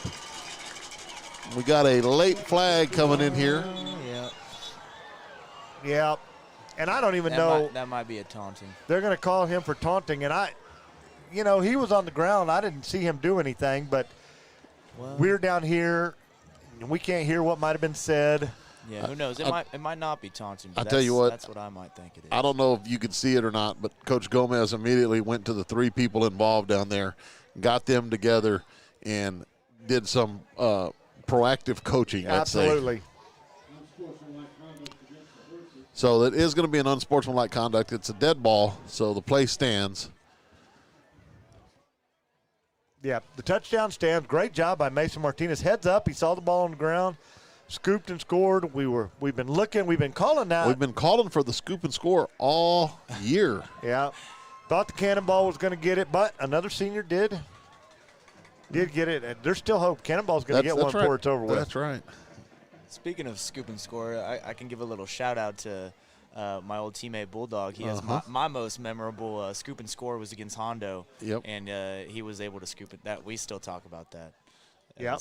Speaker 1: We got a late flag coming in here.
Speaker 2: Yeah. And I don't even know.
Speaker 8: That might be a taunting.
Speaker 2: They're going to call him for taunting. And he was on the ground. I didn't see him do anything, but we're down here, and we can't hear what might have been said.
Speaker 8: Yeah, who knows? It might not be taunting. But
Speaker 1: I tell you what,
Speaker 8: that's what I might think it is.
Speaker 1: I don't know if you could see it or not, but Coach Gomez immediately went to the 3 people involved down there, got them together, and did some proactive coaching.
Speaker 2: Absolutely.
Speaker 1: So that is going to be an unsportsmanlike conduct. It's a dead ball, so the play stands.
Speaker 2: Yeah, the touchdown stands. Great job by Mason Martinez. Heads up, he saw the ball on the ground, scooped and scored. We've been looking, we've been calling that.
Speaker 1: We've been calling for the scoop and score all year.
Speaker 2: Yeah, thought the Cannonball was going to get it, but another senior did get it. And there's still hope. Cannonball's going to get one before it's over with.
Speaker 1: That's right.
Speaker 8: Speaking of scoop and score, I can give a little shout out to my old teammate Bulldog. He has my most memorable scoop and score was against Hondo.
Speaker 1: Yep.
Speaker 8: And he was able to scoop it. That we still talk about that.
Speaker 2: Yep.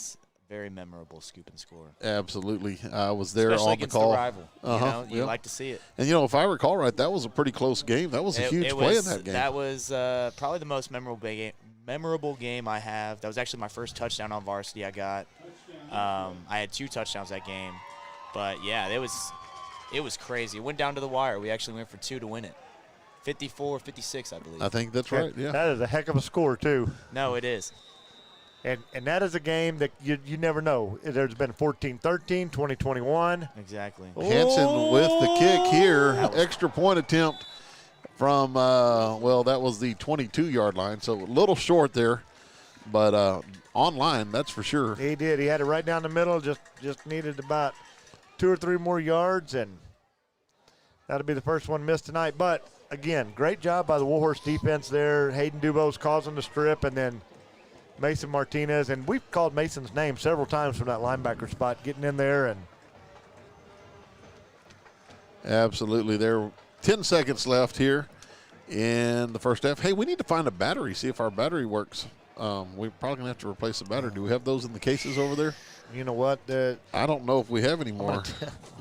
Speaker 8: Very memorable scoop and score.
Speaker 1: Absolutely. I was there
Speaker 8: especially
Speaker 1: on the call.
Speaker 8: The rival. You like to see it.
Speaker 1: And, if I recall right, that was a pretty close game. That was a huge play in that game.
Speaker 8: That was probably the most memorable game I have. That was actually my first touchdown on varsity I got. I had 2 touchdowns that game. But, yeah, it was crazy. It went down to the wire. We actually went for 2 to win it. 54-56, I believe.
Speaker 1: I think that's right, yeah.
Speaker 2: That is a heck of a score, too.
Speaker 8: No, it is.
Speaker 2: And that is a game that you never know. There's been 14-13, 20-21.
Speaker 8: Exactly.
Speaker 1: Hanson with the kick here. Extra point attempt from, that was the 22-yard line. So a little short there, but online, that's for sure.
Speaker 2: He did. He had it right down the middle, just needed about 2 or 3 more yards, and that'll be the first one missed tonight. But, again, great job by the Warhorse defense there. Hayden Dubos causing the strip, and then Mason Martinez. And we've called Mason's name several times from that linebacker spot, getting in there. And
Speaker 1: absolutely. There are 10 seconds left here in the first half. Hey, we need to find a battery, see if our battery works. We're probably going to have to replace the battery. Do we have those in the cases over there?
Speaker 2: You know what?
Speaker 1: I don't know if we have any more.
Speaker 2: I'm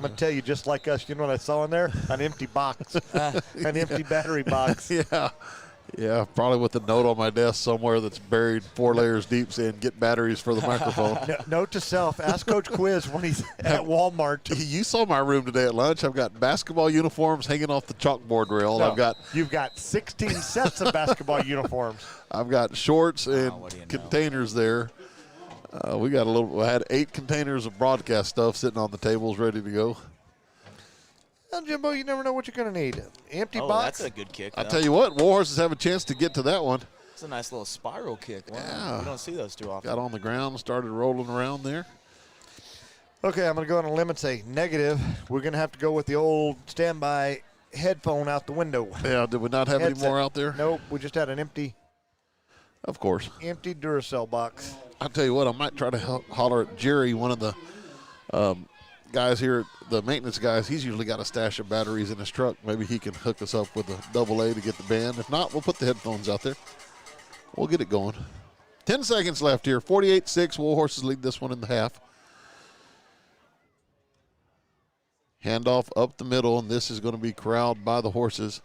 Speaker 2: going to tell you, just like us, you know what I saw in there? An empty box, an empty battery box.
Speaker 1: Yeah, probably with a note on my desk somewhere that's buried 4 layers deep saying get batteries for the microphone.
Speaker 2: Note to self, ask Coach Quiz when he's at Walmart.
Speaker 1: You saw my room today at lunch. I've got basketball uniforms hanging off the chalkboard rail.
Speaker 2: No, you've got 16 sets of basketball uniforms.
Speaker 1: I've got shorts and containers there. I had 8 containers of broadcast stuff sitting on the tables ready to go.
Speaker 2: Well, Jimbo, you never know what you're going to need. Empty box.
Speaker 8: That's a good kick.
Speaker 1: I tell you what, Warhorses have a chance to get to that one.
Speaker 8: It's a nice little spiral kick. Wow.
Speaker 1: Yeah.
Speaker 8: We don't see those too often.
Speaker 1: Got on the ground, started rolling around there.
Speaker 2: Okay, I'm going to go on a limb and say negative. We're going to have to go with the old standby headphone out the window.
Speaker 1: Yeah, did we not have any more out there?
Speaker 2: Nope, we just had an empty.
Speaker 1: Of course.
Speaker 2: Empty Duracell box.
Speaker 1: I'll tell you what, I might try to holler at Jerry, one of the guys here, the maintenance guys. He's usually got a stash of batteries in his truck. Maybe he can hook us up with a AA to get the band. If not, we'll put the headphones out there. We'll get it going. 10 seconds left here. 48-6. Warhorses lead this one in the half. Handoff up the middle, and this is going to be corralled by the horses.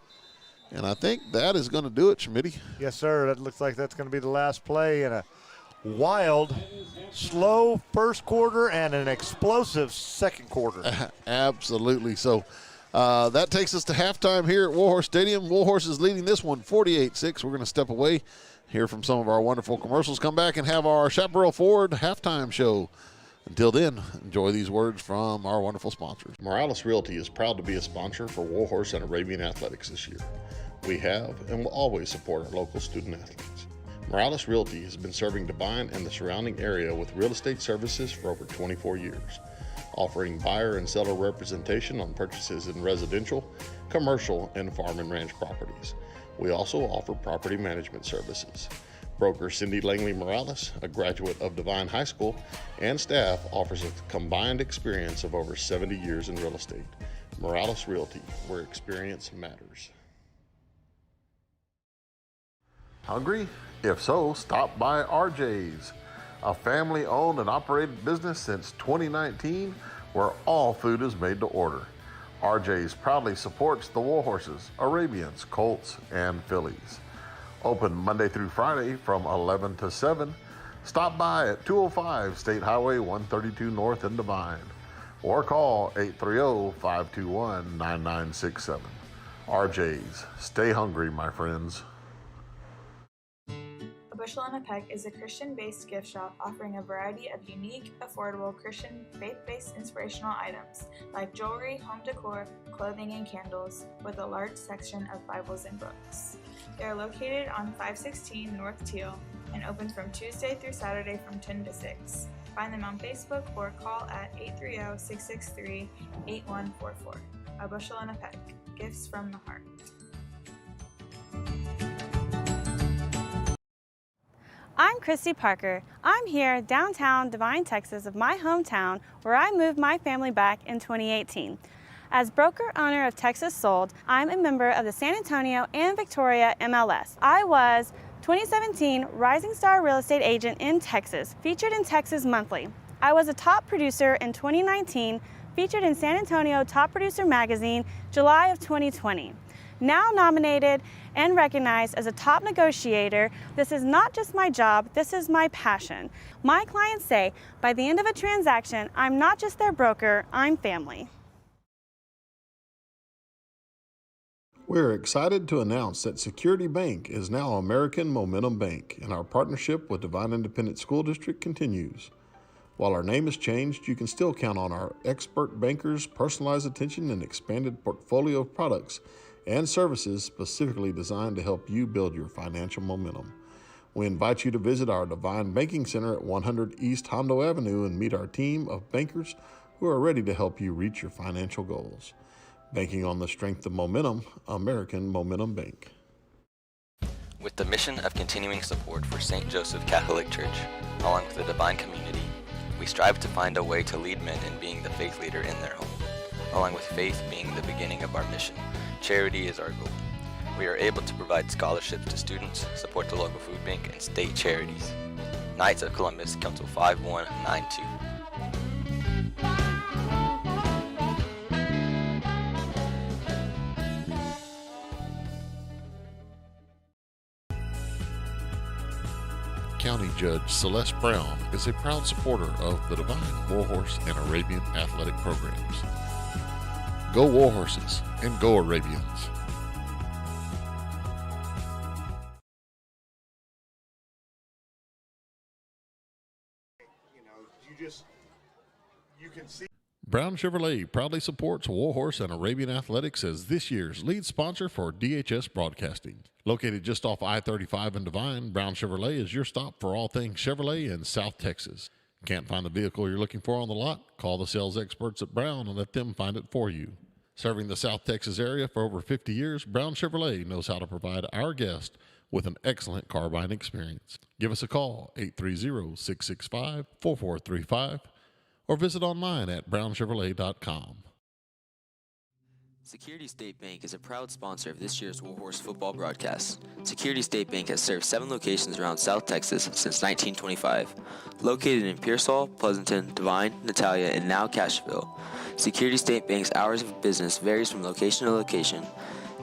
Speaker 1: And I think that is going to do it, Schmitty.
Speaker 2: Yes, sir. That looks like that's going to be the last play in a wild, slow first quarter and an explosive second quarter.
Speaker 1: Absolutely. So that takes us to halftime here at Warhorse Stadium. Warhorse is leading this one 48-6. We're going to step away, hear from some of our wonderful commercials, come back and have our Chaparral Ford halftime show. Until then, enjoy these words from our wonderful sponsors. Morales Realty is proud to be a sponsor for Warhorse and Arabian Athletics this year. We have and will always support our local student athletes. Morales Realty has been serving Devine and the surrounding area with real estate services for over 24 years, offering buyer and seller representation on purchases in residential, commercial, and farm and ranch properties. We also offer property management services. Broker Cindy Langley Morales, a graduate of Devine High School, and staff offers a combined experience of over 70 years in real estate. Morales Realty, where experience matters. Hungry? If so, stop by RJ's, a family-owned and operated business since 2019 where all food is made to order. RJ's proudly supports the Warhorses, Arabians, Colts, and Fillies. Open Monday through Friday from 11 to 7. Stop by at 205 State Highway 132 North in Devine or call 830-521-9967. RJ's. Stay hungry, my friends.
Speaker 11: A Bushel and a Peck is a Christian-based gift shop offering a variety of unique, affordable Christian faith-based inspirational items like jewelry, home decor, clothing, and candles, with a large section of Bibles and books. They are located on 516 North Teal and open from Tuesday through Saturday from 10 to 6. Find them on Facebook or call at 830-663-8144. A Bushel and a Peck. Gifts from the heart.
Speaker 17: I'm Christy Parker. I'm here downtown Devine, Texas, of my hometown, where I moved my family back in 2018. As broker owner of Texas Sold, I'm a member of the San Antonio and Victoria MLS. I was 2017 Rising Star Real Estate Agent in Texas, featured in Texas Monthly. I was a top producer in 2019, featured in San Antonio Top Producer Magazine, July of 2020. Now nominated and recognized as a top negotiator, this is not just my job, this is my passion. My clients say, by the end of a transaction, I'm not just their broker, I'm family.
Speaker 1: We're excited to announce that Security Bank is now American Momentum Bank, and our partnership with Devine Independent School District continues. While our name has changed, you can still count on our expert bankers' personalized attention and expanded portfolio of products and services specifically designed to help you build your financial momentum. We invite you to visit our Devine Banking Center at 100 East Hondo Avenue and meet our team of bankers who are ready to help you reach your financial goals. Banking on the strength of momentum, American Momentum Bank.
Speaker 4: With the mission of continuing support for St. Joseph Catholic Church, along with the Devine community, we strive to find a way to lead men in being the faith leader in their home. Along with faith being the beginning of our mission, charity is our goal. We are able to provide scholarships to students, support the local food bank, and state charities. Knights of Columbus, Council 5192.
Speaker 1: County Judge Celeste Brown is a proud supporter of the Devine, Warhorse, and Arabian athletic programs. Go Warhorses and go Arabians.
Speaker 2: You can see.
Speaker 1: Brown Chevrolet proudly supports Warhorse and Arabian Athletics as this year's lead sponsor for DHS Broadcasting. Located just off I-35 in Devine, Brown Chevrolet is your stop for all things Chevrolet in South Texas. Can't find the vehicle you're looking for on the lot? Call the sales experts at Brown and let them find it for you. Serving the South Texas area for over 50 years, Brown Chevrolet knows how to provide our guests with an excellent car buying experience. Give us a call, 830-665-4435, or visit online at brownchevrolet.com.
Speaker 4: Security State Bank is a proud sponsor of this year's Warhorse Football broadcast. Security State Bank has served 7 locations around South Texas since 1925. Located in Pearsall, Pleasanton, Devine, Natalia, and now Cashville, Security State Bank's hours of business varies from location to location.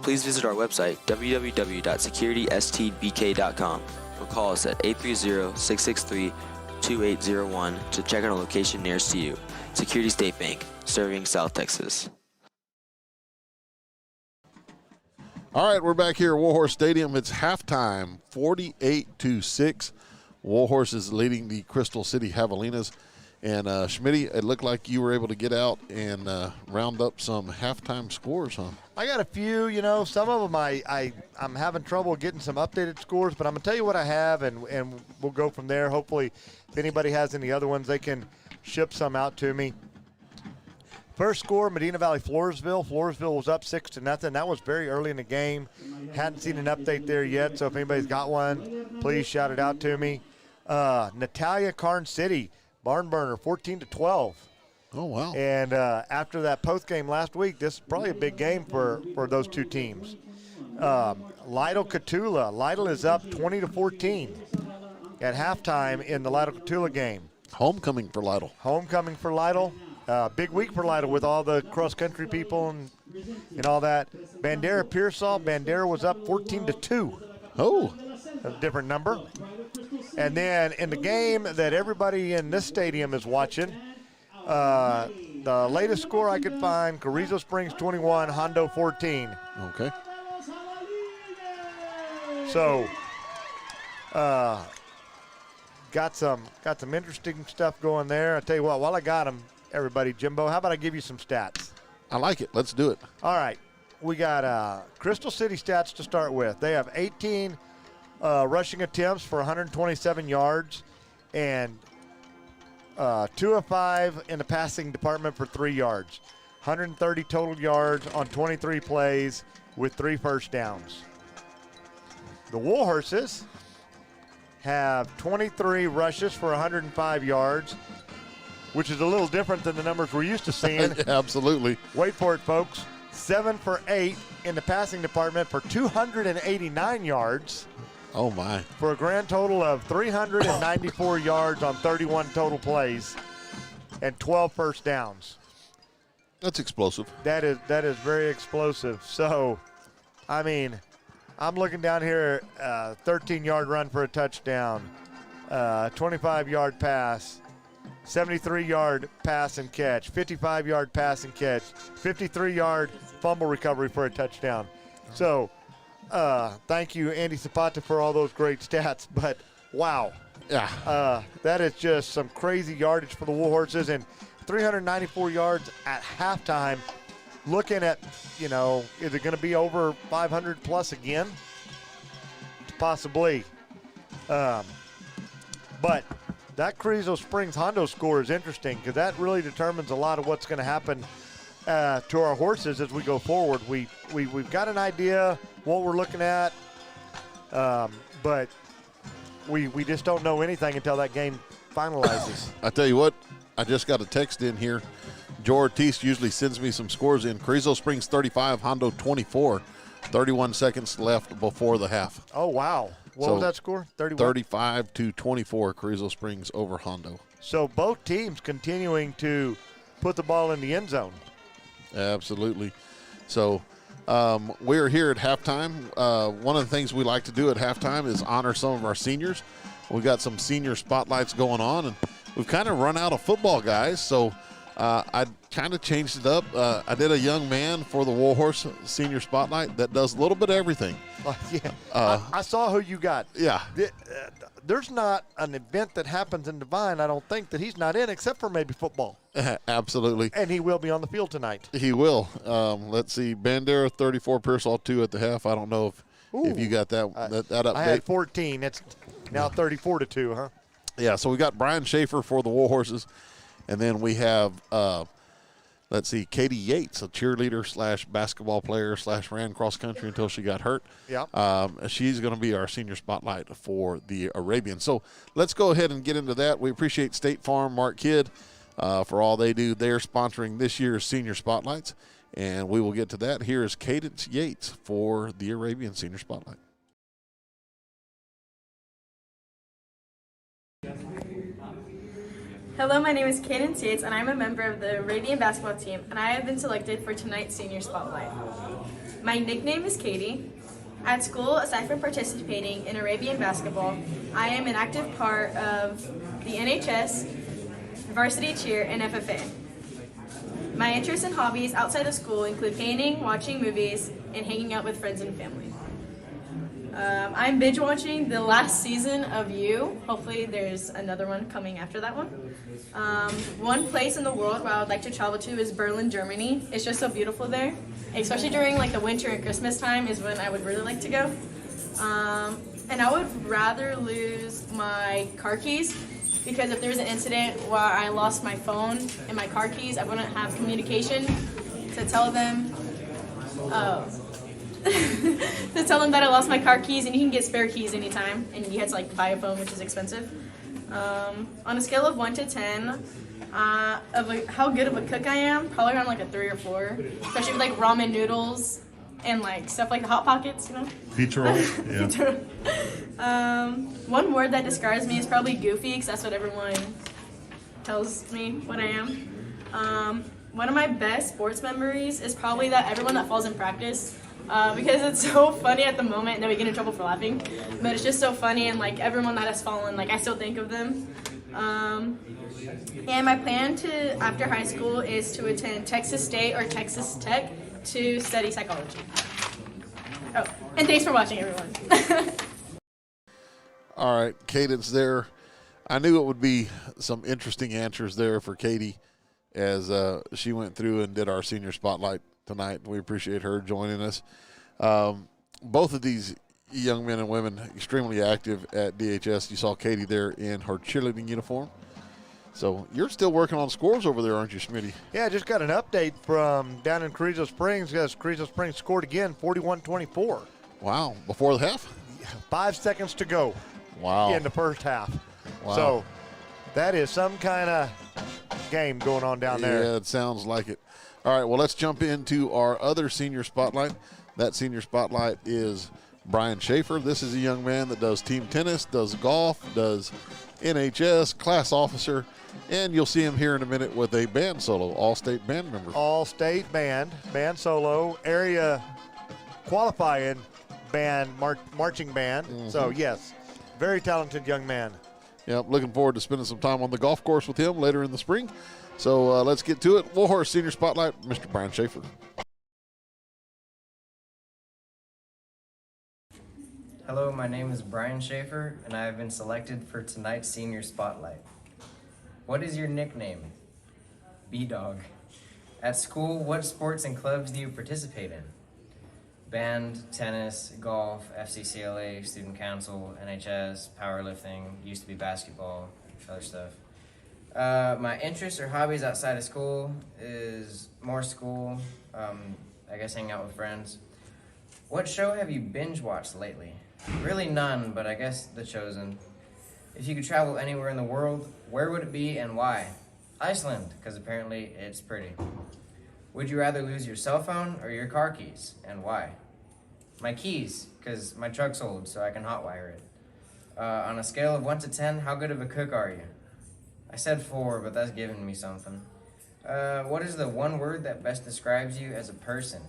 Speaker 4: Please visit our website, www.securitystbk.com, or call us at 830-663-2801 to check out a location nearest to you. Security State Bank, serving South Texas.
Speaker 1: All right, we're back here at Warhorse Stadium. It's halftime, 48-6. Warhorse is leading the Crystal City Javelinas. And, Schmitty, it looked like you were able to get out and round up some halftime scores, huh?
Speaker 2: I got a few, some of them I'm having trouble getting some updated scores, but I'm going to tell you what I have, and we'll go from there. Hopefully, if anybody has any other ones, they can ship some out to me. First score, Medina Valley, Floresville. Floresville was up 6-0. That was very early in the game. Hadn't seen an update there yet, so if anybody's got one, please shout it out to me. Natalia, Karn City, barn burner, 14-12.
Speaker 1: Oh, wow.
Speaker 2: And after that post game last week, this is probably a big game for those two teams. Lytle Catula. Lytle is up 20-14 at halftime in the Lytle Catula game.
Speaker 1: Homecoming for Lytle.
Speaker 2: Homecoming for Lytle. Big week for Lytle with all the cross-country people and all that. Bandera Pearsall. Bandera was up 14-2.
Speaker 1: Oh.
Speaker 2: A different number. And then in the game that everybody in this stadium is watching, the latest score I could find, Carrizo Springs 21, Hondo 14.
Speaker 1: Okay.
Speaker 2: So, got some interesting stuff going there. I tell you what, while I got them, everybody, Jimbo, how about I give you some stats?
Speaker 1: I like it. Let's do it.
Speaker 2: All right. We got Crystal City stats to start with. They have 18 rushing attempts for 127 yards and 2 of 5 in the passing department for 3 yards. 130 total yards on 23 plays with 3 first downs. The Warhorses have 23 rushes for 105 yards, which is a little different than the numbers we're used to seeing.
Speaker 1: Absolutely.
Speaker 2: Wait for it, folks. 7 for 8 in the passing department for 289 yards.
Speaker 1: Oh, my.
Speaker 2: For a grand total of 394 yards on 31 total plays and 12 first downs.
Speaker 1: That's explosive.
Speaker 2: That is very explosive. So, I mean, I'm looking down here, 13-yard run for a touchdown, 25-yard pass, 73-yard pass and catch, 55-yard pass and catch, 53-yard fumble recovery for a touchdown. So, thank you, Andy Zapata, for all those great stats. But, wow.
Speaker 1: Yeah.
Speaker 2: That is just some crazy yardage for the Warhorses. And 394 yards at halftime. Looking at, is it going to be over 500 plus again? Possibly. But that Carrizo Springs Hondo score is interesting because that really determines a lot of what's going to happen to our horses as we go forward. We've got an idea what we're looking at, but we just don't know anything until that game finalizes.
Speaker 1: I tell you what, I just got a text in here. Joe Ortiz usually sends me some scores in. Carrizo Springs 35, Hondo 24, 31 seconds left before the half.
Speaker 2: Oh, wow. What was that score?
Speaker 1: 35-24, Carrizo Springs over Hondo.
Speaker 2: So both teams continuing to put the ball in the end zone.
Speaker 1: Absolutely. So we're here at halftime. One of the things we like to do at halftime is honor some of our seniors. We got some senior spotlights going on, and we've kind of run out of football guys, so I kind of changed it up. I did a young man for the Warhorse Senior Spotlight that does a little bit of everything.
Speaker 2: I saw who you got.
Speaker 1: Yeah.
Speaker 2: There's not an event that happens in Devine, I don't think, that he's not in except for maybe football.
Speaker 1: Absolutely.
Speaker 2: And he will be on the field tonight.
Speaker 1: He will. Let's see. Bandera 34, Pearsall 2 at the half. I don't know if you got that update.
Speaker 2: I had 14. It's now 34-2, huh?
Speaker 1: Yeah, so we got Brian Schaefer for the Warhorses. And then we have, let's see, Katie Yates, a cheerleader / basketball player / ran cross country until she got hurt.
Speaker 2: Yeah.
Speaker 1: She's going to be our senior spotlight for the Arabian. So let's go ahead and get into that. We appreciate State Farm, Mark Kidd, for all they do. They're sponsoring this year's senior spotlights, and we will get to that. Here is Cadence Yates for the Arabian Senior Spotlight.
Speaker 18: Hello, my name is Cadence Yates, and I'm a member of the Arabian basketball team, and I have been selected for tonight's Senior Spotlight. My nickname is Katie. At school, aside from participating in Arabian basketball, I am an active part of the NHS, varsity cheer, and FFA. My interests and hobbies outside of school include painting, watching movies, and hanging out with friends and family. I'm binge watching the last season of You. Hopefully there's another one coming after that one. One place in the world where I would like to travel to is Berlin, Germany. It's just so beautiful there. Especially during like the winter and Christmas time is when I would really like to go. And I would rather lose my car keys, because if there's an incident where I lost my phone and my car keys, I wouldn't have communication to tell them to tell them that I lost my car keys, and you can get spare keys anytime, and you have to like buy a phone, which is expensive. On a scale of 1 to 10, of how good of a cook I am, probably around like a 3 or 4, especially with like ramen noodles and like stuff like the Hot Pockets, you know?
Speaker 1: Pizza rolls, yeah.
Speaker 18: Pizza roll. One word that describes me is probably goofy, because that's what everyone tells me what I am. One of my best sports memories is probably that everyone that falls in practice. Because it's so funny at the moment that we get in trouble for laughing, but it's just so funny, and like everyone that has fallen, like I still think of them. And my plan to after high school is to attend Texas State or Texas Tech to study psychology. Oh, and thanks for watching, everyone.
Speaker 1: All right, Cadence there. I knew it would be some interesting answers there for Katie as she went through and did our senior spotlight tonight. We appreciate her joining us. Both of these young men and women extremely active at DHS. You saw Katie there in her cheerleading uniform. So you're still working on scores over there, aren't you, Smitty?
Speaker 2: Yeah, I just got an update from down in Carrizo Springs. Because Carrizo Springs scored again, 41-24.
Speaker 1: Wow, before the half?
Speaker 2: 5 seconds to go.
Speaker 1: Wow.
Speaker 2: In the first half.
Speaker 1: Wow.
Speaker 2: So that is some kind of game going on down there.
Speaker 1: Yeah, it sounds like it. All right, well, let's jump into our other senior spotlight. That senior spotlight is Brian Schaefer. This is a young man that does team tennis, does golf, does NHS, class officer, and you'll see him here in a minute with a band solo, all-state band member.
Speaker 2: All-state band solo, area qualifying band, marching band.
Speaker 1: Mm-hmm.
Speaker 2: So, yes, very talented young man.
Speaker 1: Yep, looking forward to spending some time on the golf course with him later in the spring. So let's get to it. Warhorse Senior Spotlight, Mr. Brian Schaefer.
Speaker 19: Hello, my name is Brian Schaefer, and I have been selected for tonight's Senior Spotlight. What is your nickname? B-Dog. At school, what sports and clubs do you participate in? Band, tennis, golf, FCCLA, student council, NHS, powerlifting, used to be basketball, other stuff. My interests or hobbies outside of school is more school, I guess hanging out with friends. What show have you binge watched lately? Really none, but I guess The Chosen. If you could travel anywhere in the world, where would it be and why? Iceland, because apparently it's pretty. Would you rather lose your cell phone or your car keys, and why? My keys, because my truck's old, so I can hotwire it. On a scale of 1 to 10, how good of a cook are you? I said 4, but that's giving me something. What is the one word that best describes you as a person?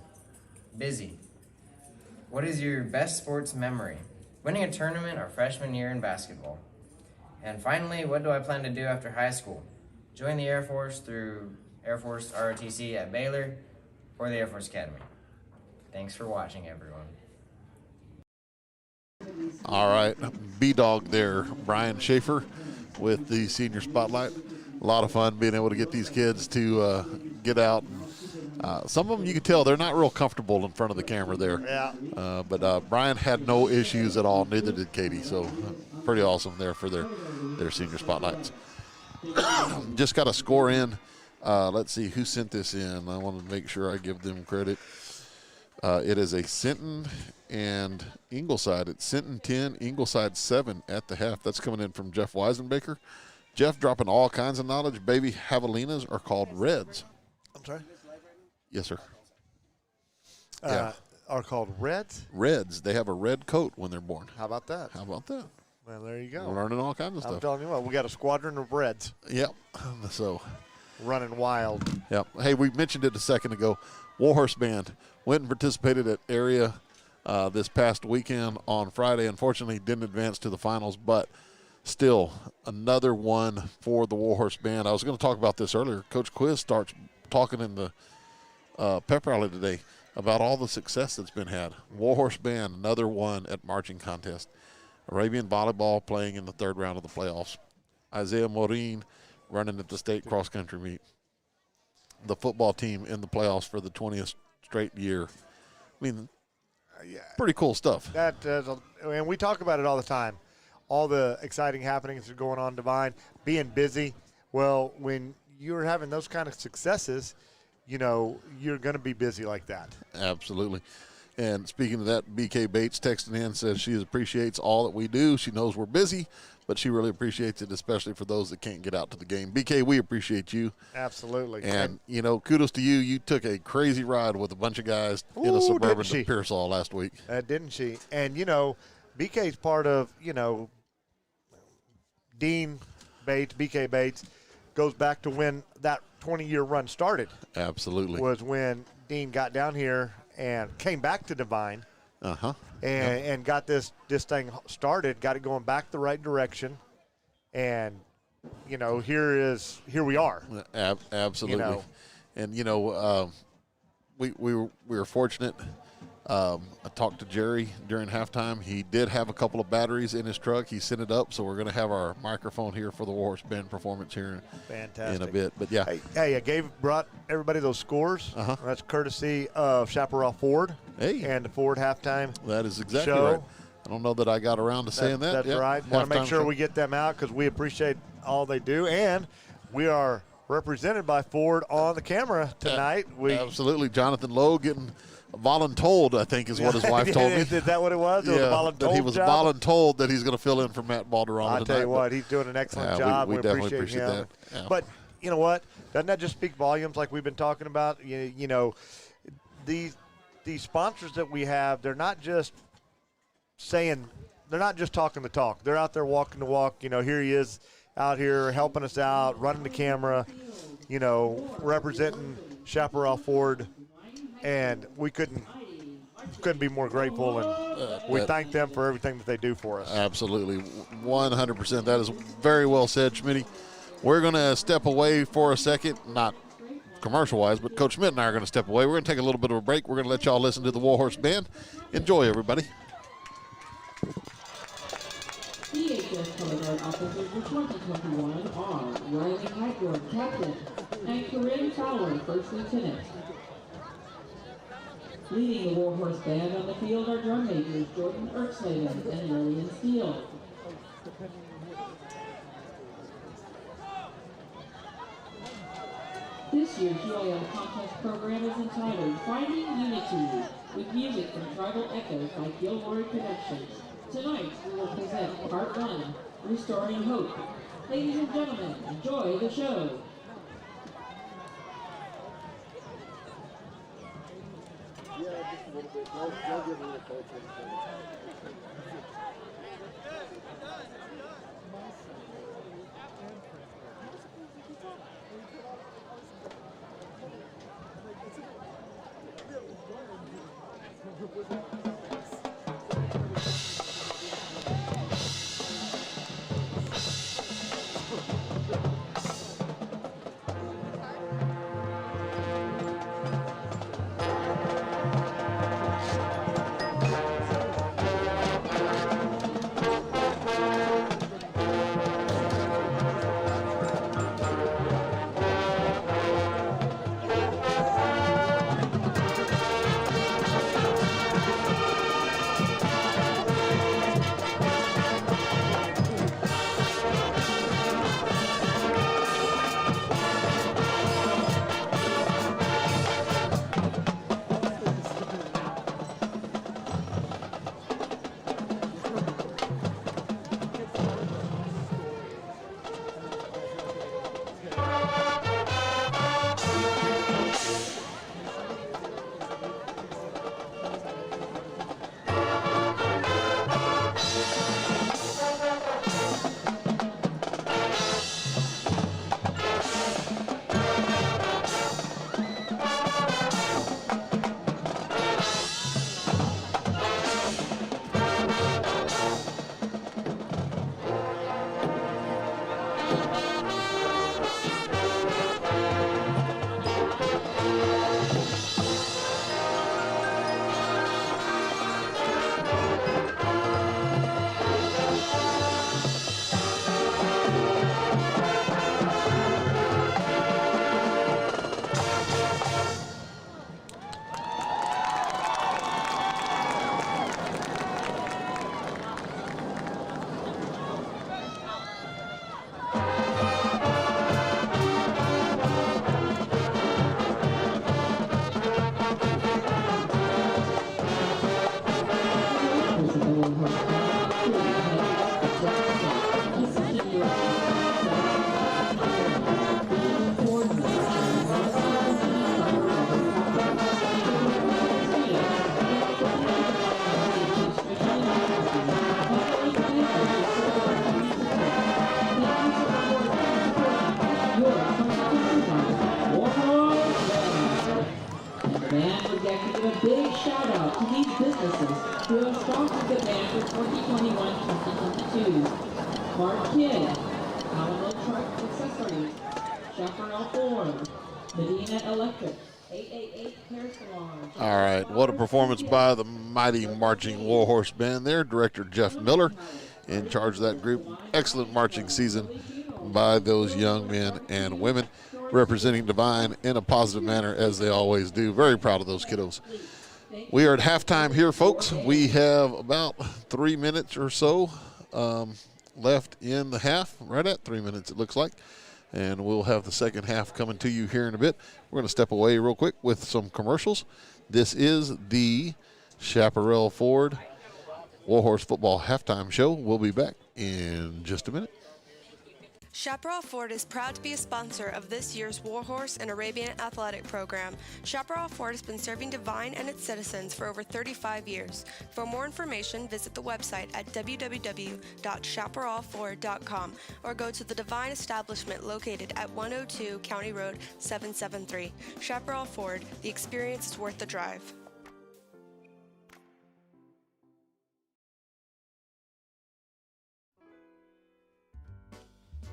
Speaker 19: Busy. What is your best sports memory? Winning a tournament or freshman year in basketball? And finally, what do I plan to do after high school? Join the Air Force through Air Force ROTC at Baylor or the Air Force Academy. Thanks for watching, everyone.
Speaker 1: All right, B-Dog there, Brian Schaefer with the Senior Spotlight. A lot of fun being able to get these kids to get out. Some of them you can tell they're not real comfortable in front of the camera there.
Speaker 2: Yeah.
Speaker 1: But Brian had no issues at all, neither did Katie. So pretty awesome there for their Senior Spotlights. Just got a score in. Let's see who sent this in. I want to make sure I give them credit. It is a Sinton and Ingleside. It's Sinton 10, Ingleside 7 at the half. That's coming in from Jeff Weisenbaker. Jeff dropping all kinds of knowledge. Baby Javelinas are called Reds.
Speaker 2: I'm sorry?
Speaker 1: Yes, sir.
Speaker 2: Are called Reds?
Speaker 1: Reds. They have a red coat when they're born.
Speaker 2: How about that?
Speaker 1: How about that?
Speaker 2: Well, there you go.
Speaker 1: We're learning all kinds of
Speaker 2: I'm
Speaker 1: stuff.
Speaker 2: telling you what, we got a squadron of Reds.
Speaker 1: Yep. So
Speaker 2: running wild.
Speaker 1: Yep. Hey, we mentioned it a second ago. Warhorse Band went and participated at area this past weekend on Friday. Unfortunately, didn't advance to the finals, but still another one for the Warhorse Band. I was going to talk about this earlier. Coach Quiz starts talking in the pep rally today about all the success that's been had. Warhorse Band, another one at marching contest. Arabian volleyball playing in the third round of the playoffs. Isaiah Morin running at the state cross-country meet. The football team in the playoffs for the 20th straight year. I mean, pretty cool stuff.
Speaker 2: And we talk about it all the time. All the exciting happenings that are going on, Devine, being busy. Well, when you're having those kind of successes, you know, you're going to be busy like that.
Speaker 1: Absolutely. And speaking of that, BK Bates texting in says she appreciates all that we do. She knows we're busy, but she really appreciates it, especially for those that can't get out to the game. BK, we appreciate you.
Speaker 2: Absolutely.
Speaker 1: And, you know, kudos to you. You took a crazy ride with a bunch of guys in a Suburban to Pearsall last week.
Speaker 2: Didn't she? And, you know, BK's part of, you know, Dean Bates, BK Bates, goes back to when that 20-year run started.
Speaker 1: Absolutely.
Speaker 2: Was when Dean got down here and came back to Devine and got this thing started, got it going back the right direction. And, you know, here we are.
Speaker 1: Absolutely.
Speaker 2: You know.
Speaker 1: And, you know, we were fortunate. I talked to Jerry during halftime. He did have a couple of batteries in his truck. He sent it up, so we're going to have our microphone here for the Warhorse Band performance here in a bit. But, yeah.
Speaker 2: Hey, I brought everybody those scores. That's courtesy of Chaparral Ford and the Ford halftime
Speaker 1: That is exactly
Speaker 2: show.
Speaker 1: right. I don't know that I got around to saying that.
Speaker 2: That's right. Want to make sure we get them out because we appreciate all they do. And we are represented by Ford on the camera tonight.
Speaker 1: Absolutely. Jonathan Lowe getting voluntold, I think is what his wife told me.
Speaker 2: Is that what it was? It was a voluntold
Speaker 1: that he was
Speaker 2: job?
Speaker 1: voluntold that he's going to fill in for Matt Balderrama
Speaker 2: I'll tell you what, he's doing an excellent job.
Speaker 1: We definitely appreciate
Speaker 2: him.
Speaker 1: that. Yeah.
Speaker 2: But you know what? Doesn't that just speak volumes like we've been talking about? You know, these sponsors that we have, they're not just talking the talk. They're out there walking the walk. You know, here he is out here helping us out, running the camera, you know, representing Chaparral Ford. And we couldn't be more grateful, and we thank them for everything that they do for us.
Speaker 1: Absolutely, 100%. That is very well said, Schmitty. We're going to step away for a second, not commercial-wise, but Coach Schmidt and I are going to step away. We're going to take a little bit of a break. We're going to let y'all listen to the Warhorse Band. Enjoy, everybody.
Speaker 20: EHS color guard officers for 2021 are Riley Highborn, captain, and Corinne Fowler, first lieutenant. Leading the Warhorse Band on the field are drum majors Jordan Erksladen and Lillian Steele. This year's UIL contest program is entitled Finding Unity, with music from Tribal Echoes by Gilroy Productions. Tonight we will present Part 1, Restoring Hope. Ladies and gentlemen, enjoy the show. out to these businesses who have sponsored the band for 2021-2022. Mark Kidd, Alamo Truck Accessories, Chaparral Ford, Medina Electric, 888 Hair Salon.
Speaker 1: All right, what a performance by the mighty marching Warhorse Band there. Director Jeff Miller in charge of that group. Excellent marching season by those young men and women, representing Devine in a positive manner as they always do. Very proud of those kiddos. We are at halftime here, folks. We have about 3 minutes or so left in the half, right at 3 minutes it looks like. And we'll have the second half coming to you here in a bit. We're going to step away real quick with some commercials. This is the Chaparral Ford Warhorse Football Halftime Show. We'll be back in just a minute.
Speaker 13: Chaparral Ford is proud to be a sponsor of this year's Warhorse and Arabian Athletic Program. Chaparral Ford has been serving Devine and its citizens for over 35 years. For more information, visit the website at www.chaparralford.com or go to the Devine establishment located at 102 County Road 773. Chaparral Ford, the experience is worth the drive.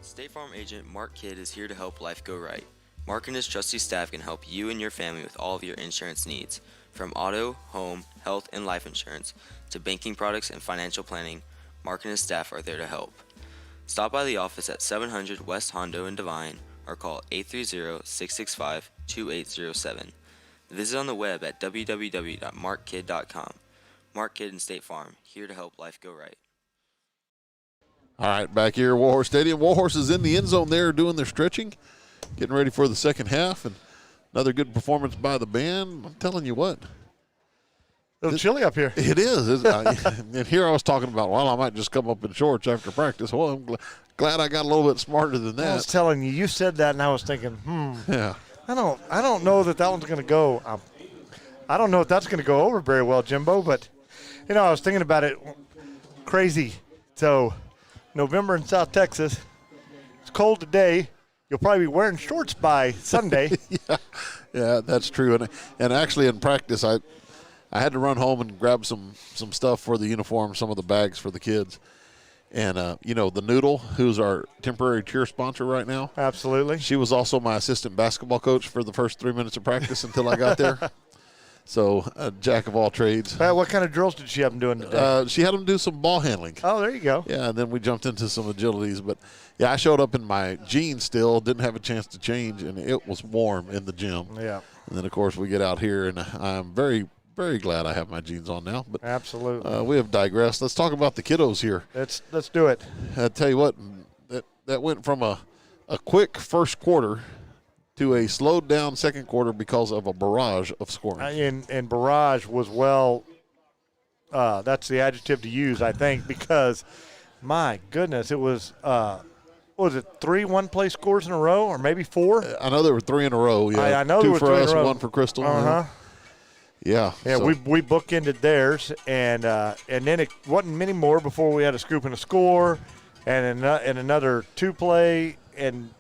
Speaker 4: State Farm agent Mark Kidd is here to help life go right. Mark and his trusty staff can help you and your family with all of your insurance needs. From auto, home, health, and life insurance to banking products and financial planning, Mark and his staff are there to help. Stop by the office at 700 West Hondo in Devine or call 830-665-2807. Visit on the web at www.markkid.com. Mark Kidd and State Farm, here to help life go right.
Speaker 1: All right, back here at Warhorse Stadium. Warhorse is in the end zone there doing their stretching, getting ready for the second half, and another good performance by the band. I'm telling you what.
Speaker 2: A little chilly up here.
Speaker 1: It is. And here I was talking about, well, I might just come up in shorts after practice. Well, I'm glad I got a little bit smarter than that.
Speaker 2: I was telling you, you said that, and I was thinking,
Speaker 1: Yeah.
Speaker 2: I don't know that one's going to go. I don't know if that's going to go over very well, Jimbo, but, I was thinking about it. Crazy. So, November in South Texas. It's cold today. You'll probably be wearing shorts by Sunday.
Speaker 1: Yeah, that's true. And actually in practice, I had to run home and grab some stuff for the uniform, some of the bags for the kids. And, the Noodle, who's our temporary cheer sponsor right now.
Speaker 2: Absolutely.
Speaker 1: She was also my assistant basketball coach for the first 3 minutes of practice until I got there. So, jack of all trades.
Speaker 2: What kind of drills did she have them doing today?
Speaker 1: She had them do some ball handling.
Speaker 2: Oh, there you go.
Speaker 1: Yeah, and then we jumped into some agilities. But, yeah, I showed up in my jeans still, didn't have a chance to change, and it was warm in the gym.
Speaker 2: Yeah.
Speaker 1: And then, of course, we get out here, and I'm very, very glad I have my jeans on now. But
Speaker 2: absolutely.
Speaker 1: We have digressed. Let's talk about the kiddos here.
Speaker 2: Let's do it.
Speaker 1: I tell you what, that went from a quick first quarter to a slowed down second quarter because of a barrage of scoring.
Speaker 2: And barrage was that's the adjective to use, I think, because, my goodness, it was, what was it, 3 one-play scores in a row or maybe 4?
Speaker 1: I know there were 3 in a row. Yeah,
Speaker 2: I know
Speaker 1: 2
Speaker 2: there were
Speaker 1: for
Speaker 2: 3
Speaker 1: us,
Speaker 2: in a row.
Speaker 1: 1 for Crystal.
Speaker 2: Uh-huh.
Speaker 1: Yeah.
Speaker 2: Yeah,
Speaker 1: so.
Speaker 2: we bookended theirs, and then it wasn't many more before we had a scoop and a score and another 2-play, and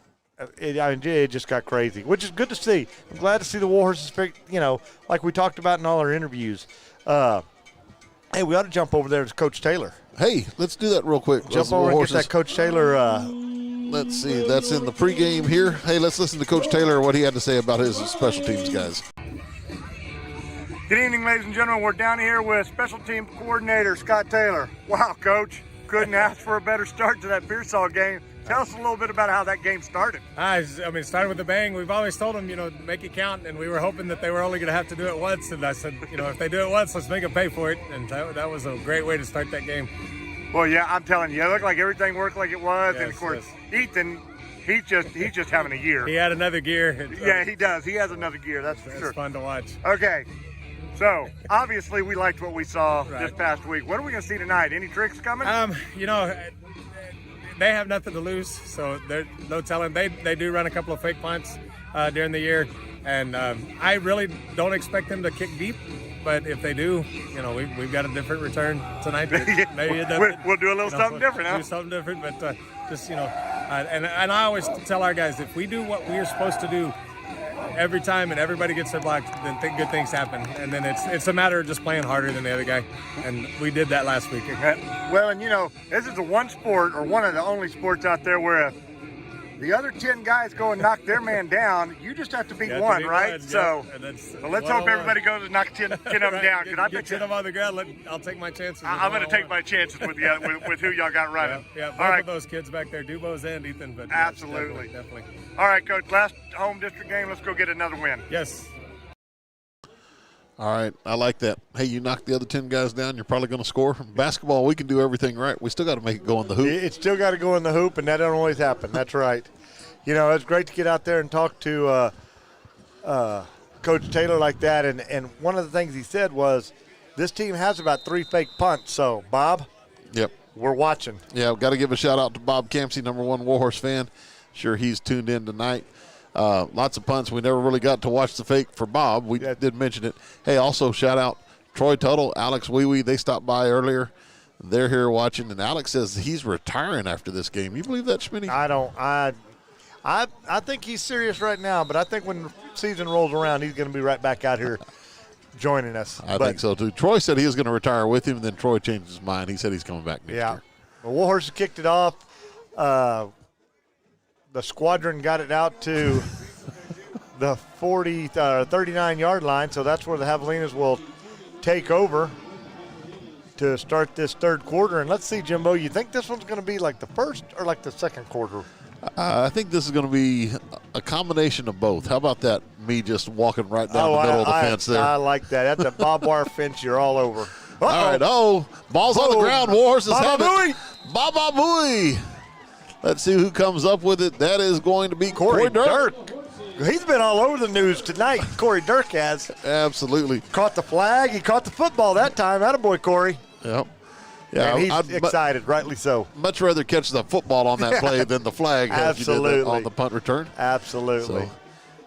Speaker 2: it just got crazy, which is good to see. I'm glad to see the Warhorses, like we talked about in all our interviews. Hey, we ought to jump over there to Coach Taylor.
Speaker 1: Hey, let's do that real quick.
Speaker 2: Jump over and get that Coach Taylor.
Speaker 1: Let's see. That's in the pregame here. Hey, let's listen to Coach Taylor, what he had to say about his special teams guys.
Speaker 2: Good evening, ladies and gentlemen. We're down here with Special Team Coordinator Scott Taylor. Wow, Coach. Couldn't ask for a better start to that Pearsall game. Tell us a little bit about how that game started.
Speaker 7: It started with a bang. We've always told them, make it count, and we were hoping that they were only going to have to do it once. And I said, if they do it once, let's make them pay for it. And that was a great way to start that game.
Speaker 2: Well, yeah, I'm telling you, it looked like everything worked like it was.
Speaker 7: Yes,
Speaker 2: and, of course, Ethan, he's just having a year.
Speaker 7: He had another gear.
Speaker 2: Yeah, he does. He has another gear, that's for sure.
Speaker 7: It's fun to watch.
Speaker 2: Okay. So, obviously, we liked what we saw this past week. What are we going to see tonight? Any tricks coming?
Speaker 7: They have nothing to lose, so there's no telling. They do run a couple of fake punts during the year, and I really don't expect them to kick deep. But if they do, we've got a different return tonight. Maybe
Speaker 2: we'll do a little something different, huh?
Speaker 7: Do something different, but and I always tell our guys, if we do what we're supposed to do
Speaker 21: every time and everybody gets their block, then good things happen. And then it's a matter of just playing harder than the other guy. And we did that last week.
Speaker 2: Well, and this is the one sport, or one of the only sports out there where the other 10 guys go and knock their man down. You just have to beat one, right? So let's hope everybody goes and knock 10 of them down.
Speaker 21: Get 10 of them on the ground. I'll take my chances.
Speaker 2: I'm going to take my chances with who y'all got running.
Speaker 21: Yeah, both of those kids back there, Dubose and Ethan. But
Speaker 2: absolutely.
Speaker 21: Definitely.
Speaker 2: All right, Coach, last home district game. Let's go get another win.
Speaker 21: Yes.
Speaker 1: All right, I like that. Hey, you knock the other 10 guys down, you're probably going to score. Basketball, we can do everything right. We still got to make it go in the hoop.
Speaker 2: It's still got to go in the hoop, and that don't always happen. That's right. It's great to get out there and talk to Coach Taylor like that. And one of the things he said was this team has about 3 fake punts. So, Bob,
Speaker 1: yep,
Speaker 2: we're watching.
Speaker 1: Yeah, we've got to give a shout-out to Bob Campsey, #1 Warhorse fan. Sure he's tuned in tonight. Lots of punts. We never really got to watch the fake for Bob. We did mention it. Hey, also shout out Troy Tuttle, Alex Wee. They stopped by earlier. They're here watching, and Alex says he's retiring after this game. You believe that, Schmitty?
Speaker 2: I think he's serious right now, but I think when the season rolls around, he's going to be right back out here joining us.
Speaker 1: I think so, too. Troy said he was going to retire with him, and then Troy changed his mind. He said he's coming back next year.
Speaker 2: Well, Warhorse kicked it off. The squadron got it out to the 39-yard line, so that's where the Javelinas will take over to start this third quarter. And let's see, Jimbo, you think this one's going to be like the first or like the second quarter?
Speaker 1: I think this is going to be a combination of both. How about that, me just walking right down the middle of the fence there?
Speaker 2: I like that. At the barbed wire fence, you're all over. Uh-oh.
Speaker 1: All right, ball's on the ground. Warhorses have it. Baba Booey. Let's see who comes up with it. That is going to be Corey Dirk.
Speaker 2: He's been all over the news tonight. Corey Dirk has.
Speaker 1: Absolutely.
Speaker 2: Caught the flag. He caught the football that time. Attaboy, Corey.
Speaker 1: Yep. Yeah,
Speaker 2: and he's excited, rightly so.
Speaker 1: Much rather catch the football on that play than the flag.
Speaker 2: Absolutely.
Speaker 1: On the punt return.
Speaker 2: Absolutely.
Speaker 1: So,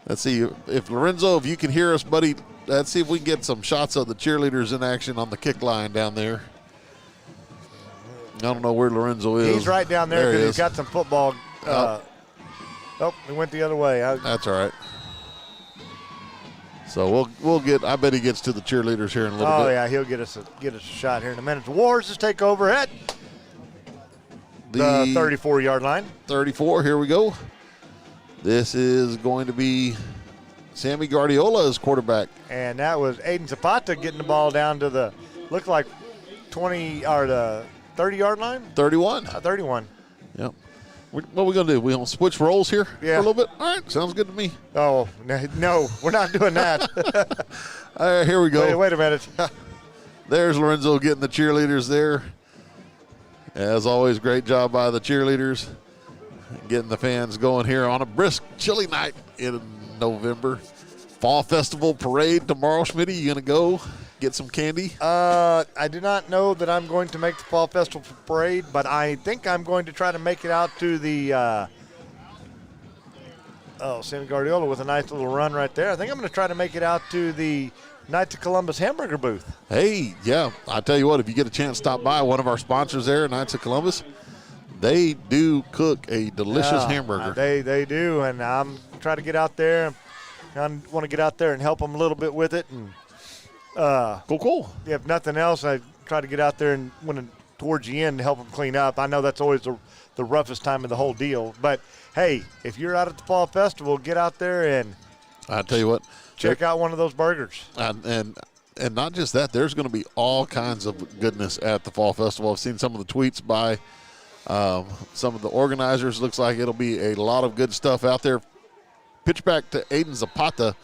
Speaker 1: let's see. If Lorenzo, if you can hear us, buddy, let's see if we can get some shots of the cheerleaders in action on the kick line down there. I don't know where Lorenzo is.
Speaker 2: He's right down there because he's got some football. He went the other way.
Speaker 1: That's all right. So we'll get. I bet he gets to the cheerleaders here in a little bit.
Speaker 2: Oh yeah, he'll get us a shot here in a minute. The Warhorses take over at the 34-yard line.
Speaker 1: 34. Here we go. This is going to be Sammy Guardiola as quarterback,
Speaker 2: and that was Aiden Zapata getting the ball down to the looked like 20 or the 30-yard line.
Speaker 1: 31.
Speaker 2: 31.
Speaker 1: Yep. What are we going to do? We going to switch roles here for a little bit? All right. Sounds good to me.
Speaker 2: Oh, no. We're not doing that.
Speaker 1: Here we go.
Speaker 2: Wait a minute.
Speaker 1: There's Lorenzo getting the cheerleaders there. As always, great job by the cheerleaders. Getting the fans going here on a brisk, chilly night in November. Fall Festival Parade tomorrow, Schmitty. You going to go get some candy?
Speaker 2: I do not know that I'm going to make the Fall Festival Parade, but I think I'm going to try to make it out to the Sammy Guardiola with a nice little run right there. I think I'm going to try to make it out to the Knights of Columbus hamburger booth.
Speaker 1: Hey, yeah. I tell you what, if you get a chance, stop by one of our sponsors there, Knights of Columbus. They do cook a delicious hamburger.
Speaker 2: They do, and I'm trying to get out there. I want to get out there and help them a little bit with it. And
Speaker 1: cool.
Speaker 2: If nothing else, I try to get out there and towards the end to help them clean up. I know that's always the roughest time of the whole deal. But, hey, if you're out at the Fall Festival, get out there and
Speaker 1: I tell you what,
Speaker 2: check out one of those burgers.
Speaker 1: And not just that, there's going to be all kinds of goodness at the Fall Festival. I've seen some of the tweets by some of the organizers. Looks like it'll be a lot of good stuff out there. Pitch back to Aiden Zapata.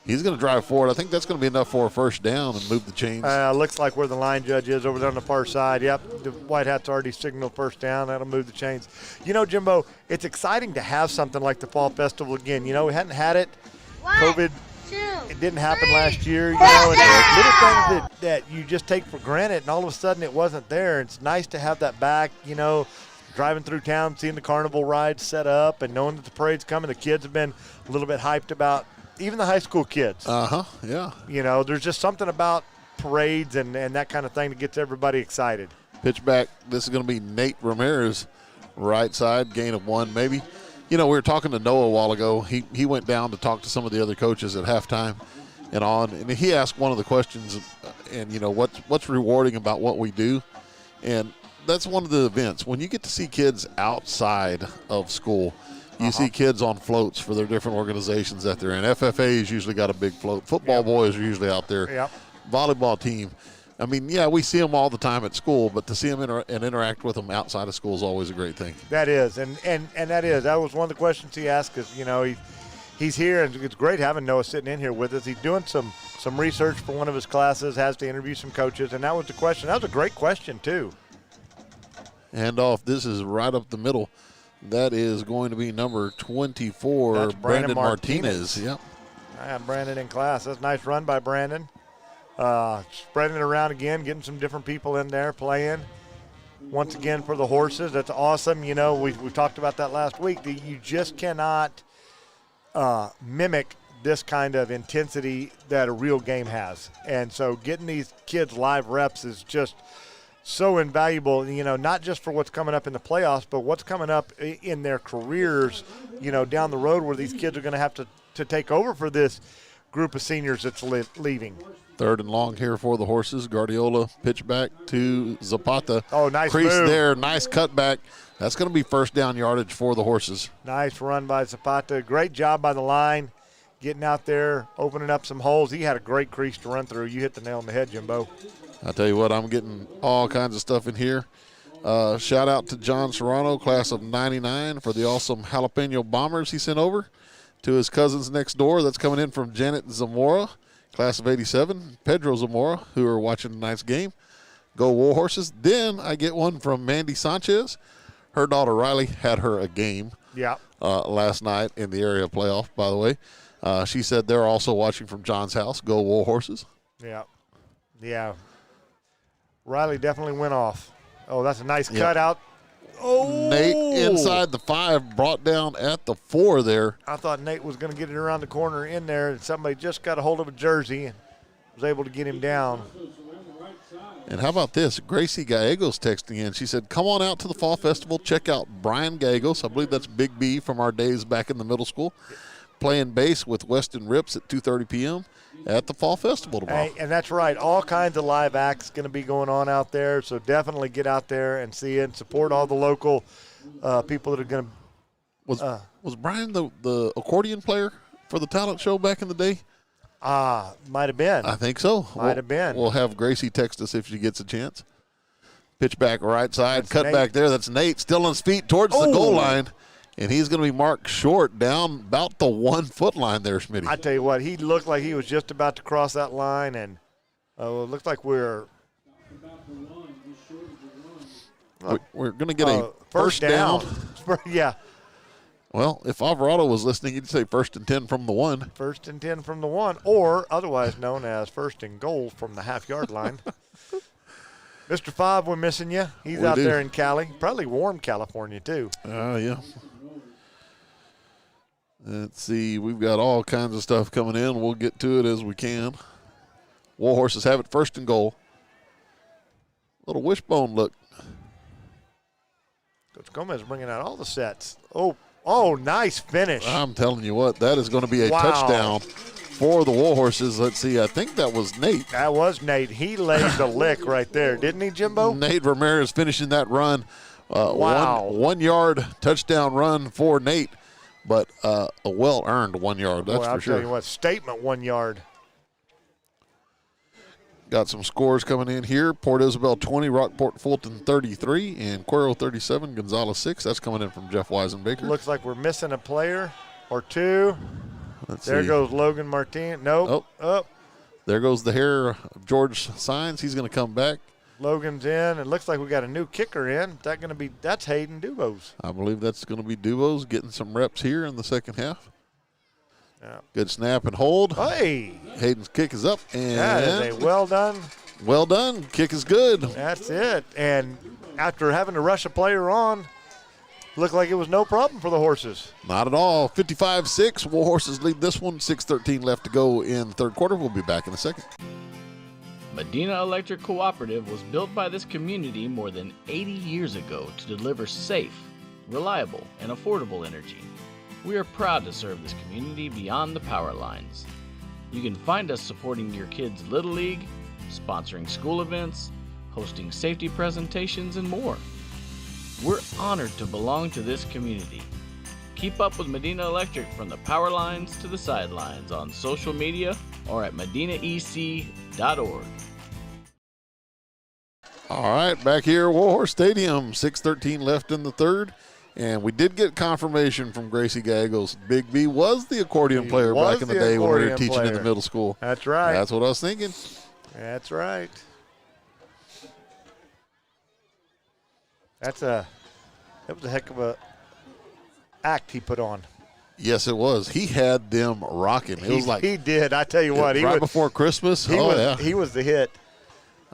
Speaker 1: He's going to drive forward. I think that's going to be enough for a first down and move the chains.
Speaker 2: Looks like where the line judge is over there on the far side. Yep, the White Hat's already signaled first down. That'll move the chains. You know, Jimbo, it's exciting to have something like the Fall Festival again. You know, we hadn't had it. COVID, it didn't happen last year. You know, and little things that you just take for granted, and all of a sudden it wasn't there. It's nice to have that back, you know, driving through town, seeing the carnival rides set up, and knowing that the parade's coming. The kids have been a little bit hyped about, even the high school kids.
Speaker 1: Yeah.
Speaker 2: You know, there's just something about parades and that kind of thing that gets everybody excited.
Speaker 1: Pitch back. This is going to be Nate Ramirez, right side, gain of 1 maybe. You know, we were talking to Noah a while ago. He went down to talk to some of the other coaches at halftime and he asked one of the questions, and, you know, what's rewarding about what we do. And that's one of the events. When you get to see kids outside of school, you see kids on floats for their different organizations that they're in. FFA's usually got a big float. Football boys are usually out there.
Speaker 2: Yep.
Speaker 1: Volleyball team. I mean, yeah, we see them all the time at school, but to see them and interact with them outside of school is always a great thing.
Speaker 2: That is, and that was one of the questions he asked, because, you know, he's here, and it's great having Noah sitting in here with us. He's doing some research for one of his classes, has to interview some coaches, and that was the question. That was a great question, too.
Speaker 1: Handoff, this is right up the middle. That is going to be number 24,
Speaker 2: That's
Speaker 1: Brandon Martinez. Yep.
Speaker 2: I have Brandon in class. That's a nice run by Brandon. Spreading it around again, getting some different people in there playing. Once again for the horses, that's awesome. You know, we talked about that last week. You just cannot mimic this kind of intensity that a real game has. And so getting these kids live reps is just so invaluable, you know, not just for what's coming up in the playoffs, but what's coming up in their careers, you know, down the road, where these kids are going to have to take over for this group of seniors that's leaving.
Speaker 1: 3rd and long here for the horses. Guardiola pitch back to Zapata.
Speaker 2: Oh, nice
Speaker 1: crease
Speaker 2: move
Speaker 1: there, nice cutback. That's going to be first down yardage for the horses.
Speaker 2: Nice run by Zapata. Great job by the line, getting out there, opening up some holes. He had a great crease to run through. You hit the nail on the head, Jimbo.
Speaker 1: I'll tell you what, I'm getting all kinds of stuff in here. Shout out to John Serrano, class of 99, for the awesome jalapeno bombers he sent over to his cousins next door. That's coming in from Janet Zamora, class of 87, Pedro Zamora, who are watching tonight's game. Go Warhorses. Then I get one from Mandy Sanchez. Her daughter Riley had her a game last night in the area playoff, by the way. She said they're also watching from John's house. Go Warhorses.
Speaker 2: Yeah. Riley definitely went off. Oh, that's a nice cutout. Oh,
Speaker 1: Nate inside the 5, brought down at the 4 there.
Speaker 2: I thought Nate was going to get it around the corner in there, and somebody just got a hold of a jersey and was able to get him down.
Speaker 1: And how about this? Gracie Gallegos texting in. She said, come on out to the Fall Festival. Check out Brian Gallegos. I believe that's Big B from our days back in the middle school. Playing bass with Weston Rips at 2:30 p.m. at the Fall Festival tomorrow.
Speaker 2: Hey, and that's right. All kinds of live acts going to be going on out there, so definitely get out there and see it. Support all the local people that are going to.
Speaker 1: Was Brian the accordion player for the talent show back in the day?
Speaker 2: Might have been.
Speaker 1: I think so.
Speaker 2: Might have been.
Speaker 1: We'll have Gracie text us if she gets a chance. Pitch back right side, that's cut Nate. Back there. That's Nate still on his feet towards the goal line. And he's going to be marked short down about the 1 foot line there, Smitty.
Speaker 2: I tell you what, he looked like he was just about to cross that line, and it looks like we're
Speaker 1: going to get a first down.
Speaker 2: Yeah.
Speaker 1: Well, if Alvarado was listening, he'd say 1st and 10 from the 1.
Speaker 2: 1st and 10 from the 1, or otherwise known as 1st and goal from the half-yard line. Mr. 5, we're missing you. He's out there in Cali. Probably warm California, too.
Speaker 1: Yeah. Let's see. We've got all kinds of stuff coming in. We'll get to it as we can. Warhorses have it 1st and goal. Little wishbone look.
Speaker 2: Coach Gomez bringing out all the sets. Oh, nice finish.
Speaker 1: I'm telling you what, that is going to be a touchdown for the Warhorses. Let's see. I think that was Nate.
Speaker 2: That was Nate. He laid the lick right there, didn't he, Jimbo?
Speaker 1: Nate Ramirez finishing that run. Wow. 1 yard touchdown run for Nate. But a well-earned 1 yard, that's for sure.
Speaker 2: I'll tell you what, statement 1 yard.
Speaker 1: Got some scores coming in here. Port Isabel 20, Rockport Fulton 33, and Cuero 37, Gonzales 6. That's coming in from Jeff Weisenbaker.
Speaker 2: Looks like we're missing a player or two.
Speaker 1: There
Speaker 2: goes Logan Martin. Nope.
Speaker 1: There goes the hair of George Sines. He's going to come back.
Speaker 2: Logan's in. It looks like we got a new kicker in. That's Hayden Dubose.
Speaker 1: I believe that's going to be Dubose getting some reps here in the second half.
Speaker 2: Yeah.
Speaker 1: Good snap and hold.
Speaker 2: Hey.
Speaker 1: Hayden's kick is up. And
Speaker 2: that is a well done.
Speaker 1: Well done. Kick is good.
Speaker 2: That's it. And after having to rush a player on, looked like it was no problem for the horses.
Speaker 1: Not at all. 55-6. Warhorses lead this one. 6:13 left to go in the third quarter. We'll be back in a second.
Speaker 10: Medina Electric Cooperative was built by this community more than 80 years ago to deliver safe, reliable, and affordable energy. We are proud to serve this community beyond the power lines. You can find us supporting your kids' Little League, sponsoring school events, hosting safety presentations, and more. We're honored to belong to this community. Keep up with Medina Electric from the power lines to the sidelines on social media or at medinaec.org.
Speaker 1: All right, back here at Warhorse Stadium, 6:13 left in the third. And we did get confirmation from Gracie Gaggles. Big B was the accordion player back in the day when we were teaching in the middle school.
Speaker 2: That's right.
Speaker 1: That's what I was thinking.
Speaker 2: That's right. That was a heck of a act he put on.
Speaker 1: Yes, it was. He had them rocking. It was like
Speaker 2: he did. I tell you what,
Speaker 1: right before Christmas.
Speaker 2: He was the hit.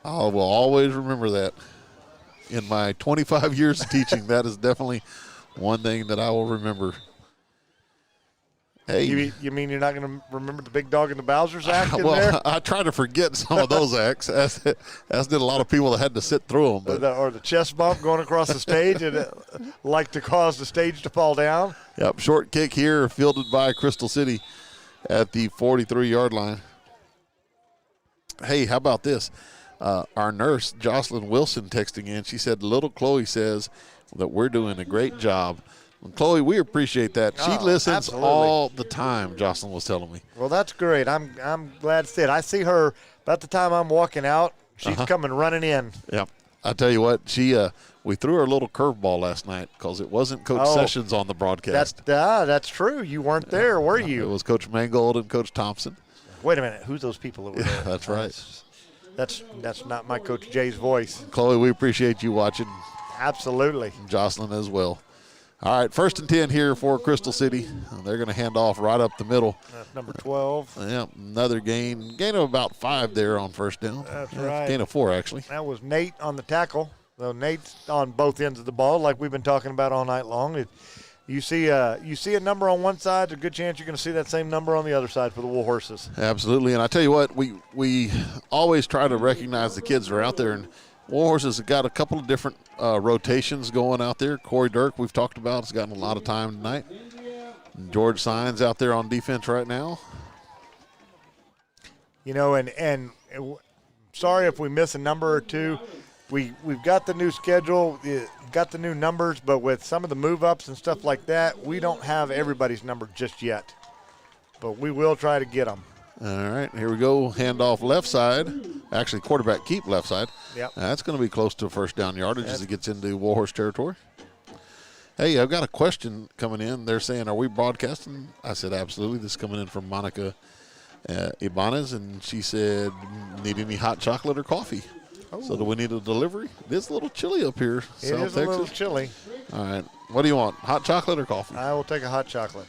Speaker 1: I will always remember that. In my 25 years of teaching, that is definitely one thing that I will remember. Hey,
Speaker 2: you mean you're not going to remember the Big Dog and the Bowser's act in
Speaker 1: well,
Speaker 2: there?
Speaker 1: I try to forget some of those acts, as did a lot of people that had to sit through them. But
Speaker 2: or the chest bump going across the stage and like to cause the stage to fall down.
Speaker 1: Yep, short kick here, fielded by Crystal City at the 43-yard line. Hey, how about this? Our nurse, Jocelyn Wilson, texting in. She said, little Chloe says that we're doing a great job. And Chloe, we appreciate that. She listens
Speaker 2: absolutely.
Speaker 1: all the time, Jocelyn was telling me.
Speaker 2: Well, that's great. I'm glad to see it. I see her about the time I'm walking out. She's coming running in.
Speaker 1: Yep. I tell you what, we threw her a little curveball last night because it wasn't Coach Sessions on the broadcast.
Speaker 2: That's true. You weren't there, were you?
Speaker 1: It was Coach Mangold and Coach Thompson.
Speaker 2: Wait a minute. Who's those people over there?
Speaker 1: That's right.
Speaker 2: That's not my Coach Jay's voice.
Speaker 1: Chloe, we appreciate you watching.
Speaker 2: Absolutely.
Speaker 1: Jocelyn as well. All right, 1st and 10 here for Crystal City. They're going to hand off right up the middle.
Speaker 2: That's number 12.
Speaker 1: Yep, another gain of about 5 there on first down.
Speaker 2: That's right.
Speaker 1: Gain of 4, actually.
Speaker 2: That was Nate on the tackle. So Nate's on both ends of the ball like we've been talking about all night long. You see a number on one side, there's a good chance you're going to see that same number on the other side for the Warhorses.
Speaker 1: Absolutely, and I tell you what, we always try to recognize the kids that are out there, and Warhorses have got a couple of different rotations going out there. Corey Dirk, we've talked about, has gotten a lot of time tonight. And George Sines out there on defense right now.
Speaker 2: You know, and sorry if we miss a number or two. We've got the new schedule, got the new numbers, but with some of the move-ups and stuff like that, we don't have everybody's number just yet. But we will try to get them.
Speaker 1: All right, here we go. Handoff left side. Actually, quarterback keep left side.
Speaker 2: Yep.
Speaker 1: That's going to be close to first down yardage as it gets into Warhorse territory. Hey, I've got a question coming in. They're saying, are we broadcasting? I said, absolutely. This is coming in from Monica Ibanez, and she said, need any hot chocolate or coffee? Oh. So do we need a delivery? It's a little chilly up here, South Texas.
Speaker 2: It is a little chilly.
Speaker 1: All right. What do you want, hot chocolate or coffee?
Speaker 2: I will take a hot chocolate.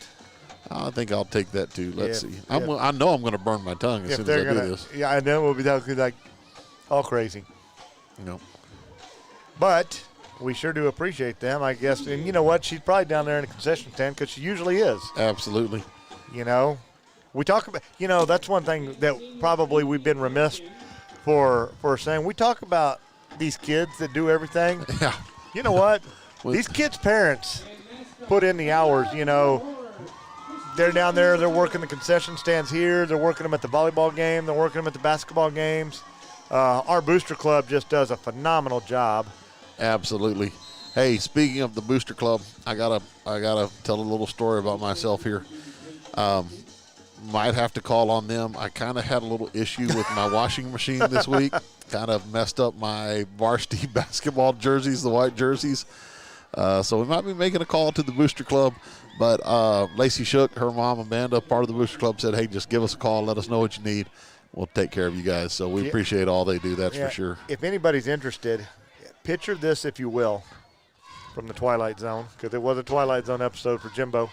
Speaker 1: I think I'll take that too. Let's see. I know I'm going to burn my tongue as soon as I do this.
Speaker 2: Yeah, I know we'll be like all crazy.
Speaker 1: No.
Speaker 2: But we sure do appreciate them, I guess. And you know what? She's probably down there in the concession stand because she usually is.
Speaker 1: Absolutely.
Speaker 2: You know, we talk about, that's one thing that probably we've been remiss for saying. We talk about these kids that do everything.
Speaker 1: Yeah.
Speaker 2: You know what? These kids' parents put in the hours, They're down there. They're working the concession stands here. They're working them at the volleyball game. They're working them at the basketball games. Our booster club just does a phenomenal job.
Speaker 1: Absolutely. Hey, speaking of the booster club, I gotta tell a little story about myself here. Might have to call on them. I kind of had a little issue with my washing machine this week. Kind of messed up my varsity basketball jerseys, the white jerseys. So we might be making a call to the booster club. But Lacey Shook, her mom, Amanda, part of the booster club, said, hey, just give us a call. Let us know what you need. We'll take care of you guys. So we appreciate all they do, that's for sure.
Speaker 2: If anybody's interested, picture this, if you will, from the Twilight Zone, because it was a Twilight Zone episode for Jimbo.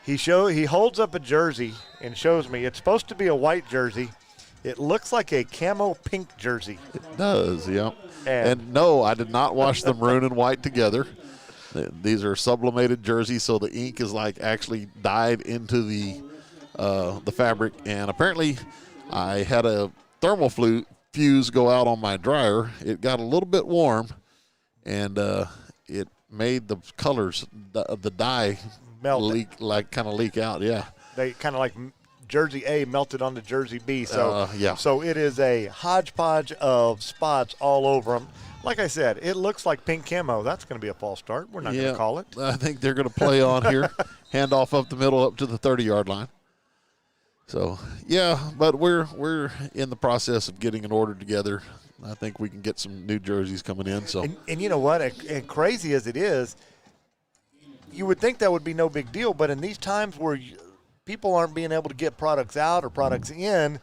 Speaker 2: He holds up a jersey and shows me. It's supposed to be a white jersey. It looks like a camo pink jersey.
Speaker 1: It does, yeah. And no, I did not wash the maroon and white together. These are sublimated jerseys, so the ink is like actually dyed into the fabric. And apparently, I had a thermal fuse go out on my dryer. It got a little bit warm, and it made the colors, the dye
Speaker 2: Melt.
Speaker 1: leak out. Yeah.
Speaker 2: They kind of like Jersey A melted onto Jersey B. So,
Speaker 1: yeah.
Speaker 2: So it is a hodgepodge of spots all over them. Like I said, it looks like pink camo. That's going to be a false start. We're not going to call it.
Speaker 1: I think they're going to play on here. Hand off up the middle up to the 30-yard line. So, yeah, but we're in the process of getting an order together. I think we can get some new jerseys coming in. So,
Speaker 2: and you know what? And crazy as it is, you would think that would be no big deal. But in these times where people aren't being able to get products out or products in,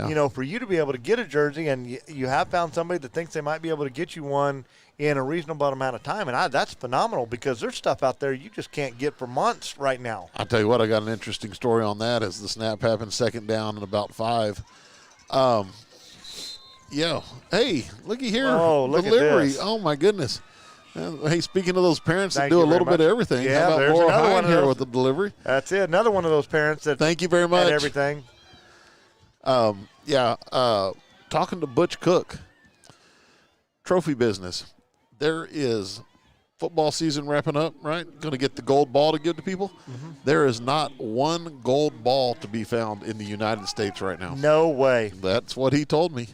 Speaker 2: you know, for you to be able to get a jersey and you have found somebody that thinks they might be able to get you one in a reasonable amount of time, and that's phenomenal because there's stuff out there you just can't get for months right now.
Speaker 1: I'll tell you what, I got an interesting story on that as the snap happened, second down and about 5. Yeah. Hey, looky here.
Speaker 2: Oh, look
Speaker 1: delivery.
Speaker 2: at this.
Speaker 1: Oh, my goodness. Hey, speaking of those parents that
Speaker 2: Thank
Speaker 1: do
Speaker 2: you
Speaker 1: a little
Speaker 2: very
Speaker 1: bit of
Speaker 2: much.
Speaker 1: everything,
Speaker 2: Yeah,
Speaker 1: how about
Speaker 2: there's
Speaker 1: Laura
Speaker 2: another one
Speaker 1: Hine
Speaker 2: of
Speaker 1: here
Speaker 2: those.
Speaker 1: with the delivery?
Speaker 2: That's it. Another one of those parents that
Speaker 1: Thank you very much.
Speaker 2: had everything.
Speaker 1: Talking to Butch Cook, trophy business. There is football season wrapping up, right? Going to get the gold ball to give to people.
Speaker 2: Mm-hmm.
Speaker 1: There is not one gold ball to be found in the United States right now.
Speaker 2: No way.
Speaker 1: That's what he told me.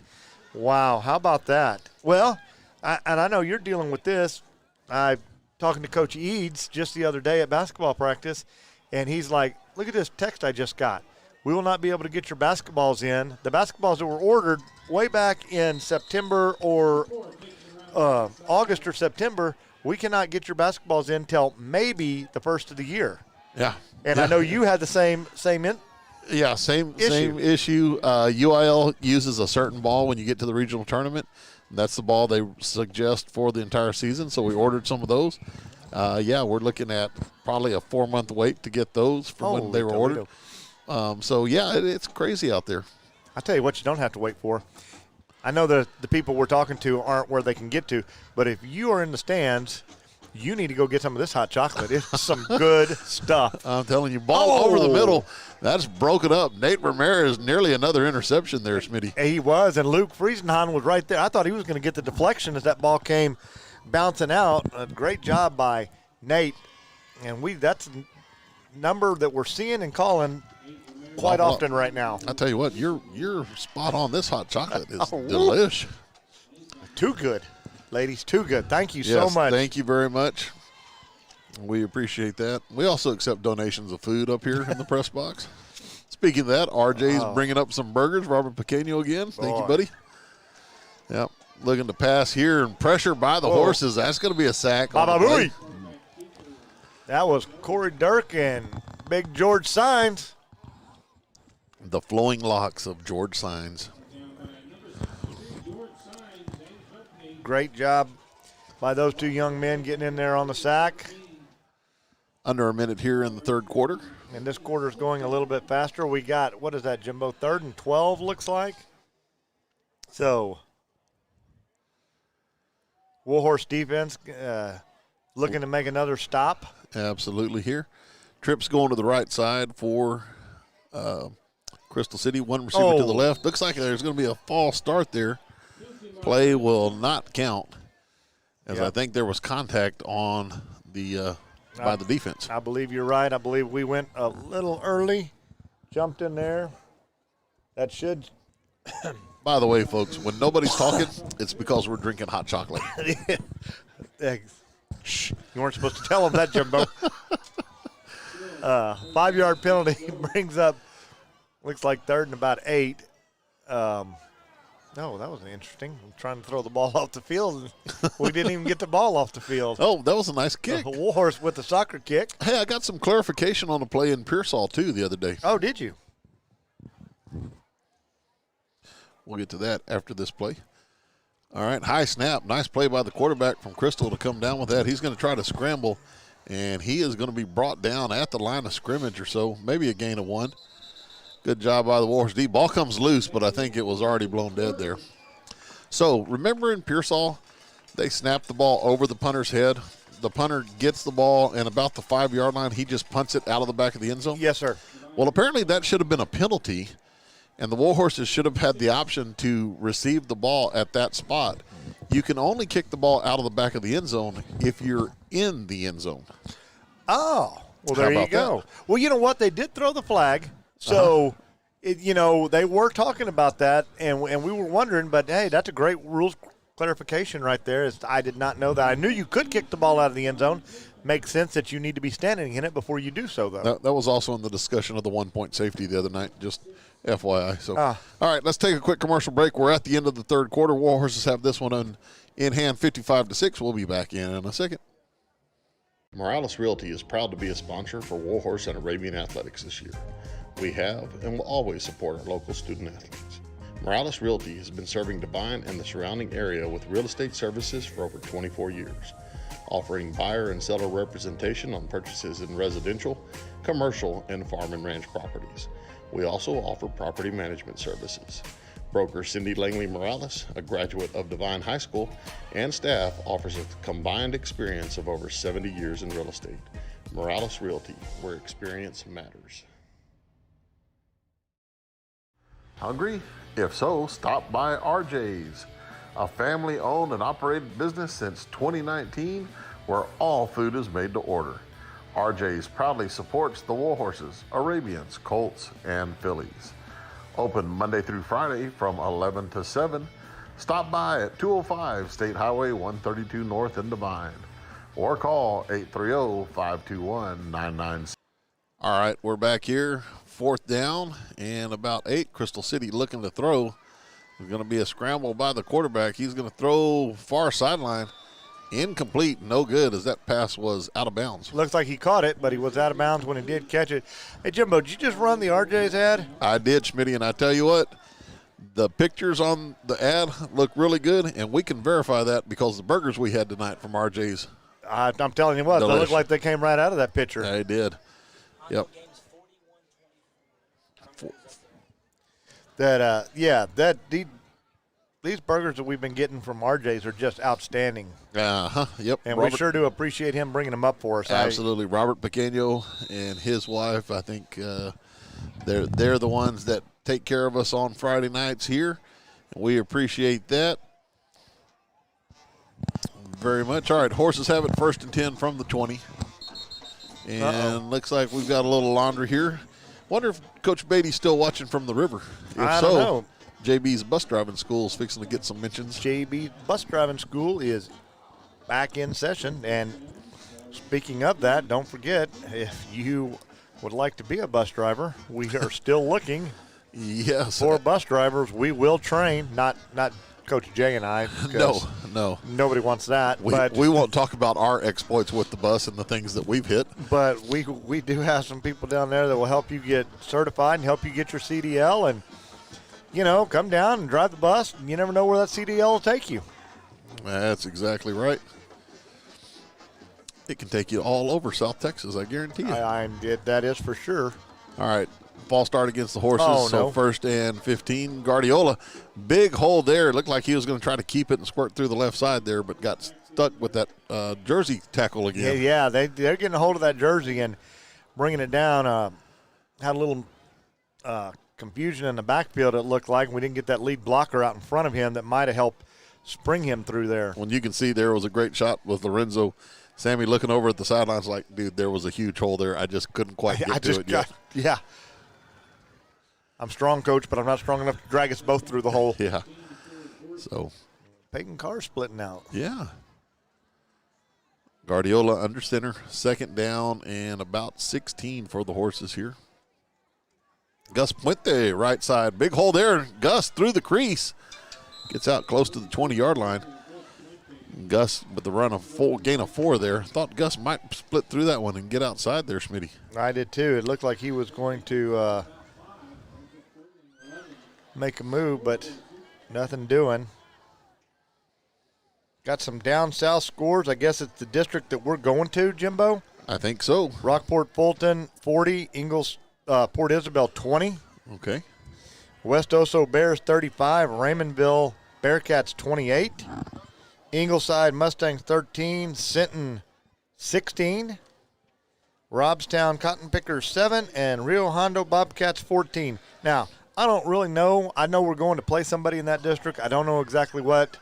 Speaker 2: Wow, how about that? Well, I know you're dealing with this. I talking to Coach Eads just the other day at basketball practice, and he's like, look at this text I just got. We will not be able to get your basketballs in. The basketballs that were ordered way back in September or August or September, we cannot get your basketballs in till maybe the first of the year.
Speaker 1: Yeah.
Speaker 2: And I know you had the same
Speaker 1: same issue. UIL uses a certain ball when you get to the regional tournament. That's the ball they suggest for the entire season, so we ordered some of those. We're looking at probably a 4-month wait to get those from when they were ordered. It's crazy out there.
Speaker 2: I'll tell you what you don't have to wait for. I know the people we're talking to aren't where they can get to, but if you are in the stands, you need to go get some of this hot chocolate. It's some good stuff.
Speaker 1: I'm telling you, ball over the middle. That's broken up. Nate Ramirez, nearly another interception there, Smitty.
Speaker 2: He was, and Luke Friesenhan was right there. I thought he was going to get the deflection as that ball came bouncing out. A great job by Nate. And that's a number that we're seeing and calling quite often right now.
Speaker 1: I tell you what, you're spot on. This hot chocolate is delish.
Speaker 2: Too good, ladies. Too good. Thank you so much.
Speaker 1: Thank you very much. We appreciate that. We also accept donations of food up here in the press box. Speaking of that, RJ's bringing up some burgers. Robert Pequeno again. Thank you, buddy. Yep. Looking to pass here and pressure by the horses. That's going to be a sack.
Speaker 2: Baba-booey. That was Corey Dirk and Big George Sines.
Speaker 1: The flowing locks of George Sines.
Speaker 2: Great job by those two young men getting in there on the sack.
Speaker 1: Under a minute here in the third quarter.
Speaker 2: And this quarter's going a little bit faster. We got, what is that, Jimbo? 3rd and 12 looks like. So, Warhorse defense looking to make another stop.
Speaker 1: Absolutely here. Trips going to the right side for Crystal City. One receiver to the left. Looks like there's going to be a false start there. Play will not count, as I think there was contact on the by the defense.
Speaker 2: I believe you're right. I believe we went a little early, jumped in there. That should.
Speaker 1: By the way, folks, when nobody's talking, it's because we're drinking hot chocolate.
Speaker 2: Shh, you weren't supposed to tell them that, Jimbo. 5-yard penalty brings up, looks like 3rd and about 8. No, that was interesting. I'm trying to throw the ball off the field, and we didn't even get the ball off the field.
Speaker 1: Oh, that was a nice kick.
Speaker 2: Warhorse with the soccer kick.
Speaker 1: Hey, I got some clarification on the play in Pearsall, too, the other day.
Speaker 2: Oh, did you?
Speaker 1: We'll get to that after this play. All right, high snap. Nice play by the quarterback from Crystal to come down with that. He's going to try to scramble, and he is going to be brought down at the line of scrimmage or so, maybe a gain of 1. Good job by the Warhorse D. Ball comes loose, but I think it was already blown dead there. So remember in Pearsall, they snapped the ball over the punter's head. The punter gets the ball, and about the 5-yard line, he just punts it out of the back of the end zone?
Speaker 2: Yes, sir.
Speaker 1: Well, apparently that should have been a penalty, and the Warhorses should have had the option to receive the ball at that spot. you can only kick the ball out of the back of the end zone if you're in the end zone.
Speaker 2: Oh, well,
Speaker 1: How
Speaker 2: there you
Speaker 1: about
Speaker 2: go.
Speaker 1: that?
Speaker 2: Well, you know what? They did throw the flag. So, they were talking about that, and we were wondering, but, hey, that's a great rules clarification right there. I did not know that. I knew you could kick the ball out of the end zone. Makes sense that you need to be standing in it before you do so, though.
Speaker 1: That was also in the discussion of the 1-point safety the other night, just FYI. So, all right, let's take a quick commercial break. We're at the end of the third quarter. Warhorses have this one in hand 55-6. We'll be back in a second. Morales Realty is proud to be a sponsor for Warhorse and Arabian Athletics this year. We have and will always support our local student athletes. Morales Realty has been serving Devine and the surrounding area with real estate services for over 24 years, offering buyer and seller representation on purchases in residential, commercial, and farm and ranch properties. We also offer property management services. Broker Cindy Langley Morales, a graduate of Devine High School, and staff offers a combined experience of over 70 years in real estate. Morales Realty, where experience matters. Hungry? If so, stop by RJ's, a family-owned and operated business since 2019 where all food is made to order. RJ's proudly supports the Warhorses, Arabians, Colts, and Phillies. Open Monday through Friday from 11 to 7. Stop by at 205 State Highway 132 North in Devine or call 830-521-99. All right, we're back here. Fourth down and about 8. Crystal City looking to throw. There's going to be a scramble by the quarterback. He's going to throw far sideline. Incomplete, no good, as that pass was out of bounds.
Speaker 2: Looks like he caught it, but he was out of bounds when he did catch it. Hey, Jimbo, did you just run the RJ's ad?
Speaker 1: I did, Schmitty, and I tell you what, the pictures on the ad look really good, and we can verify that because the burgers we had tonight from RJ's.
Speaker 2: I'm telling you what, they look like they came right out of that picture.
Speaker 1: They did. Yep.
Speaker 2: These burgers that we've been getting from RJ's are just outstanding.
Speaker 1: Yep.
Speaker 2: And we sure do appreciate him bringing them up for us.
Speaker 1: Absolutely. Robert Pequeño and his wife, I think they're the ones that take care of us on Friday nights here. We appreciate that very much. All right, Horses have it 1st and 10 from the 20. And looks like we've got a little laundry here. Wonder if Coach Beatty's still watching from the river. If
Speaker 2: I don't know.
Speaker 1: JB's bus driving school is fixing to get some mentions.
Speaker 2: JB's bus driving school is back in session. And speaking of that, don't forget, if you would like to be a bus driver, we are still looking for bus drivers. We will train, not Coach Jay and I.
Speaker 1: No.
Speaker 2: Nobody wants that.
Speaker 1: We won't talk about our exploits with the bus and the things that we've hit.
Speaker 2: But we do have some people down there that will help you get certified and help you get your CDL and, come down and drive the bus. And you never know where that CDL will take you.
Speaker 1: That's exactly right. It can take you all over South Texas, I guarantee you.
Speaker 2: That is for sure.
Speaker 1: All right. False start against the Horses,
Speaker 2: Oh,
Speaker 1: so
Speaker 2: no.
Speaker 1: 1st and 15. Guardiola, big hole there. It looked like he was going to try to keep it and squirt through the left side there, but got stuck with that jersey tackle again.
Speaker 2: Yeah, they're getting a hold of that jersey and bringing it down. Had a little confusion in the backfield, it looked like. We didn't get that lead blocker out in front of him that might have helped spring him through there.
Speaker 1: When you can see there was a great shot with Lorenzo. Sammy looking over at the sidelines like, dude, there was a huge hole there. I just couldn't quite get to it yet.
Speaker 2: Yeah. I'm strong, Coach, but I'm not strong enough to drag us both through the hole.
Speaker 1: Yeah. So.
Speaker 2: Peyton Carr splitting out.
Speaker 1: Yeah. Guardiola under center. 2nd down and about 16 for the Horses here. Gus Puente, right side. Big hole there. Gus through the crease. Gets out close to the 20-yard line. Gus with the run gain of 4 there. Thought Gus might split through that one and get outside there, Smitty.
Speaker 2: I did too. It looked like he was going to make a move, but nothing doing. Got some down south scores. I guess it's the district that we're going to, Jimbo.
Speaker 1: I think so.
Speaker 2: Rockport Fulton 40, Port Isabel 20.
Speaker 1: Okay.
Speaker 2: West Oso Bears 35, Raymondville Bearcats 28. Ingleside Mustangs 13, Sinton 16. Robstown Cotton Pickers 7, and Rio Hondo Bobcats 14. Now, I don't really know. I know we're going to play somebody in that district. I don't know exactly what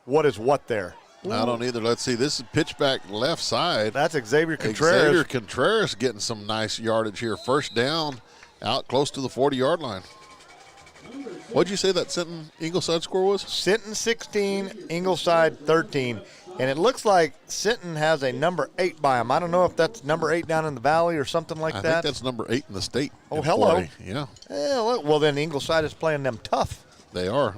Speaker 2: what is what there.
Speaker 1: I don't either. Let's see. This is pitch back left side.
Speaker 2: That's Xavier Contreras.
Speaker 1: Xavier Contreras getting some nice yardage here. First down, out close to the 40-yard line. What'd you say that Sinton Ingleside score was?
Speaker 2: Sinton 16, Ingleside 13. And it looks like Sinton has a number 8 by him. I don't know if that's number 8 down in the valley or something like that.
Speaker 1: I think that's number 8 in the state.
Speaker 2: Oh, hello.
Speaker 1: 40. Yeah.
Speaker 2: Well, then Ingleside is playing them tough.
Speaker 1: They are.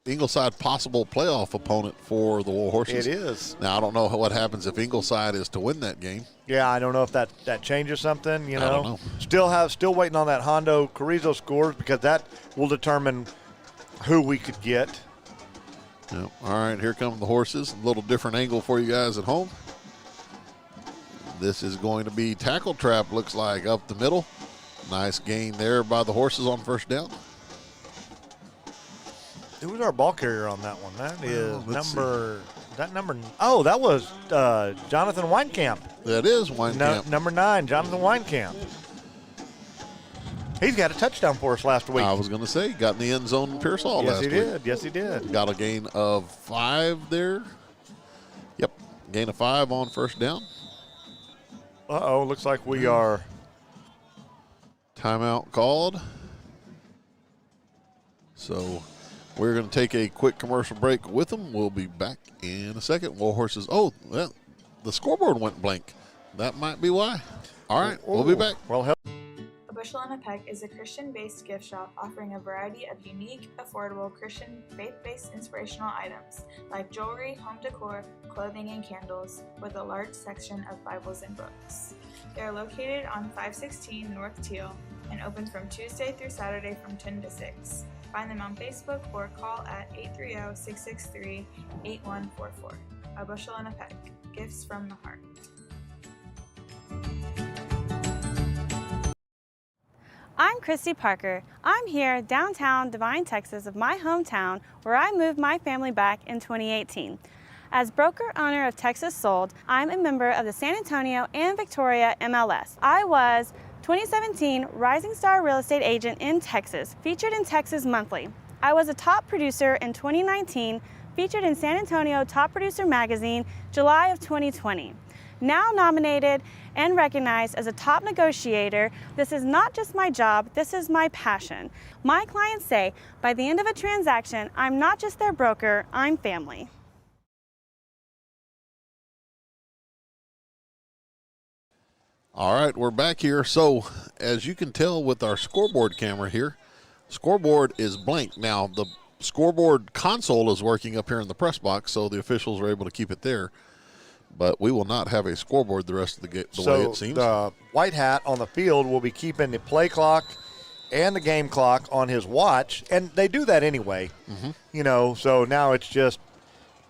Speaker 1: Ingleside possible playoff opponent for the Warhorses.
Speaker 2: It is.
Speaker 1: Now, I don't know what happens if Ingleside is to win that game.
Speaker 2: Yeah, I don't know if that changes something, you know.
Speaker 1: I don't know.
Speaker 2: Still waiting on that Hondo Carrizo scores because that will determine who we could get.
Speaker 1: Yep. All right, here come the horses. A little different angle for you guys at home. This is going to be tackle trap, looks like, up the middle. Nice gain there by the horses on first down.
Speaker 2: Who was our ball carrier on that one? That is that was Jonathan Weinkamp.
Speaker 1: That is Weinkamp.
Speaker 2: Number 9, Jonathan Weinkamp. He's got a touchdown for us last week.
Speaker 1: I was going to say, got in the end zone in Pearsall last week.
Speaker 2: Yes, he did.
Speaker 1: Got a gain of 5 there. Yep, gain of 5 on first down.
Speaker 2: Uh-oh, looks like we are.
Speaker 1: Timeout called. So we're going to take a quick commercial break with them. We'll be back in a second. Warhorses. Oh, well, the scoreboard went blank. That might be why. All right, we'll be back.
Speaker 2: Well,
Speaker 11: A Bushel and a Peck is a Christian-based gift shop offering a variety of unique, affordable Christian faith-based inspirational items like jewelry, home decor, clothing, and candles, with a large section of Bibles and books. They are located on 516 North Teal and open from Tuesday through Saturday from 10 to 6. Find them on Facebook or call at 830-663-8144. A Bushel and a Peck, gifts from the heart.
Speaker 17: I'm Christy Parker. I'm here downtown Devine, Texas, of my hometown, where I moved my family back in 2018. As broker owner of Texas Sold, I'm a member of the San Antonio and Victoria MLS. I was 2017 Rising Star Real Estate Agent in Texas, featured in Texas Monthly. I was a top producer in 2019, featured in San Antonio Top Producer Magazine, July of 2020. Now nominated and recognized as a top negotiator, this is not just my job, this is my passion. My clients say, by the end of a transaction, I'm not just their broker, I'm family.
Speaker 1: All right, we're back here. So, as you can tell with our scoreboard camera here, scoreboard is blank. Now, the scoreboard console is working up here in the press box, so the officials are able to keep it there. But we will not have a scoreboard the rest of the way it seems.
Speaker 2: So the white hat on the field will be keeping the play clock and the game clock on his watch, and they do that anyway.
Speaker 1: Mm-hmm.
Speaker 2: You know, so now it's just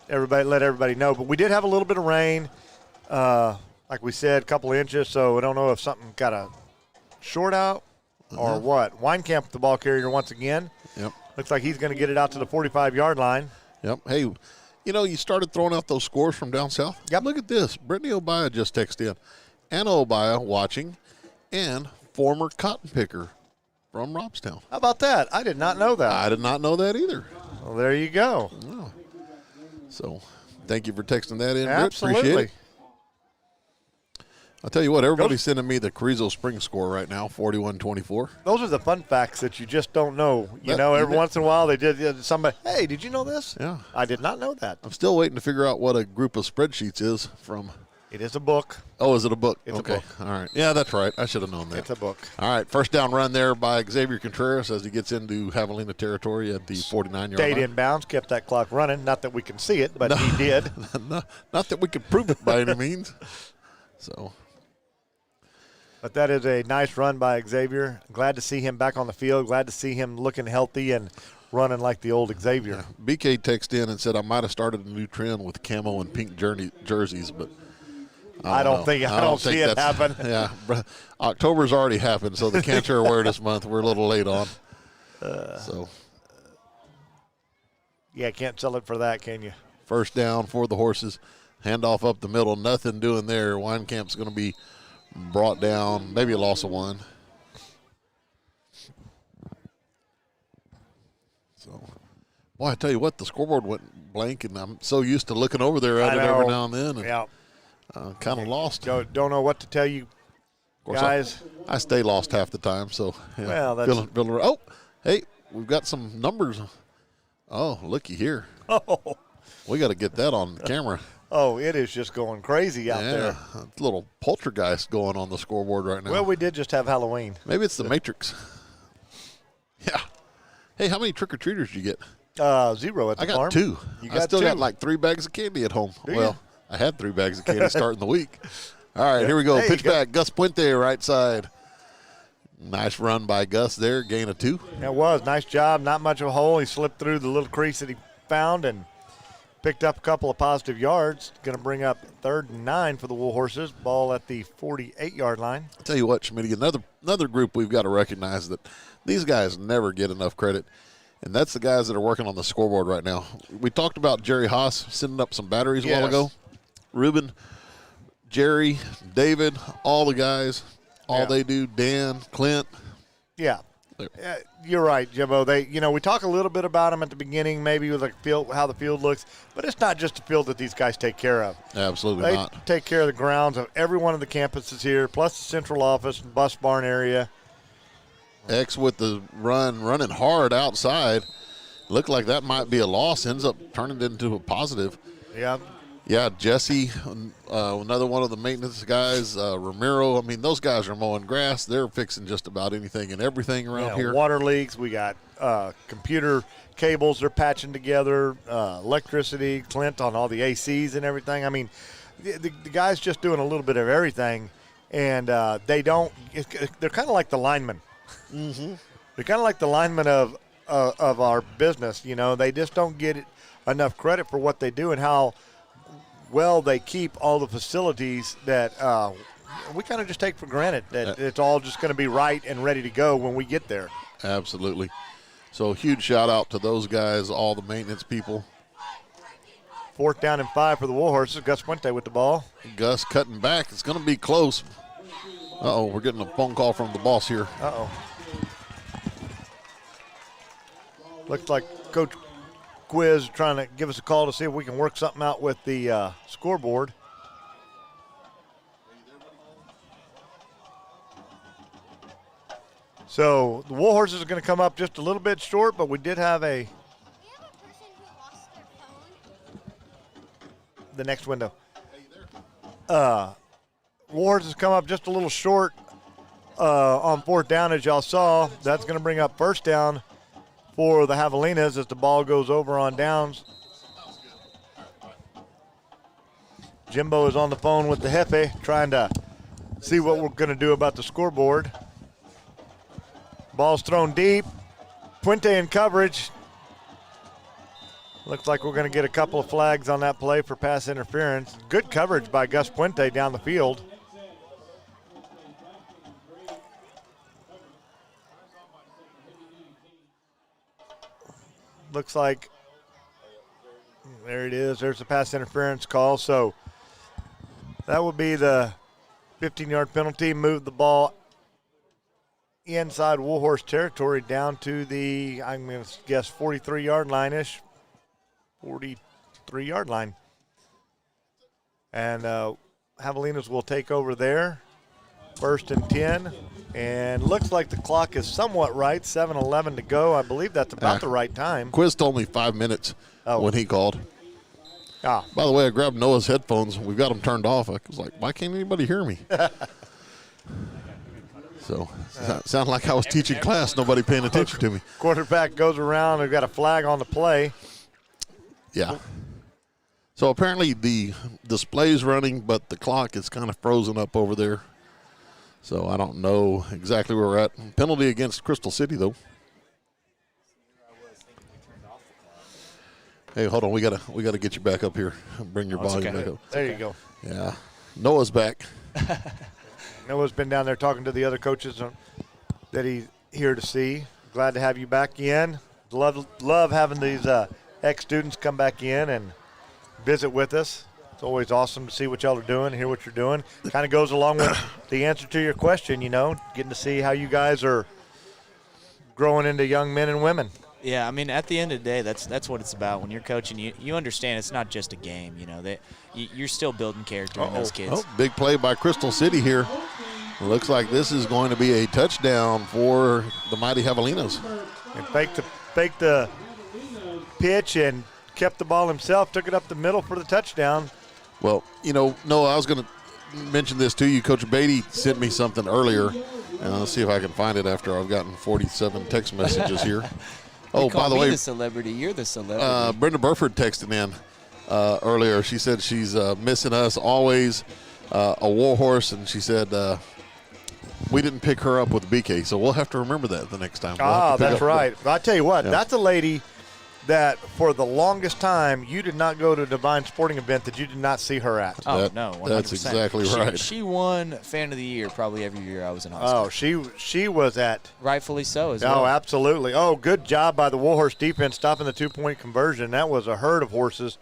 Speaker 2: let everybody know. But we did have a little bit of rain, like we said, a couple of inches, so I don't know if something got a short out or what. Weinkamp, the ball carrier once again.
Speaker 1: Yep.
Speaker 2: Looks like he's going to get it out to the 45-yard line.
Speaker 1: Yep. Hey, you know, you started throwing out those scores from down south.
Speaker 2: Yep.
Speaker 1: Look at this. Brittany Obaya just texted in. Anna Obaya watching, and former cotton picker from Robstown.
Speaker 2: How about that? I did not know that.
Speaker 1: I did not know that either.
Speaker 2: Well, there you go.
Speaker 1: Oh. So, thank you for texting that in, Britt.
Speaker 2: Absolutely.
Speaker 1: Appreciate it. I'll tell you what, everybody's sending me the Carrizo Spring score right now, 41-24.
Speaker 2: Those are the fun facts that you just don't know. Every once in a while they did somebody, hey, did you know this?
Speaker 1: Yeah.
Speaker 2: I did not know that.
Speaker 1: I'm still waiting to figure out what a group of spreadsheets is from.
Speaker 2: It is a book.
Speaker 1: Oh, is it a book?
Speaker 2: It's
Speaker 1: okay.
Speaker 2: a book.
Speaker 1: All right. Yeah, that's right. I should have known that.
Speaker 2: It's a book.
Speaker 1: All right. First down run there by Xavier Contreras as he gets into Javelina territory at the 49-yard line.
Speaker 2: Stayed in bounds, kept that clock running. Not that we can see it, but he did.
Speaker 1: Not that we can prove it by any means. So.
Speaker 2: But that is a nice run by Xavier. Glad to see him back on the field. Glad to see him looking healthy and running like the old Xavier.
Speaker 1: Yeah. BK texted in and said, I might have started a new trend with camo and pink jerseys, but I don't
Speaker 2: see it happen.
Speaker 1: Yeah. October's already happened, so the Cancer Awareness Month we're a little late on.
Speaker 2: Yeah, can't sell it for that, can you?
Speaker 1: First down for the horses. Handoff up the middle. Nothing doing there. Weinkamp's going to be brought down, maybe a loss of 1. So Boy, I tell you what, the scoreboard went blank, and I'm so used to looking over there at it every now and then. And,
Speaker 2: yeah.
Speaker 1: Kind of lost.
Speaker 2: Don't know what to tell you,
Speaker 1: Of course,
Speaker 2: guys.
Speaker 1: I stay lost half the time, so yeah.
Speaker 2: Well, that's
Speaker 1: oh, hey, we've got some numbers. Oh, looky here.
Speaker 2: Oh,
Speaker 1: we got to get that on camera.
Speaker 2: Oh, it is just going crazy out there.
Speaker 1: A little poltergeist going on the scoreboard right now.
Speaker 2: Well, we did just have Halloween.
Speaker 1: Maybe it's the Matrix. Yeah. Hey, how many trick-or-treaters did you get?
Speaker 2: 0 at the farm.
Speaker 1: I got 2. I still
Speaker 2: 2.
Speaker 1: got like 3 bags of candy at home.
Speaker 2: Do
Speaker 1: well,
Speaker 2: you?
Speaker 1: I had 3 bags of candy starting the week. All right, here we go.
Speaker 2: Hey,
Speaker 1: Pitch back. Gus Puente, right side. Nice run by Gus there. Gain of 2.
Speaker 2: It was. Nice job. Not much of a hole. He slipped through the little crease that he found and picked up a couple of positive yards. Going to bring up 3rd and 9 for the Warhorses. Ball at the 48-yard line.
Speaker 1: I'll tell you what, Schmitty, another group we've got to recognize that these guys never get enough credit, and that's the guys that are working on the scoreboard right now. We talked about Jerry Haas sending up some batteries a while ago. Ruben, Jerry, David, all the guys, they do, Dan, Clint.
Speaker 2: Yeah. You're right, Jimbo. We talk a little bit about them at the beginning, maybe with the field, how the field looks, but it's not just the field that these guys take care of.
Speaker 1: Absolutely not.
Speaker 2: They take care of the grounds of every one of the campuses here, plus the central office and bus barn area.
Speaker 1: X with the running hard outside. Looked like that might be a loss. Ends up turning it into a positive.
Speaker 2: Yeah.
Speaker 1: Yeah, Jesse, another one of the maintenance guys, Ramiro. I mean, those guys are mowing grass. They're fixing just about anything and everything around here.
Speaker 2: Water leaks. We got computer cables they're patching together, electricity, Clint on all the ACs and everything. I mean, the guys just doing a little bit of everything, and they're kind of like the linemen.
Speaker 1: Mm-hmm.
Speaker 2: They're kind of like the linemen of our business. They just don't get enough credit for what they do and how well they keep all the facilities that we kind of just take for granted, that it's all just going to be right and ready to go when we get there.
Speaker 1: Absolutely. So huge shout out to those guys, all the maintenance people.
Speaker 2: 4th down and 5 for the Warhorses. Gus Puente with the ball.
Speaker 1: Gus cutting back. It's going to be close. Uh-oh, we're getting a phone call from the boss here.
Speaker 2: Uh-oh. Looks like Coach Quiz trying to give us a call to see if we can work something out with the scoreboard. So the Warhorses are going to come up just a little bit short, but we did have the next window. Warhorses come up just a little short on 4th down, as y'all saw. That's going to bring up 1st down for the Javelinas as the ball goes over on downs. Jimbo is on the phone with the Jefe trying to see what we're going to do about the scoreboard. Ball's thrown deep. Puente in coverage. Looks like we're going to get a couple of flags on that play for pass interference. Good coverage by Gus Puente down the field. Looks like, there it is. There's the pass interference call. So that will be the 15-yard penalty. Move the ball inside Warhorse territory down to the, I'm going to guess, 43-yard line-ish. 43-yard line. And Javelinas will take over there. 1st and 10. And looks like the clock is somewhat right. 7:11 to go. I believe that's about the right time.
Speaker 1: Quiz told me 5 minutes when he called.
Speaker 2: Ah.
Speaker 1: By the way, I grabbed Noah's headphones. We've got them turned off. I was like, why can't anybody hear me? So, sounded like I was teaching class, nobody paying attention to me.
Speaker 2: Quarterback goes around. We've got a flag on the play.
Speaker 1: Yeah. So apparently the display's running, but the clock is kind of frozen up over there. So I don't know exactly where we're at. Penalty against Crystal City, though. Hey, hold on. We gotta get you back up here. Bring your volume back up.
Speaker 2: There you go.
Speaker 1: Yeah. Noah's back.
Speaker 2: Noah's been down there talking to the other coaches that he's here to see. Glad to have you back in. Love having these ex-students come back in and visit with us. It's always awesome to see what y'all are doing, hear what you're doing. Kind of goes along with the answer to your question, getting to see how you guys are growing into young men and women.
Speaker 8: Yeah, I mean, at the end of the day, that's what it's about. When you're coaching, you understand it's not just a game. You're still building character in those kids.
Speaker 1: Oh, big play by Crystal City here. Looks like this is going to be a touchdown for the mighty Javelinas.
Speaker 2: And faked the pitch and kept the ball himself, took it up the middle for the touchdown.
Speaker 1: Well, Noah, I was going to mention this to you. Coach Beatty sent me something earlier, and let's see if I can find it after I've gotten 47 text messages here. Oh, by the way,
Speaker 3: the celebrity. You're the celebrity.
Speaker 1: Brenda Burford texted in earlier. She said she's missing us always, a Warhorse, and she said we didn't pick her up with BK, so we'll have to remember that the next time.
Speaker 2: That's right. I tell you what, that's a lady that for the longest time you did not go to a Devine sporting event that you did not see her at.
Speaker 8: Oh, no, 100%.
Speaker 1: That's exactly right.
Speaker 8: She won Fan of the Year probably every year I was in high school.
Speaker 2: Oh, she was at.
Speaker 8: Rightfully so as well.
Speaker 2: Oh, absolutely. Oh, good job by the Warhorse defense stopping the 2-point conversion. That was a herd of horses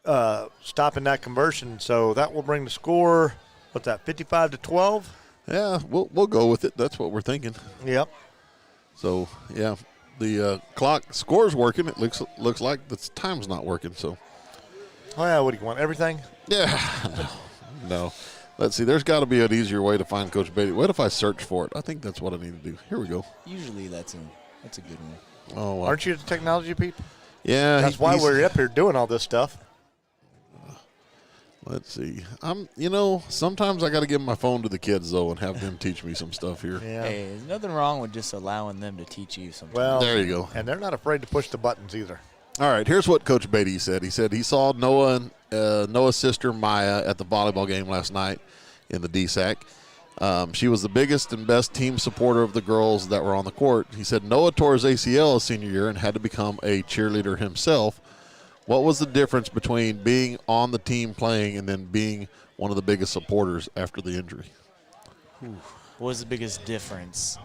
Speaker 2: stopping that conversion. So that will bring the score, 55-12?
Speaker 1: Yeah, we'll go with it. That's what we're thinking.
Speaker 2: Yep.
Speaker 1: So, yeah. The clock score's working. It looks like the time's not working. So,
Speaker 2: oh yeah, what do you want? Everything?
Speaker 1: Yeah, no. Let's see. There's got to be an easier way to find Coach Beatty. What if I search for it? I think that's what I need to do. Here we go.
Speaker 3: Usually that's a good one.
Speaker 1: Oh, wow.
Speaker 2: Aren't you the technology people?
Speaker 1: Yeah,
Speaker 2: that's why we're up here doing all this stuff.
Speaker 1: Let's see. Sometimes I got to give my phone to the kids, though, and have them teach me some stuff here.
Speaker 2: Yeah.
Speaker 8: Hey, there's nothing wrong with just allowing them to teach you something.
Speaker 2: Well,
Speaker 1: there you go.
Speaker 2: And they're not afraid to push the buttons either.
Speaker 1: All right, here's what Coach Beatty said. He said he saw Noah's sister, Maya, at the volleyball game last night in the DSAC. She was the biggest and best team supporter of the girls that were on the court. He said Noah tore his ACL his senior year and had to become a cheerleader himself. What was the difference between being on the team playing and then being one of the biggest supporters after the injury?
Speaker 8: What was the biggest difference?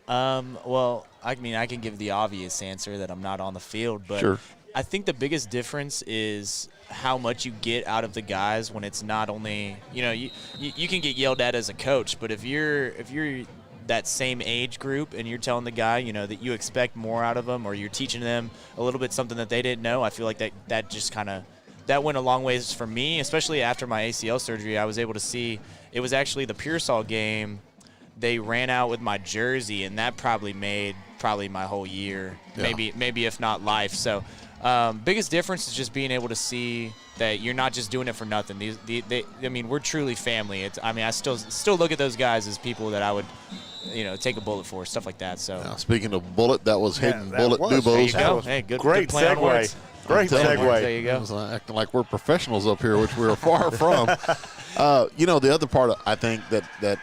Speaker 8: Well, I mean, I can give the obvious answer that I'm not on the field, but
Speaker 1: sure.
Speaker 8: I think the biggest difference is how much you get out of the guys when it's not only, you can get yelled at as a coach, but if you're that same age group and you're telling the guy, that you expect more out of them, or you're teaching them a little bit something that they didn't know, I feel like that just kind of, that went a long ways for me, especially after my ACL surgery. I was able to see, it was actually the Pearsall game, they ran out with my jersey, and that probably made my whole year, maybe if not life. So biggest difference is just being able to see that you're not just doing it for nothing. We're truly family. I still look at those guys as people that I would, take a bullet for, stuff like that. So
Speaker 1: now, speaking of bullet, that was Hayden Bullet Dubose.
Speaker 8: There you go. Hey, good play on words.
Speaker 2: Great segue.
Speaker 8: There you go.
Speaker 1: Acting like we're professionals up here, which we're far from. The other part, I think that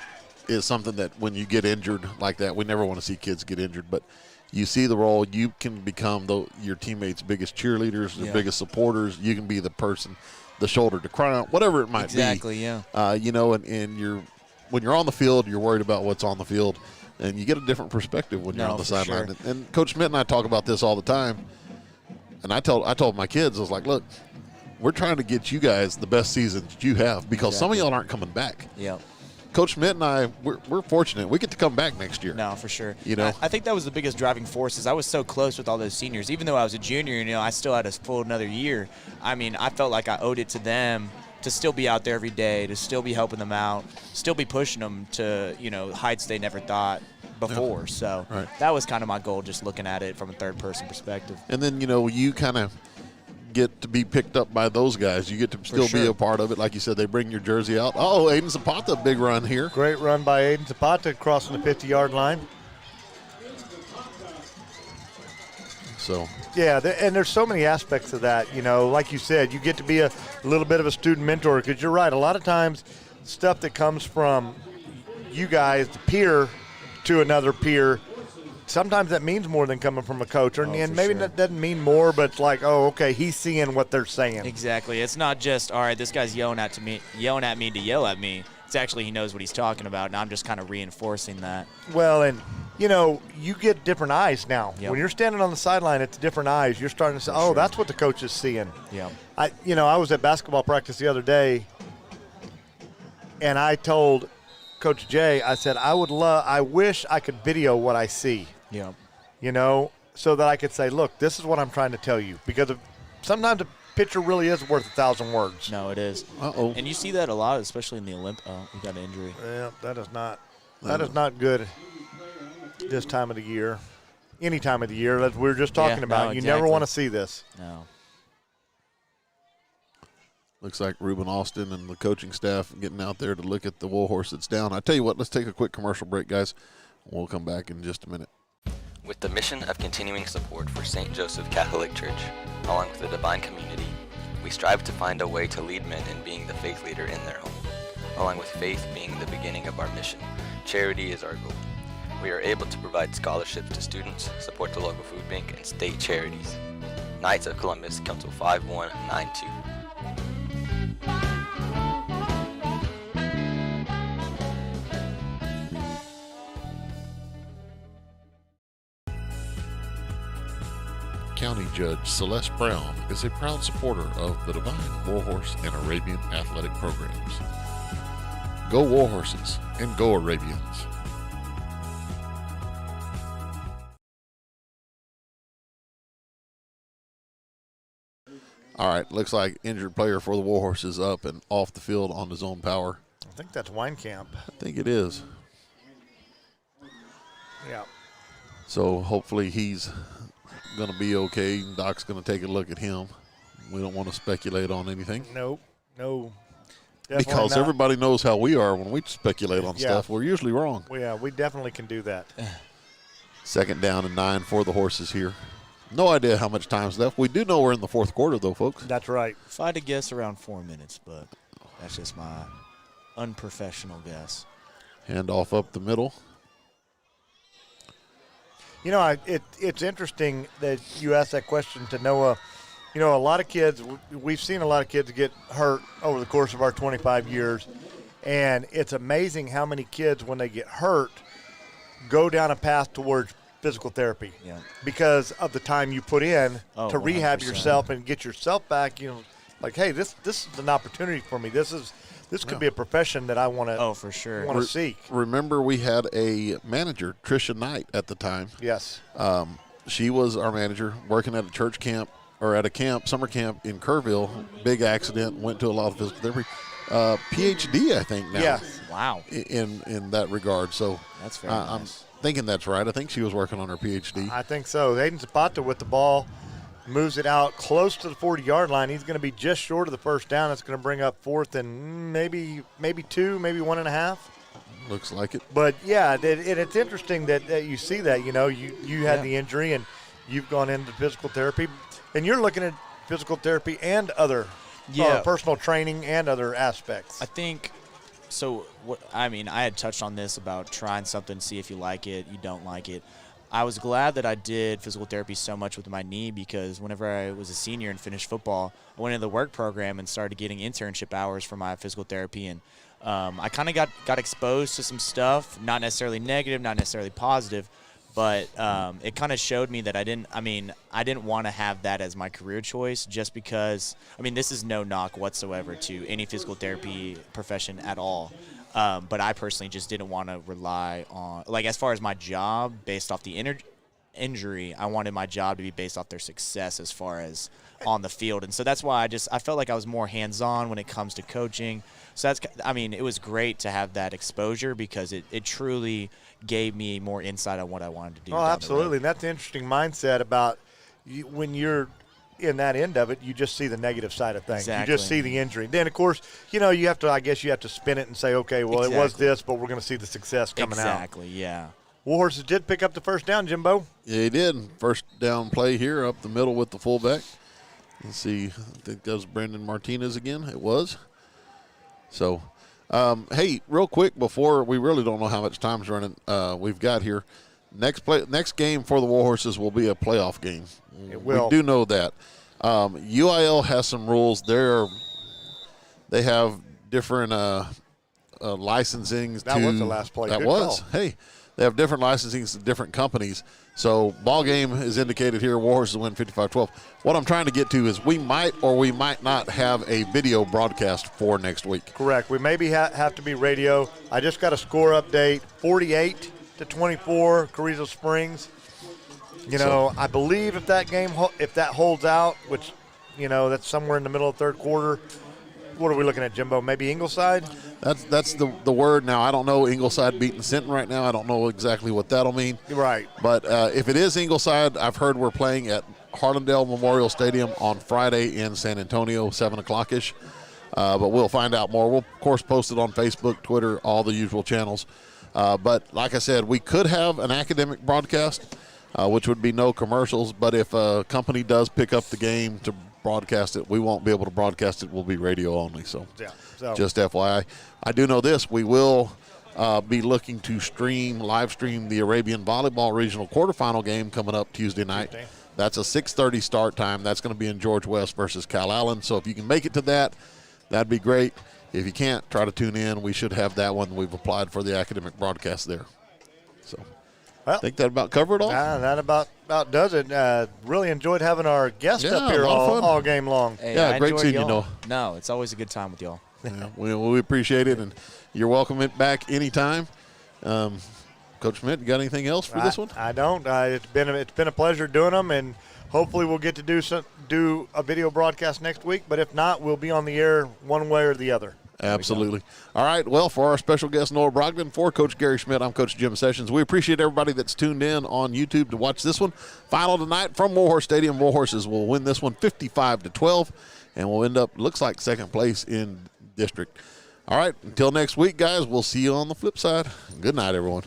Speaker 1: is something that when you get injured like that, we never want to see kids get injured, but you see the role. You can become your teammates' biggest cheerleaders, their biggest supporters. You can be the person, the shoulder to cry on, whatever it might be.
Speaker 8: Exactly, yeah.
Speaker 1: And when you're on the field, you're worried about what's on the field, and you get a different perspective when you're on the sideline.
Speaker 8: Sure.
Speaker 1: And Coach Schmidt and I talk about this all the time. And I told my kids, I was like, look, we're trying to get you guys the best season that you have because some of y'all aren't coming back.
Speaker 8: Yeah.
Speaker 1: Coach Schmidt and I, we're fortunate. We get to come back next year.
Speaker 8: No, for sure.
Speaker 1: I
Speaker 8: think that was the biggest driving force is I was so close with all those seniors. Even though I was a junior, I still had a full another year. I mean, I felt like I owed it to them to still be out there every day, to still be helping them out, still be pushing them to, heights they never thought before. Yeah. So that was kind of my goal, just looking at it from a third-person perspective.
Speaker 1: And then, you kind of get to be picked up by those guys. You get to still be a part of it. Like you said, they bring your jersey out. Oh, Aiden Zapata, big run here.
Speaker 2: Great run by Aiden Zapata crossing the 50-yard line.
Speaker 1: So
Speaker 2: yeah, and there's so many aspects of that. Like you said, you get to be a little bit of a student mentor because you're right. A lot of times stuff that comes from you guys, the peer to another peer, sometimes that means more than coming from a coach. And maybe that doesn't mean more, but it's like, oh, okay, he's seeing what they're saying.
Speaker 8: Exactly. It's not just, all right, this guy's yelling at me to yell at me. It's actually he knows what he's talking about, and I'm just kind of reinforcing that.
Speaker 2: Well, and, you get different eyes now. Yep. When you're standing on the sideline, it's different eyes. You're starting to say, that's what the coach is seeing.
Speaker 8: Yeah.
Speaker 2: I was at basketball practice the other day, and I told Coach Jay, I said, I wish I could video what I see.
Speaker 8: Yeah.
Speaker 2: so that I could say, look, this is what I'm trying to tell you. Because sometimes a picture really is worth 1,000 words.
Speaker 8: No, it is.
Speaker 1: Uh-oh.
Speaker 8: And you see that a lot, especially in the Olymp. Oh, we got an injury.
Speaker 2: Yeah, that is not good this time of the year. Any time of the year, as we were just talking about.
Speaker 8: No,
Speaker 2: you
Speaker 8: exactly.
Speaker 2: never want to see this.
Speaker 8: No.
Speaker 1: Looks like Reuben Austin and the coaching staff getting out there to look at the Warhorse that's down. I tell you what, let's take a quick commercial break, guys. We'll come back in just a minute.
Speaker 4: With the mission of continuing support for St. Joseph Catholic Church, along with the Devine community, we strive to find a way to lead men in being the faith leader in their home. Along with faith being the beginning of our mission, charity is our goal. We are able to provide scholarships to students, support the local food bank, and state charities. Knights of Columbus, Council 5192.
Speaker 1: County Judge Celeste Brown is a proud supporter of the Devine, Warhorse, and Arabian athletic programs. Go Warhorses and go Arabians. All right, looks like injured player for the Warhorses up and off the field on his own power.
Speaker 2: I think that's Wine Camp.
Speaker 1: I think it is.
Speaker 2: Yeah.
Speaker 1: So hopefully he's going to be okay. Doc's going to take a look at him. We don't want to speculate on anything.
Speaker 2: Nope. No.
Speaker 1: Because everybody knows how we are when we speculate on stuff. We're usually wrong.
Speaker 2: Well, yeah, we definitely can do that.
Speaker 1: 2nd down and 9 for the Horses here. No idea how much time's left. We do know we're in the 4th quarter, though, folks.
Speaker 2: That's right.
Speaker 8: If I had to guess, around 4 minutes, but that's just my unprofessional guess.
Speaker 1: Handoff up the middle.
Speaker 2: You know, it's interesting that you asked that question to Noah. You know, a lot of kids, we've seen a lot of kids get hurt over the course of our 25 years, and it's amazing how many kids, when they get hurt, go down a path towards physical therapy because of the time you put in to rehab
Speaker 8: 100%.
Speaker 2: yourself and get yourself back. You know, like, hey, this is an opportunity for me. This could be a profession that I want to.
Speaker 8: Oh, for sure.
Speaker 2: Want to seek.
Speaker 1: Remember, we had a manager, Tricia Knight, at the time.
Speaker 2: Yes.
Speaker 1: She was our manager, working at a church camp or at a camp, summer camp in Kerrville. Big accident. Went to a lot of physical therapy. PhD, I think now.
Speaker 2: Yes.
Speaker 8: Wow.
Speaker 1: In that regard, so
Speaker 8: that's very nice.
Speaker 1: I'm thinking that's right. I think she was working on her PhD.
Speaker 2: I think so. Hayden Zapata with the ball moves it out close to the 40-yard line. He's going to be just short of the first down. That's going to bring up 4th and maybe 2, maybe 1.5.
Speaker 1: Looks like it.
Speaker 2: But, yeah, it's interesting that you see that. You know, you had the injury and you've gone into physical therapy. And you're looking at physical therapy and other personal training and other aspects.
Speaker 8: I think so. I had touched on this about trying something, see if you like it, you don't like it. I was glad that I did physical therapy so much with my knee because whenever I was a senior and finished football, I went into the work program and started getting internship hours for my physical therapy. And I kind of got exposed to some stuff, not necessarily negative, not necessarily positive, but it kind of showed me that I didn't want to have that as my career choice just because, this is no knock whatsoever to any physical therapy profession at all. But I personally just didn't want to rely on, as far as my job based off the injury, I wanted my job to be based off their success as far as on the field. And so that's why I felt like I was more hands-on when it comes to coaching. So it was great to have that exposure because it truly gave me more insight on what I wanted to do.
Speaker 2: Oh, absolutely. And that's an interesting mindset about when you're in that end of it, you just see the negative side of things.
Speaker 8: Exactly.
Speaker 2: You just see the injury. Then, of course, you have to spin it and say, okay, well, It was this, but we're going to see the success coming out.
Speaker 8: Exactly, yeah.
Speaker 2: Warhorses did pick up the first down, Jimbo.
Speaker 1: Yeah, he did. First down play here up the middle with the fullback. Let's see. I think that was Brandon Martinez again. It was. So, hey, real quick before we really don't know how much time's running we've got here. Next game for the Warhorses will be a playoff game.
Speaker 2: It will.
Speaker 1: We do know that. UIL has some rules. They have different licensings.
Speaker 2: That was the last play.
Speaker 1: That
Speaker 2: Good
Speaker 1: was.
Speaker 2: call.
Speaker 1: Hey, they have different licensings to different companies. So ball game is indicated here. Warhorses win 55-12. What I'm trying to get to is we might or we might not have a video broadcast for next week.
Speaker 2: Correct. We maybe have to be radio. I just got a score update. 48-24, Carrizo Springs. You know, I believe if that game, if that holds out, which, you know, that's somewhere in the middle of third quarter, what are we looking at, Jimbo? Maybe Ingleside?
Speaker 1: That's the word. Now, I don't know Ingleside beating Sinton right now. I don't know exactly what that'll mean.
Speaker 2: Right.
Speaker 1: But if it is Ingleside, I've heard we're playing at Harlandale Memorial Stadium on Friday in San Antonio, 7 o'clock-ish. But we'll find out more. We'll, of course, post it on Facebook, Twitter, all the usual channels. But like I said, we could have an academic broadcast, which would be no commercials. But if a company does pick up the game to broadcast it, we won't be able to broadcast it. We'll be radio only. So, just FYI. I do know this. We will be looking to live stream the Arabian Volleyball Regional Quarterfinal game coming up Tuesday night. That's a 6:30 start time. That's going to be in George West versus Cal Allen. So if you can make it to that, that'd be great. If you can't, try to tune in. We should have that one. We've applied for the academic broadcast there. So I think that about covered it all.
Speaker 2: That about does it. Really enjoyed having our guest up here
Speaker 1: a lot of fun.
Speaker 2: all game long.
Speaker 8: Hey,
Speaker 1: Yeah,
Speaker 8: I
Speaker 1: great
Speaker 8: enjoy
Speaker 1: seeing you,
Speaker 8: y'all.
Speaker 1: Noah.
Speaker 8: No, it's always a good time with y'all.
Speaker 1: Yeah, we appreciate it, and you're welcome back anytime. Coach Schmidt, you got anything else for this one?
Speaker 2: I don't. It's been a pleasure doing them, and hopefully we'll get to do a video broadcast next week. But if not, we'll be on the air one way or the other.
Speaker 1: Absolutely. All right. Well, for our special guest, Noah Brogdon, for Coach Gary Schmidt, I'm Coach Jim Sessions. We appreciate everybody that's tuned in on YouTube to watch this one. Final tonight from Warhorse Stadium. Warhorses will win this one 55-12, and we'll end up, looks like, second place in district. All right. Until next week, guys, we'll see you on the flip side. Good night, everyone.